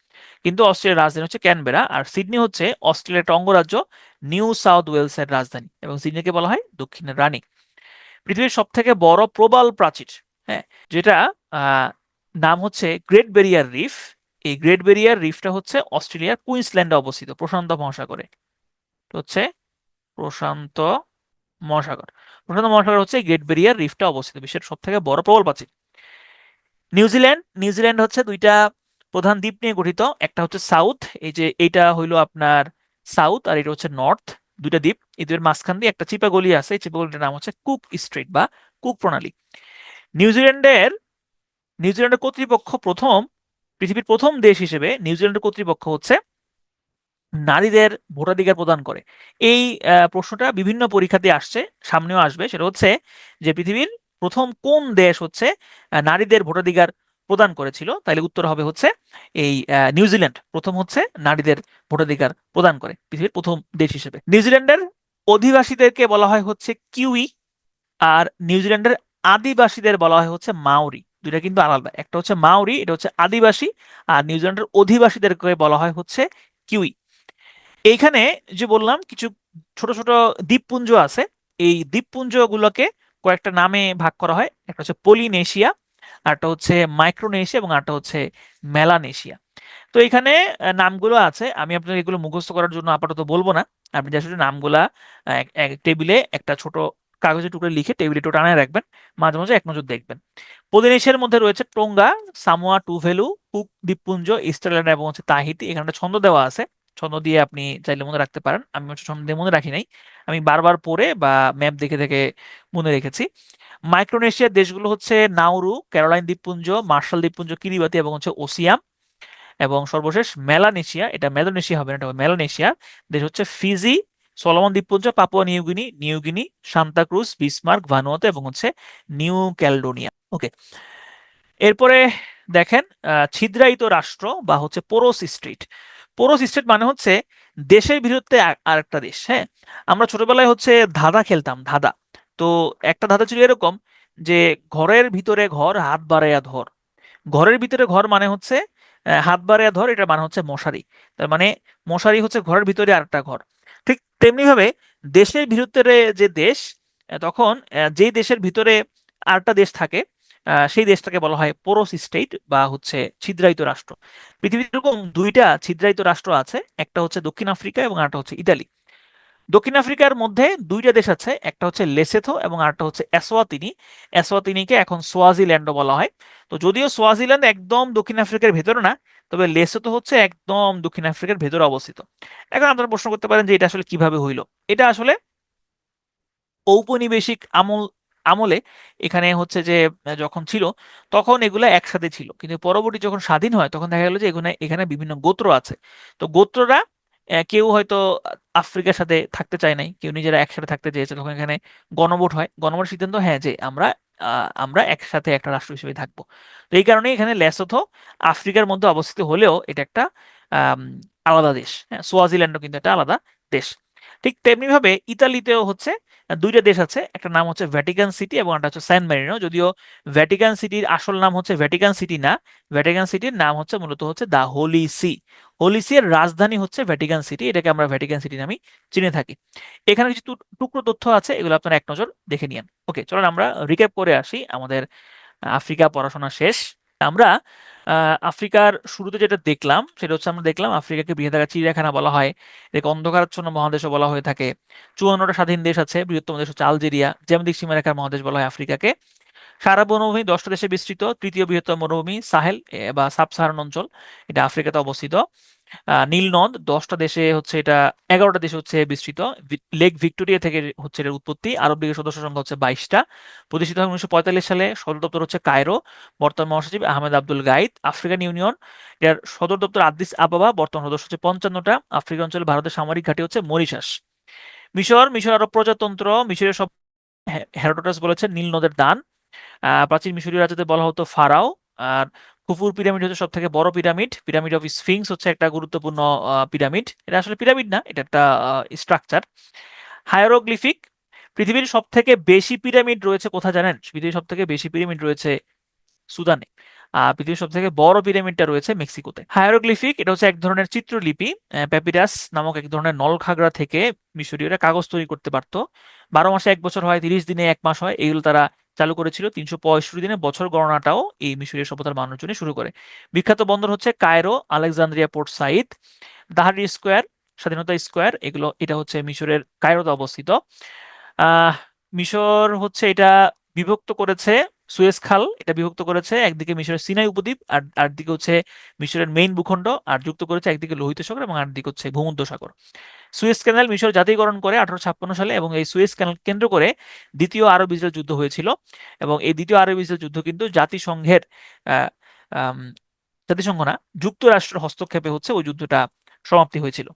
কিন্তু অস্ট্রেলিয়ার রাজধানী হচ্ছে ক্যানবেরা। আর সিডনি হচ্ছে অস্ট্রেলিয়ার একটা অঙ্গরাজ্য নিউ সাউথ ওয়েলস এর রাজধানী, এবং সিডনিকে বলা হয় দক্ষিণের রানী। পৃথিবীর সব থেকে বড় প্রবাল প্রাচীর, হ্যাঁ, যেটা নাম হচ্ছে গ্রেট ব্যারিয়ার রিফ। এই গ্রেট ব্যারিয়ার রিফটা হচ্ছে অস্ট্রেলিয়ার কুইন্সল্যান্ডে অবস্থিত, প্রশান্ত মহাসাগরে। হচ্ছে প্রশান্ত মহাসাগর। প্রশান্ত মহাসাগর হচ্ছে গ্রেট ব্যারিয়ার রিফটা অবস্থিত, বিশ্বের সব থেকে বড় প্রবাল প্রাচীর। নিউজিল্যান্ড হচ্ছে দুইটা প্রধান দ্বীপ নিয়ে গঠিত। একটা হচ্ছে সাউথ, এই যে এইটা হইলো আপনার সাউথ, আর এটা হচ্ছে নর্থ। দুইটা দ্বীপ, এই দুইয়ের মাঝখান দিয়ে একটা চিপা গলি আছে, এই চিপা গলিটার নাম হচ্ছে কুক স্ট্রেট বা কুক প্রণালী। নিউজিল্যান্ডের নিউজিল্যান্ডের কর্তৃপক্ষ পৃথিবীর প্রথম দেশ হিসেবে নিউজিল্যান্ডের কর্তৃপক্ষ হচ্ছে নারীদের ভোটাধিকার প্রদান করে। এই প্রশ্নটা বিভিন্ন পরীক্ষাতে আসছে, সামনেও আসবে। সেটা হচ্ছে যে পৃথিবীর প্রথম কোন দেশ হচ্ছে নারীদের ভোটাধিকার প্রদান করেছিল, তাহলে উত্তর হবে হচ্ছে এই নিউজিল্যান্ড প্রথম হচ্ছে নারীদের ভোটাধিকার প্রদান করে পৃথিবীর প্রথম দেশ হিসেবে। নিউজিল্যান্ডের অধিবাসীদেরকে বলা হয় হচ্ছে কিউই, আর নিউজিল্যান্ডের আদিবাসীদের বলা হয় হচ্ছে মাউরি। দুইটা কিন্তু আলাদা, একটা হচ্ছে মাউরি, এটা হচ্ছে আদিবাসী, আর নিউজিল্যান্ডের অধিবাসীদেরকে বলা হয় হচ্ছে কিউই। এইখানে যে বললাম কিছু ছোট ছোট দ্বীপপুঞ্জ আছে, এই দ্বীপপুঞ্জগুলোকে কয়েকটা নামে ভাগ করা হয়। একটা হচ্ছে পলিনেশিয়া, আরটা হচ্ছে মাইক্রোনেশিয়া, এবং আরটা হচ্ছে মেলানেশিয়া। তো এখানে নামগুলো আছে, আমি আপনাকে এগুলো মুখস্থ করার জন্য আপাতত বলবো না। আপনি জাস্ট নামগুলা এক টেবিলে একটা ছোট কাগজের টুকরো লিখে টেবিলে একটু টানায় রাখবেন, মাঝে মাঝে এক নজর দেখবেন। পলিনেশিয়ার মধ্যে রয়েছে টোঙ্গা, সামোয়া, টুভেলু, কুক দ্বীপপুঞ্জ, ইস্টার আইল্যান্ড এবং হচ্ছে তাহিতি। এখানে একটা ছন্দ দেওয়া আছে, ছন্দ দিয়ে আপনি চাইলে মনে রাখতে পারেন। আমি হচ্ছে ছন্দ দিয়ে মনে রাখি নাই, আমি বারবার পড়ে বা ম্যাপ দেখে দেখে মনে রেখেছি। মাইক্রোনেশিয়ার দেশগুলো হচ্ছে নাউরু, ক্যারোলাইন দ্বীপপুঞ্জ, মার্শাল দ্বীপপুঞ্জ, কিরিবাতি এবং হচ্ছে ওসিয়াম। এবং সর্বশেষ মেলানেশিয়া, এটা মেলানেশিয়া হবে না, এটা মেলানেশিয়া দেশ হচ্ছে ফিজি, সলোমন দ্বীপপুঞ্জ, Papua New Guinea, Santa Cruz, Bismarck, Vanuatu এবং হচ্ছে নিউ ক্যালেডোনিয়া। ওকে, এরপরে দেখেন ছিদ্রায়িত রাষ্ট্র বা হচ্ছে পোরোস স্টেট। পোরোস স্টেট মানে হচ্ছে দেশের বিরুদ্ধে আরেকটা দেশ। হ্যাঁ, আমরা ছোটবেলায় হচ্ছে ধাঁধা খেলতাম, ধাঁধা। তো একটা ধাঁধা ছিল এরকম যে ঘরের ভিতরে ঘর, হাত বাড়াইয়া ধর। ঘরের ভিতরে ঘর মানে হচ্ছে হাত বাড়াইয়া ধর, এটা মানে হচ্ছে মশারি। তার মানে মশারি হচ্ছে ঘরের ভিতরে আরেকটা ঘর। ঠিক তেমনি ভাবে দেশের ভিতরে যে দেশ, তখন যেই দেশের ভিতরে আরেকটা দেশ থাকে, সেই দেশটাকে বলা হয় পোরোস স্টেট বা হচ্ছে ছিদ্রায়িত রাষ্ট্র। পৃথিবীতে এরকম দুইটা ছিদ্রায়িত রাষ্ট্র আছে, একটা হচ্ছে দক্ষিণ আফ্রিকা এবং আরেকটা হচ্ছে ইতালি। দক্ষিণ আফ্রিকার মধ্যে দুইটা দেশ আছে, একটা হচ্ছে লেসোথো এবং আরেকটা হচ্ছে এসওয়াতিনি। এসওয়াতিনিকে এখন সোয়াজিল্যান্ডও বলা হয়। তো যদিও সোয়াজিল্যান্ড একদম দক্ষিণ আফ্রিকার ভেতরে না, তবে লেসোথো হচ্ছে একদম দক্ষিণ আফ্রিকার ভেতরে অবস্থিত। এখন আপনারা প্রশ্ন করতে পারেন যে এটা আসলে কিভাবে হইলো। এটা আসলে ঔপনিবেশিক আমলে এখানে হচ্ছে যে যখন ছিল তখন এগুলা একসাথে ছিল, কিন্তু পরবর্তী যখন স্বাধীন হয় তখন দেখা গেল যে এখানে এখানে বিভিন্ন গোত্র আছে। তো গোত্ররা কেউ হয়তো আফ্রিকার সাথে থাকতে চায় নাই, কেউ নিজেরা একসাথে থাকতে চেয়েছে, তখন এখানে গণভোট হয়, গণভোট সিদ্ধান্ত, হ্যাঁ, যে আমরা একসাথে একটা রাষ্ট্র হিসেবে থাকবো। তো এই কারণে এখানে লেসোথো আফ্রিকার মধ্যে অবস্থিত হলেও এটা একটা আম, আলাদা দেশ। হ্যাঁ, সোয়াজিল্যান্ডও কিন্তু একটা আলাদা দেশ। ঠিক তেমনি ভাবে ইতালিতেও হচ্ছে দুইটা দেশ আছে, একটা নাম হচ্ছে ভ্যাটিকান সিটি এবং একটা হচ্ছে স্যান মেরিনো। যদিও ভ্যাটিকান সিটির আসল নাম হচ্ছে ভ্যাটিকান সিটি না, ভ্যাটিকান সিটির নাম হচ্ছে মূলত হচ্ছে দা হোলি সি। হোলি সি এর রাজধানী হচ্ছে ভ্যাটিকান সিটি, এটাকে আমরা ভ্যাটিকান সিটি নামে চিনে থাকি। এখানে কিছু টুকরো তথ্য আছে, এগুলো আপনারা এক নজর দেখে নিন। ওকে, চলুন আমরা রিক্যাপ করে আসি। আমাদের আফ্রিকা পড়াশোনা শেষ। আমরা আফ্রিকার শুরুতে যেটা দেখলাম সেটা হচ্ছে আমরা দেখলাম আফ্রিকাকে বৃহদাকার চিড়িয়াখানা বলা হয়, এটাকে অন্ধকারাচ্ছন্ন মহাদেশও বলা হয়ে থাকে। 54টা স্বাধীন দেশ আছে, বৃহত্তম দেশ হচ্ছে আলজেরিয়া। জ্যামিতিক সীমারেখার মহাদেশ বলা হয় আফ্রিকাকে। সারা বনভূমি 10টা দেশে বিস্তৃত, তৃতীয় বৃহত্তম মরুভূমি সাহেল বা সাব সাহারান অঞ্চল, এটা আফ্রিকাতে অবস্থিত। নীল নদ 10টা দেশে হচ্ছে এটা, 11টা দেশে হচ্ছে বিস্তৃত। লেক ভিক্টোরিয়া থেকে হচ্ছে এর উৎপত্তি। আরব লীগের সদস্য সংখ্যা হচ্ছে 22টা। প্রতিষ্ঠিত হয় 1945 সালে। সদর দপ্তর হচ্ছে কায়রো। বর্তমান মহাসচিব Ahmed Abdul guide. African union, এর সদর দপ্তর আদিস আবাবা। বর্তমান সদস্য হচ্ছে 55টা। আফ্রিকা অঞ্চলে ভারতের সামরিক ঘাঁটি হচ্ছে মরিশাস। মিশর আরব প্রজাতন্ত্র। মিশরের সব, হেরোডোটাস বলেছেন, নীল নদের দান। প্রাচীন মিশরীয় রাজাদের বলা হতো ফারাও। আর খুফুর পিরামিড হচ্ছে সব থেকে বড় পিরামিড। পিরামিড অফ স্ফিংস হচ্ছে একটা গুরুত্বপূর্ণ পিরামিড। এটা আসলে পিরামিড না, এটা একটা স্ট্রাকচার। হায়ারোগ্লিফিক, পৃথিবীর সব থেকে বেশি পিরামিড রয়েছে কোথায় জানেন? পৃথিবীর সব থেকে বেশি পিরামিড রয়েছে সুদানে। পৃথিবীর সব থেকে বড় পিরামিডটা রয়েছে মেক্সিকোতে। হায়ারোগ্লিফিক এটা হচ্ছে এক ধরনের চিত্রলিপি। প্যাপিরাস নামক এক ধরনের নলখাগড়া থেকে মিশরীয়রা কাগজ তৈরি করতে পারত। 12 মাসে 1 বছর হয়, 30 দিনে 1 মাস হয়, এইগুলো তারা চালু করেছিল। 365 দিনে বছর গণনাটাও এই মিশরীয় সভ্যতার মানুষজনই শুরু করে। বিখ্যাত বন্দর হচ্ছে Cairo, Alexandria, Port Said, Tahrir Square, স্বাধীনতা স্কোয়ার, এগুলো এটা হচ্ছে মিশরের কায়রোতে অবস্থিত। আহ মিশর হচ্ছে এটা বিভক্ত করেছে, সুয়েজ খাল এটা বিভক্ত করেছে, একদিকে মিশরের সিনাই উপদ্বীপ আর আরেকদিকে হচ্ছে মিশরের মেইন ভূখণ্ড, আর যুক্ত করেছে একদিকে লোহিত সাগর এবং আরেকদিকে হচ্ছে ভূমধ্য সাগর। সুয়েজ ক্যানাল মিশর জাতীয়করণ করে 1856 সালে, এবং এই সুয়েজ ক্যানাল কেন্দ্র করে দ্বিতীয় আরব ইসরায়েল যুদ্ধ হয়েছিল। এবং এই দ্বিতীয় আরব ইসরায়েল যুদ্ধ কিন্তু জাতিসংঘের আহ, আম, জাতিসংঘ না, যুক্তরাষ্ট্রের হস্তক্ষেপে হচ্ছে ওই যুদ্ধটা সমাপ্তি হয়েছিল।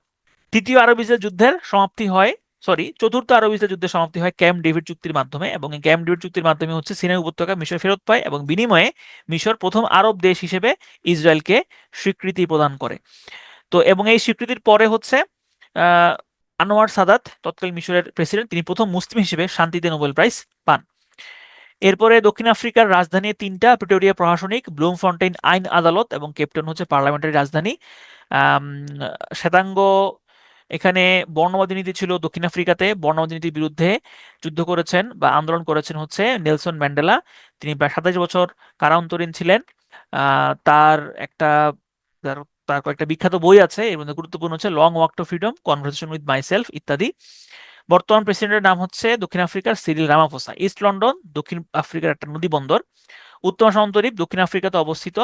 তৃতীয় আরব ইসরায়েল যুদ্ধের সমাপ্তি হয়, সরি, চতুর্থ আরব ইসরায়েল যুদ্ধের সমাপ্তি হয় ক্যাম্প ডেভিড চুক্তির মাধ্যমে, এবং এই ক্যাম্প ডেভিড চুক্তির মাধ্যমে হচ্ছে সিনাই উপত্যকা মিশর ফেরত পায়, এবং বিনিময়ে মিশর প্রথম আরব দেশ হিসেবে ইসরায়েলকে স্বীকৃতি প্রদান করে। তো এবং এই স্বীকৃতির পরে হচ্ছে আহ আনোয়ার সাদাত, তৎকালীন মিশরের প্রেসিডেন্ট, তিনি প্রথম মুসলিম হিসেবে শান্তিতে নোবেল প্রাইজ পান। এরপরে দক্ষিণ আফ্রিকার রাজধানী তিনটা: প্রিটোরিয়া প্রশাসনিক, ব্লুমফন্টেইন আইন আদালত, এবং কেপটাউন হচ্ছে পার্লামেন্টারি রাজধানী। আম, শ্বেতাঙ্গ এখানে বর্ণবাদী নীতি ছিল। দক্ষিণ আফ্রিকাতে বর্ণবাদী নীতির বিরুদ্ধে যুদ্ধ করেছেন বা আন্দোলন করেছেন হচ্ছে নেলসন ম্যান্ডেলা। তিনি প্রায় 27 বছর কারান্তরীণ ছিলেন। তার একটা তার তার কয়েকটা বিখ্যাত বই আছে, এর মধ্যে গুরুত্বপূর্ণ হচ্ছে long walk to freedom, conversation with myself ইত্যাদি। বর্তমান প্রেসিডেন্টের নাম হচ্ছে দক্ষিণ আফ্রিকার সিরিল রামাফোসা। ইস্ট লন্ডন দক্ষিণ আফ্রিকার একটা নদী বন্দর। উত্তর সামন্তদ্বীপ দক্ষিণ আফ্রিকাতে অবস্থিত।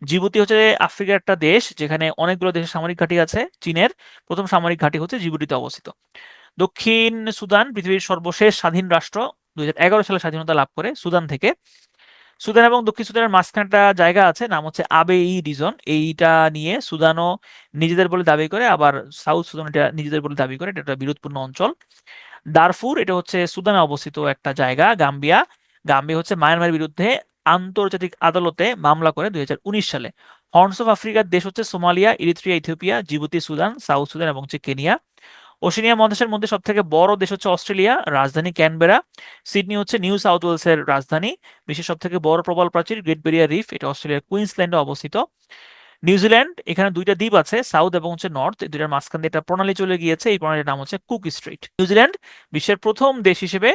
জিবুতি হচ্ছে আফ্রিকার একটা দেশ যেখানে অনেকগুলো দেশের সামরিক ঘাঁটি আছে। চীনের প্রথম সামরিক ঘাঁটি হচ্ছে জিবুতিতে অবস্থিত। দক্ষিণ সুদান পৃথিবীর সর্বশেষ স্বাধীন রাষ্ট্র, 2011 সালে স্বাধীনতা লাভ করে সুদান থেকে। সুদান এবং দক্ষিণ সুদানের মাঝখানে একটা জায়গা আছে, নাম হচ্ছে আবে ই রিজন। এইটা নিয়ে সুদানও নিজেদের বলে দাবি করে, আবার সাউথ সুদান এটা নিজেদের বলে দাবি করে। এটা একটা বিরোধপূর্ণ অঞ্চল। দারফুর এটা হচ্ছে সুদানে অবস্থিত একটা জায়গা। গাম্বিয়া, গাম্বিয়া হচ্ছে মায়ানমারের বিরুদ্ধে আন্তর্জাতিক আদালতে মামলা করে 2019 সালে। হর্নস অফ আফ্রিকার দেশ হচ্ছে Somalia, Eritrea, Ethiopia, Djibouti, Sudan, south Sudan এবং হচ্ছে কেনিয়া। ওশেনিয়া মহাদেশের মধ্যে সব থেকে বড় দেশ হচ্ছে অস্ট্রেলিয়া, রাজধানী ক্যানবেরা। সিডনি হচ্ছে নিউ সাউথ ওয়েলসের রাজধানী। বিশ্বের সব থেকে বড় প্রবাল প্রাচীর গ্রেট ব্যারিয়ার রিফ, এটা অস্ট্রেলিয়ার কুইন্সল্যান্ডে অবস্থিত। নিউজিল্যান্ড, এখানে দুইটা দ্বীপ আছে, সাউথ এবং হচ্ছে নর্থ, এই দুইটার মাঝখান দিয়ে একটা প্রণালী চলে গিয়েছে, এই প্রণালীর নাম হচ্ছে কুক স্ট্রেইট। নিউজিল্যান্ড বিশ্বের প্রথম দেশ হিসেবে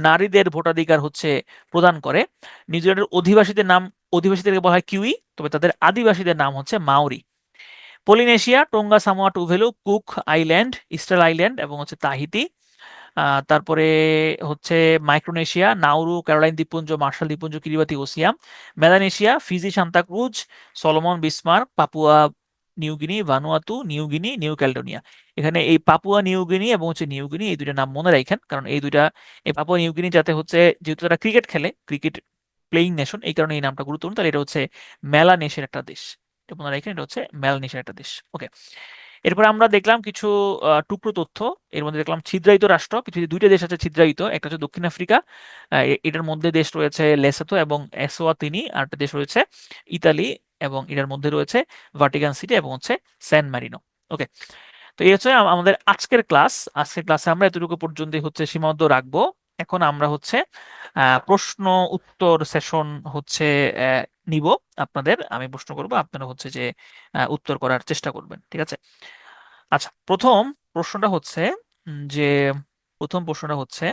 নারীদের ভোটাধিকার হচ্ছে প্রদান করে। নিউজিল্যান্ডের অধিবাসীদেরকে বলা হয় কিউই, তবে তাদের আদিবাসীদের নাম হচ্ছে Maori. Polynesia, Tonga, Samoa, Tuvalu, Cook Island, Easter Island এবং হচ্ছে তাহিতি। তারপরে হচ্ছে মাইক্রোনেশিয়া, নাউরু, ক্যারোলাইন দ্বীপপুঞ্জ, মার্শাল দ্বীপপুঞ্জ, কিরিবাতি, ওসিয়াম। Melanesia, Fiji, Santa Cruz, Solomon, Bismarck, Papua New Guinea, Vanuatu, New Guinea, New Caledonia. এখানে এই পাপুয়া নিউগিনি এবং হচ্ছে নিউগিনি, এই দুইটা নাম মনে রাখেন, কারণ এই পাপুয়া নিউগিনি যাতে হচ্ছে, যেহেতু তারা ক্রিকেট খেলে, ক্রিকেট প্লেইং নেশন, এই কারণে এই নামটা গুরুত্বপূর্ণ। তাহলে এটা হচ্ছে মেলানেশিয়ার একটা দেশ, এটা মনে রাখেন, এটা হচ্ছে মেলানেশিয়ার একটা দেশ। ওকে, এরপরে আমরা দেখলাম কিছু টুকরো তথ্য। এর মধ্যে দেখলাম ছিদ্রায়িত রাষ্ট্র, পৃথিবীতে দুইটা দেশ আছে ছিদ্রায়িত, একটা হচ্ছে দক্ষিণ আফ্রিকা, এটার মধ্যে দেশ রয়েছে লেসোথো এবং এসওয়াতিনি, আর একটা দেশ রয়েছে ইতালি, এবং এটার মধ্যে রয়েছে ভাটিকান সিটি এবং হচ্ছে স্যান মারিনো। ওকে, তো এই হচ্ছে আমাদের আজকের ক্লাস। আজকের ক্লাসে আমরা এতটুকু পর্যন্তই হচ্ছে সীমাবদ্ধ রাখবো। এখন আমরা হচ্ছে প্রশ্ন উত্তর সেশন হচ্ছে আহ, নিব আপনাদের। আমি প্রশ্ন করব, আপনারা হচ্ছে যে উত্তর করার চেষ্টা করবেন, ঠিক আছে? আচ্ছা, প্রশ্নটা হচ্ছে যে প্রথম প্রশ্নটা হচ্ছে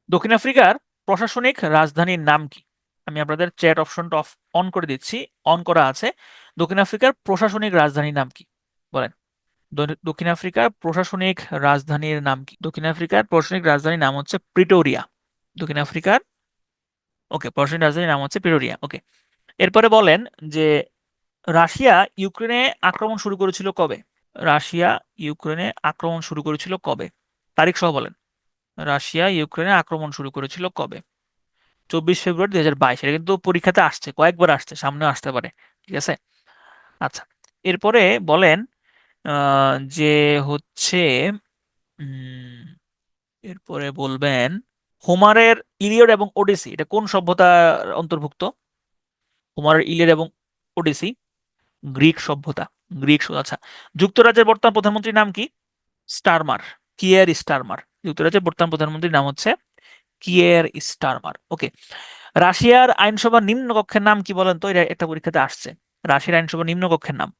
দক্ষিণ আফ্রিকার প্রশাসনিক রাজধানীর নাম কি? আমি আপনাদের চ্যাট অপশনটা অন করে দিচ্ছি, অন করা আছে। দক্ষিণ আফ্রিকার প্রশাসনিক রাজধানীর নাম কি বলেন? দক্ষিণ আফ্রিকার প্রশাসনিক রাজধানীর নাম কি? দক্ষিণ আফ্রিকার প্রশাসনিক রাজধানীর নাম হচ্ছে প্রিটোরিয়া। দক্ষিণ আফ্রিকার, ওকে, প্রশাসনিক রাজধানীর নাম হচ্ছে প্রিটোরিয়া। ওকে, এরপরে বলেন যে রাশিয়া ইউক্রেনে আক্রমণ শুরু করেছিল কবে? রাশিয়া ইউক্রেনে আক্রমণ শুরু করেছিল কবে? তারিখ সহ বলেন। রাশিয়া ইউক্রেনে আক্রমণ শুরু করেছিল কবে? 24 ফেব্রুয়ারি 2022। এটা কিন্তু পরীক্ষাতে আসছে, কয়েকবার আসছে, সামনেও আসতে পারে, ঠিক আছে? আচ্ছা, এরপরে বলেন যে হচ্ছে উম, এরপরে বলবেন হোমারের ইলিয়ড এবং ওডিসি এটা কোন সভ্যতার অন্তর্ভুক্ত? হোমারের ইলিয়ড এবং ওডিসি গ্রিক সভ্যতা। আচ্ছা, যুক্তরাজ্যের বর্তমান প্রধানমন্ত্রীর নাম কি? Starmer, কিয়ের Starmer. যুক্তরাজ্যের বর্তমান প্রধানমন্ত্রীর নাম হচ্ছে কিয়ের স্টারমার। ওকে, রাশিয়ার আইনসভার নিম্নকক্ষের নাম কি বলেন তো? এটা একটা পরীক্ষাতে আসছে। রাশিয়ার আইনসভার নিম্নকক্ষের নাম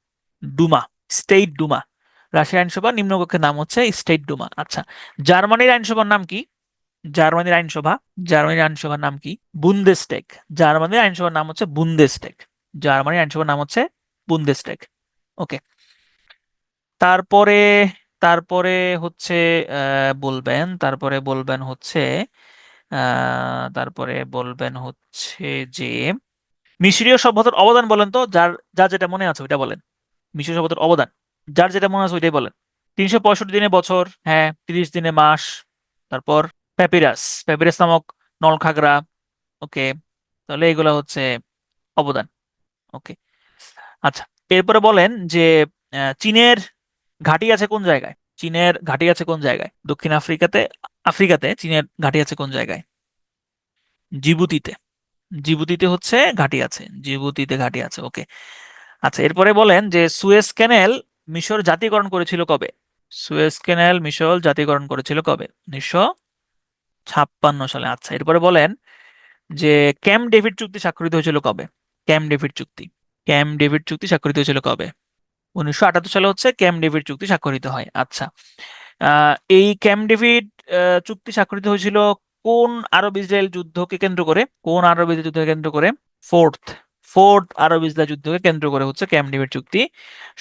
ডুমা, স্টেট ডুমা। রাশিয়ার আইনসভার নিম্নকক্ষের নাম হচ্ছে স্টেট ডুমা। আচ্ছা, জার্মানির আইনসভার নাম কি? জার্মানির আইনসভা, জার্মানির আইনসভার নাম কি? বুন্দেসটেগ। জার্মানির আইনসভার নাম হচ্ছে বুন্দেসটেগ। জার্মানির আইনসভার নাম হচ্ছে বুন্দেসটেগ। ওকে। তারপরে তারপরে হচ্ছে তারপরে বলবেন হচ্ছে তারপরে বলবেন হচ্ছে যে মিশরীয় সভ্যতার অবদান বলেন তো, যার যা যেটা মনে আছে ওইটা বলেন। মিশরীয় সভ্যতার অবদান, যার যেটা মনে আছে ওইটাই বলেন। 365 দিনে বছর, হ্যাঁ, 30 দিনে মাস। তারপর প্যাপিরাস, প্যাপিরাস নামক নলখাগড়া। ওকে, তাহলে এগুলো হচ্ছে অবদান। ওকে। আচ্ছা, এরপরে বলেন যে চীনের ঘাঁটি আছে কোন জায়গায়? চীনের ঘাঁটি আছে কোন জায়গায়? দক্ষিণ আফ্রিকাতে। আফ্রিকাতে চীনের ঘাঁটি আছে কোন জায়গায়? জিবুতিতে। জিবুতিতে হচ্ছে ঘাঁটি আছে, জিবুতিতে ঘাঁটি আছে। ওকে। আচ্ছা, এরপরে বলেন যে সুয়েজ ক্যানেল মিশর জাতীয়করণ করেছিল কবে? সুয়েজ ক্যানেল মিশর জাতীয়করণ করেছিল কবে? 1956 সালে। আচ্ছা, এরপরে বলেন যে ক্যাম্প ডেভিড চুক্তি স্বাক্ষরিত হয়েছিল কবে? ক্যাম্প ডেভিড চুক্তি, ক্যাম্প ডেভিড চুক্তি স্বাক্ষরিত হয়েছিল কবে? 1978 সালে হচ্ছে ক্যাম্প ডেভিড চুক্তি স্বাক্ষরিত হয়। আচ্ছা, এই ক্যাম্প ডেভিড চুক্তি স্বাক্ষরিত হয়েছিল কোন আরব ইসরায়েল যুদ্ধকে কেন্দ্র করে? কোন আরব ইসরায়েল যুদ্ধকে কেন্দ্র করে? ফোর্থ ফোর্থ আরব ইসরায়েল যুদ্ধকে কেন্দ্র করে হচ্ছে ক্যাম্প ডেভিড চুক্তি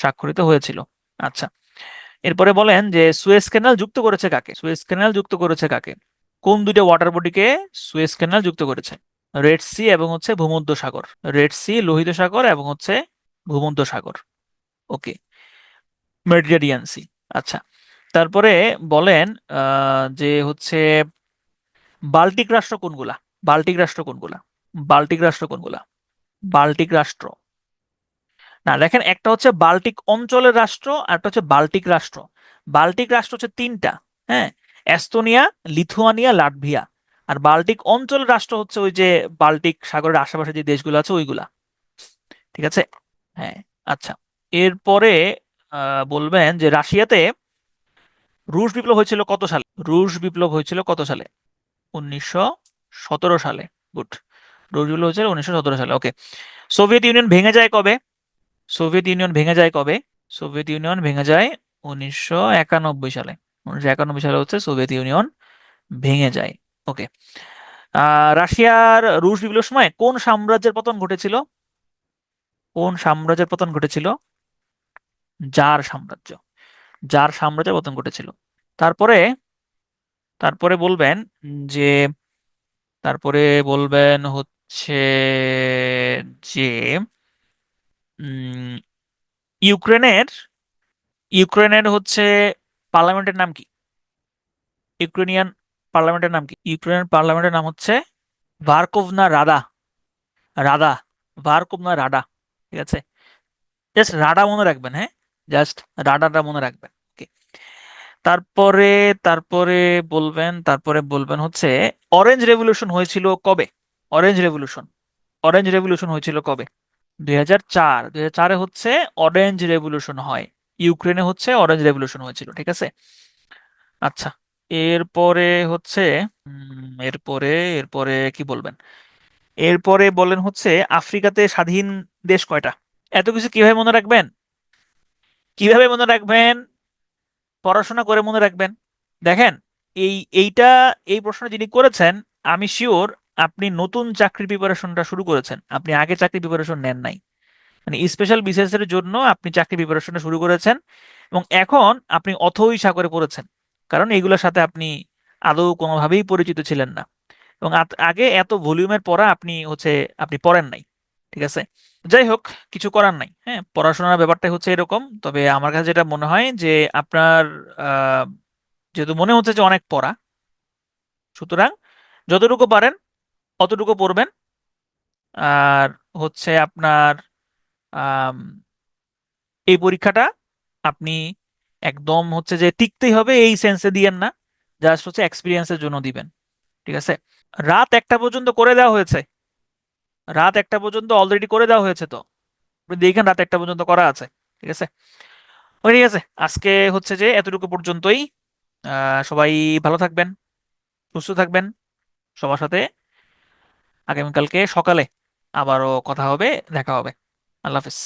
স্বাক্ষরিত হয়েছিল। আচ্ছা, এরপরে বলেন যে সুয়েজ ক্যানাল যুক্ত করেছে কাকে? সুয়েজ ক্যানাল যুক্ত করেছে কাকে? কোন দুইটা ওয়াটার বডিকে সুয়েজ ক্যানাল যুক্ত করেছে? রেড সি এবং হচ্ছে ভূমধ্য সাগর। রেড সি, লোহিত সাগর এবং হচ্ছে ভূমধ্য সাগর। ওকে, মেডিটেরিয়ান সি। আচ্ছা, তারপরে বলেন যে হচ্ছে বাল্টিক রাষ্ট্র কোনগুলা? বাল্টিক রাষ্ট্র কোনগুলা? বাল্টিক রাষ্ট্র কোনগুলা? বাল্টিক রাষ্ট্র, না দেখেন, একটা হচ্ছে বাল্টিক অঞ্চলের রাষ্ট্র আর একটা হচ্ছে বাল্টিক রাষ্ট্র। বাল্টিক রাষ্ট্র হচ্ছে তিনটা, হ্যাঁ, এস্তোনিয়া, লিথুয়ানিয়া, লাটভিয়া। আর বাল্টিক অঞ্চলের রাষ্ট্র হচ্ছে ওই যে বাল্টিক সাগরের আশেপাশে যে দেশগুলো আছে ওইগুলা। ঠিক আছে, হ্যাঁ। আচ্ছা, এরপরে বলবেন যে রাশিয়াতে রুশ বিপ্লব হয়েছিল কত সালে? রুশ বিপ্লব হয়েছিল কত সালে? 1917 সালে। গুড। রুশ বিপ্লব হয়েছিল 1917 সালে। ওকে। সোভিয়েত ইউনিয়ন ভেঙে যায় কবে? সোভিয়েত ইউনিয়ন ভেঙে যায় কবে? সোভিয়েত ইউনিয়ন ভেঙে যায় 1991 সালে। 1991 সালে হচ্ছে সোভিয়েত ইউনিয়ন ভেঙে যায়। ওকে। রাশিয়ার রুশ বিপ্লবের সময় কোন সাম্রাজ্যের পতন ঘটেছিল? কোন সাম্রাজ্যের পতন ঘটেছিল? জার সাম্রাজ্য। জার সাম্রাজ্যের পতন ঘটেছিল। তারপরে তারপরে বলবেন যে তারপরে বলবেন হচ্ছে যে উম, ইউক্রেনের ইউক্রেনের হচ্ছে পার্লামেন্টের নাম কি? ইউক্রেনিয়ান পার্লামেন্টের নাম কি? ইউক্রেনের পার্লামেন্টের নাম হচ্ছে ভার্কোভনা রাডা। রাডা, ভার্কোভনা রাডা। ঠিক আছে, জাস্ট রাডা মনে রাখবেন, হ্যাঁ, জাস্ট রাডাটা মনে রাখবেন। ওকে। তারপরে তারপরে তারপরে বলবেন হচ্ছে অরেঞ্জ রেভলিউশন হয়েছিল কবে? অরেঞ্জ রেভলিউশন, অরেঞ্জ রেভলিউশন হয়েছিল কবে? 2004। 2004-এ হচ্ছে অরেঞ্জ রেভলিউশন হয়। ইউক্রেনে হচ্ছে অরেঞ্জ রেভলিউশন হয়েছিল। ঠিক আছে। আচ্ছা, এরপরে হচ্ছে এরপরে এরপরে কি বলবেন? এরপরে বলেন হচ্ছে আফ্রিকাতে স্বাধীন দেশ কয়টা? এত কিছু কিভাবে মনে রাখবেন? কিভাবে মনে রাখবেন? পড়াশোনা করে মনে রাখবেন। দেখেন, এই এইটা এই প্রশ্নটা যিনি করেছেন, আমি শিওর আপনি নতুন চাকরির প্রিপারেশনটা শুরু করেছেন, আপনি আগে চাকরি প্রিপারেশন নেন নাই। মানে স্পেশাল বিসিএস এর জন্য আপনি চাকরি প্রিপারেশনটা শুরু করেছেন এবং এখন আপনি অথই সাগরে পড়েছেন, কারণ এইগুলোর সাথে আপনি আদৌ কোনোভাবেই পরিচিত ছিলেন না এবং আগে এত ভলিউমের পড়া আপনি পড়েন নাই। ঠিক আছে, যাই হোক, কিছু করার নাই। হ্যাঁ, পড়াশোনার ব্যাপারটা হচ্ছে এরকম। তবে আমার কাছে যেটা মনে হয় যে আপনার আহ, যেহেতু মনে হচ্ছে যে অনেক পড়া, সুতরাং যতটুকু পারেন অতটুকু পড়বেন। আর হচ্ছে আপনার আম, এই পরীক্ষাটা আপনি একদম হচ্ছে যে টিকতেই হবে এই সেন্সে দিয়েন না, জাস্ট হচ্ছে এক্সপিরিয়েন্সের জন্য দিবেন। ঠিক আছে। রাত 1টা পর্যন্ত করে দেওয়া হয়েছে, রাত 1টা পর্যন্ত অলরেডি করে দেওয়া হয়েছে, তো আপনি দেখেন রাত 1টা পর্যন্ত করা আছে। ঠিক আছে। ওকে, ঠিক আছে, আজকে হচ্ছে যে এতটুকু পর্যন্তই। সবাই ভালো থাকবেন, সুস্থ থাকবেন, সবার সাথে আগামীকালকে সকালে আবারও কথা হবে, দেখা হবে। আল্লাহ হাফেজ।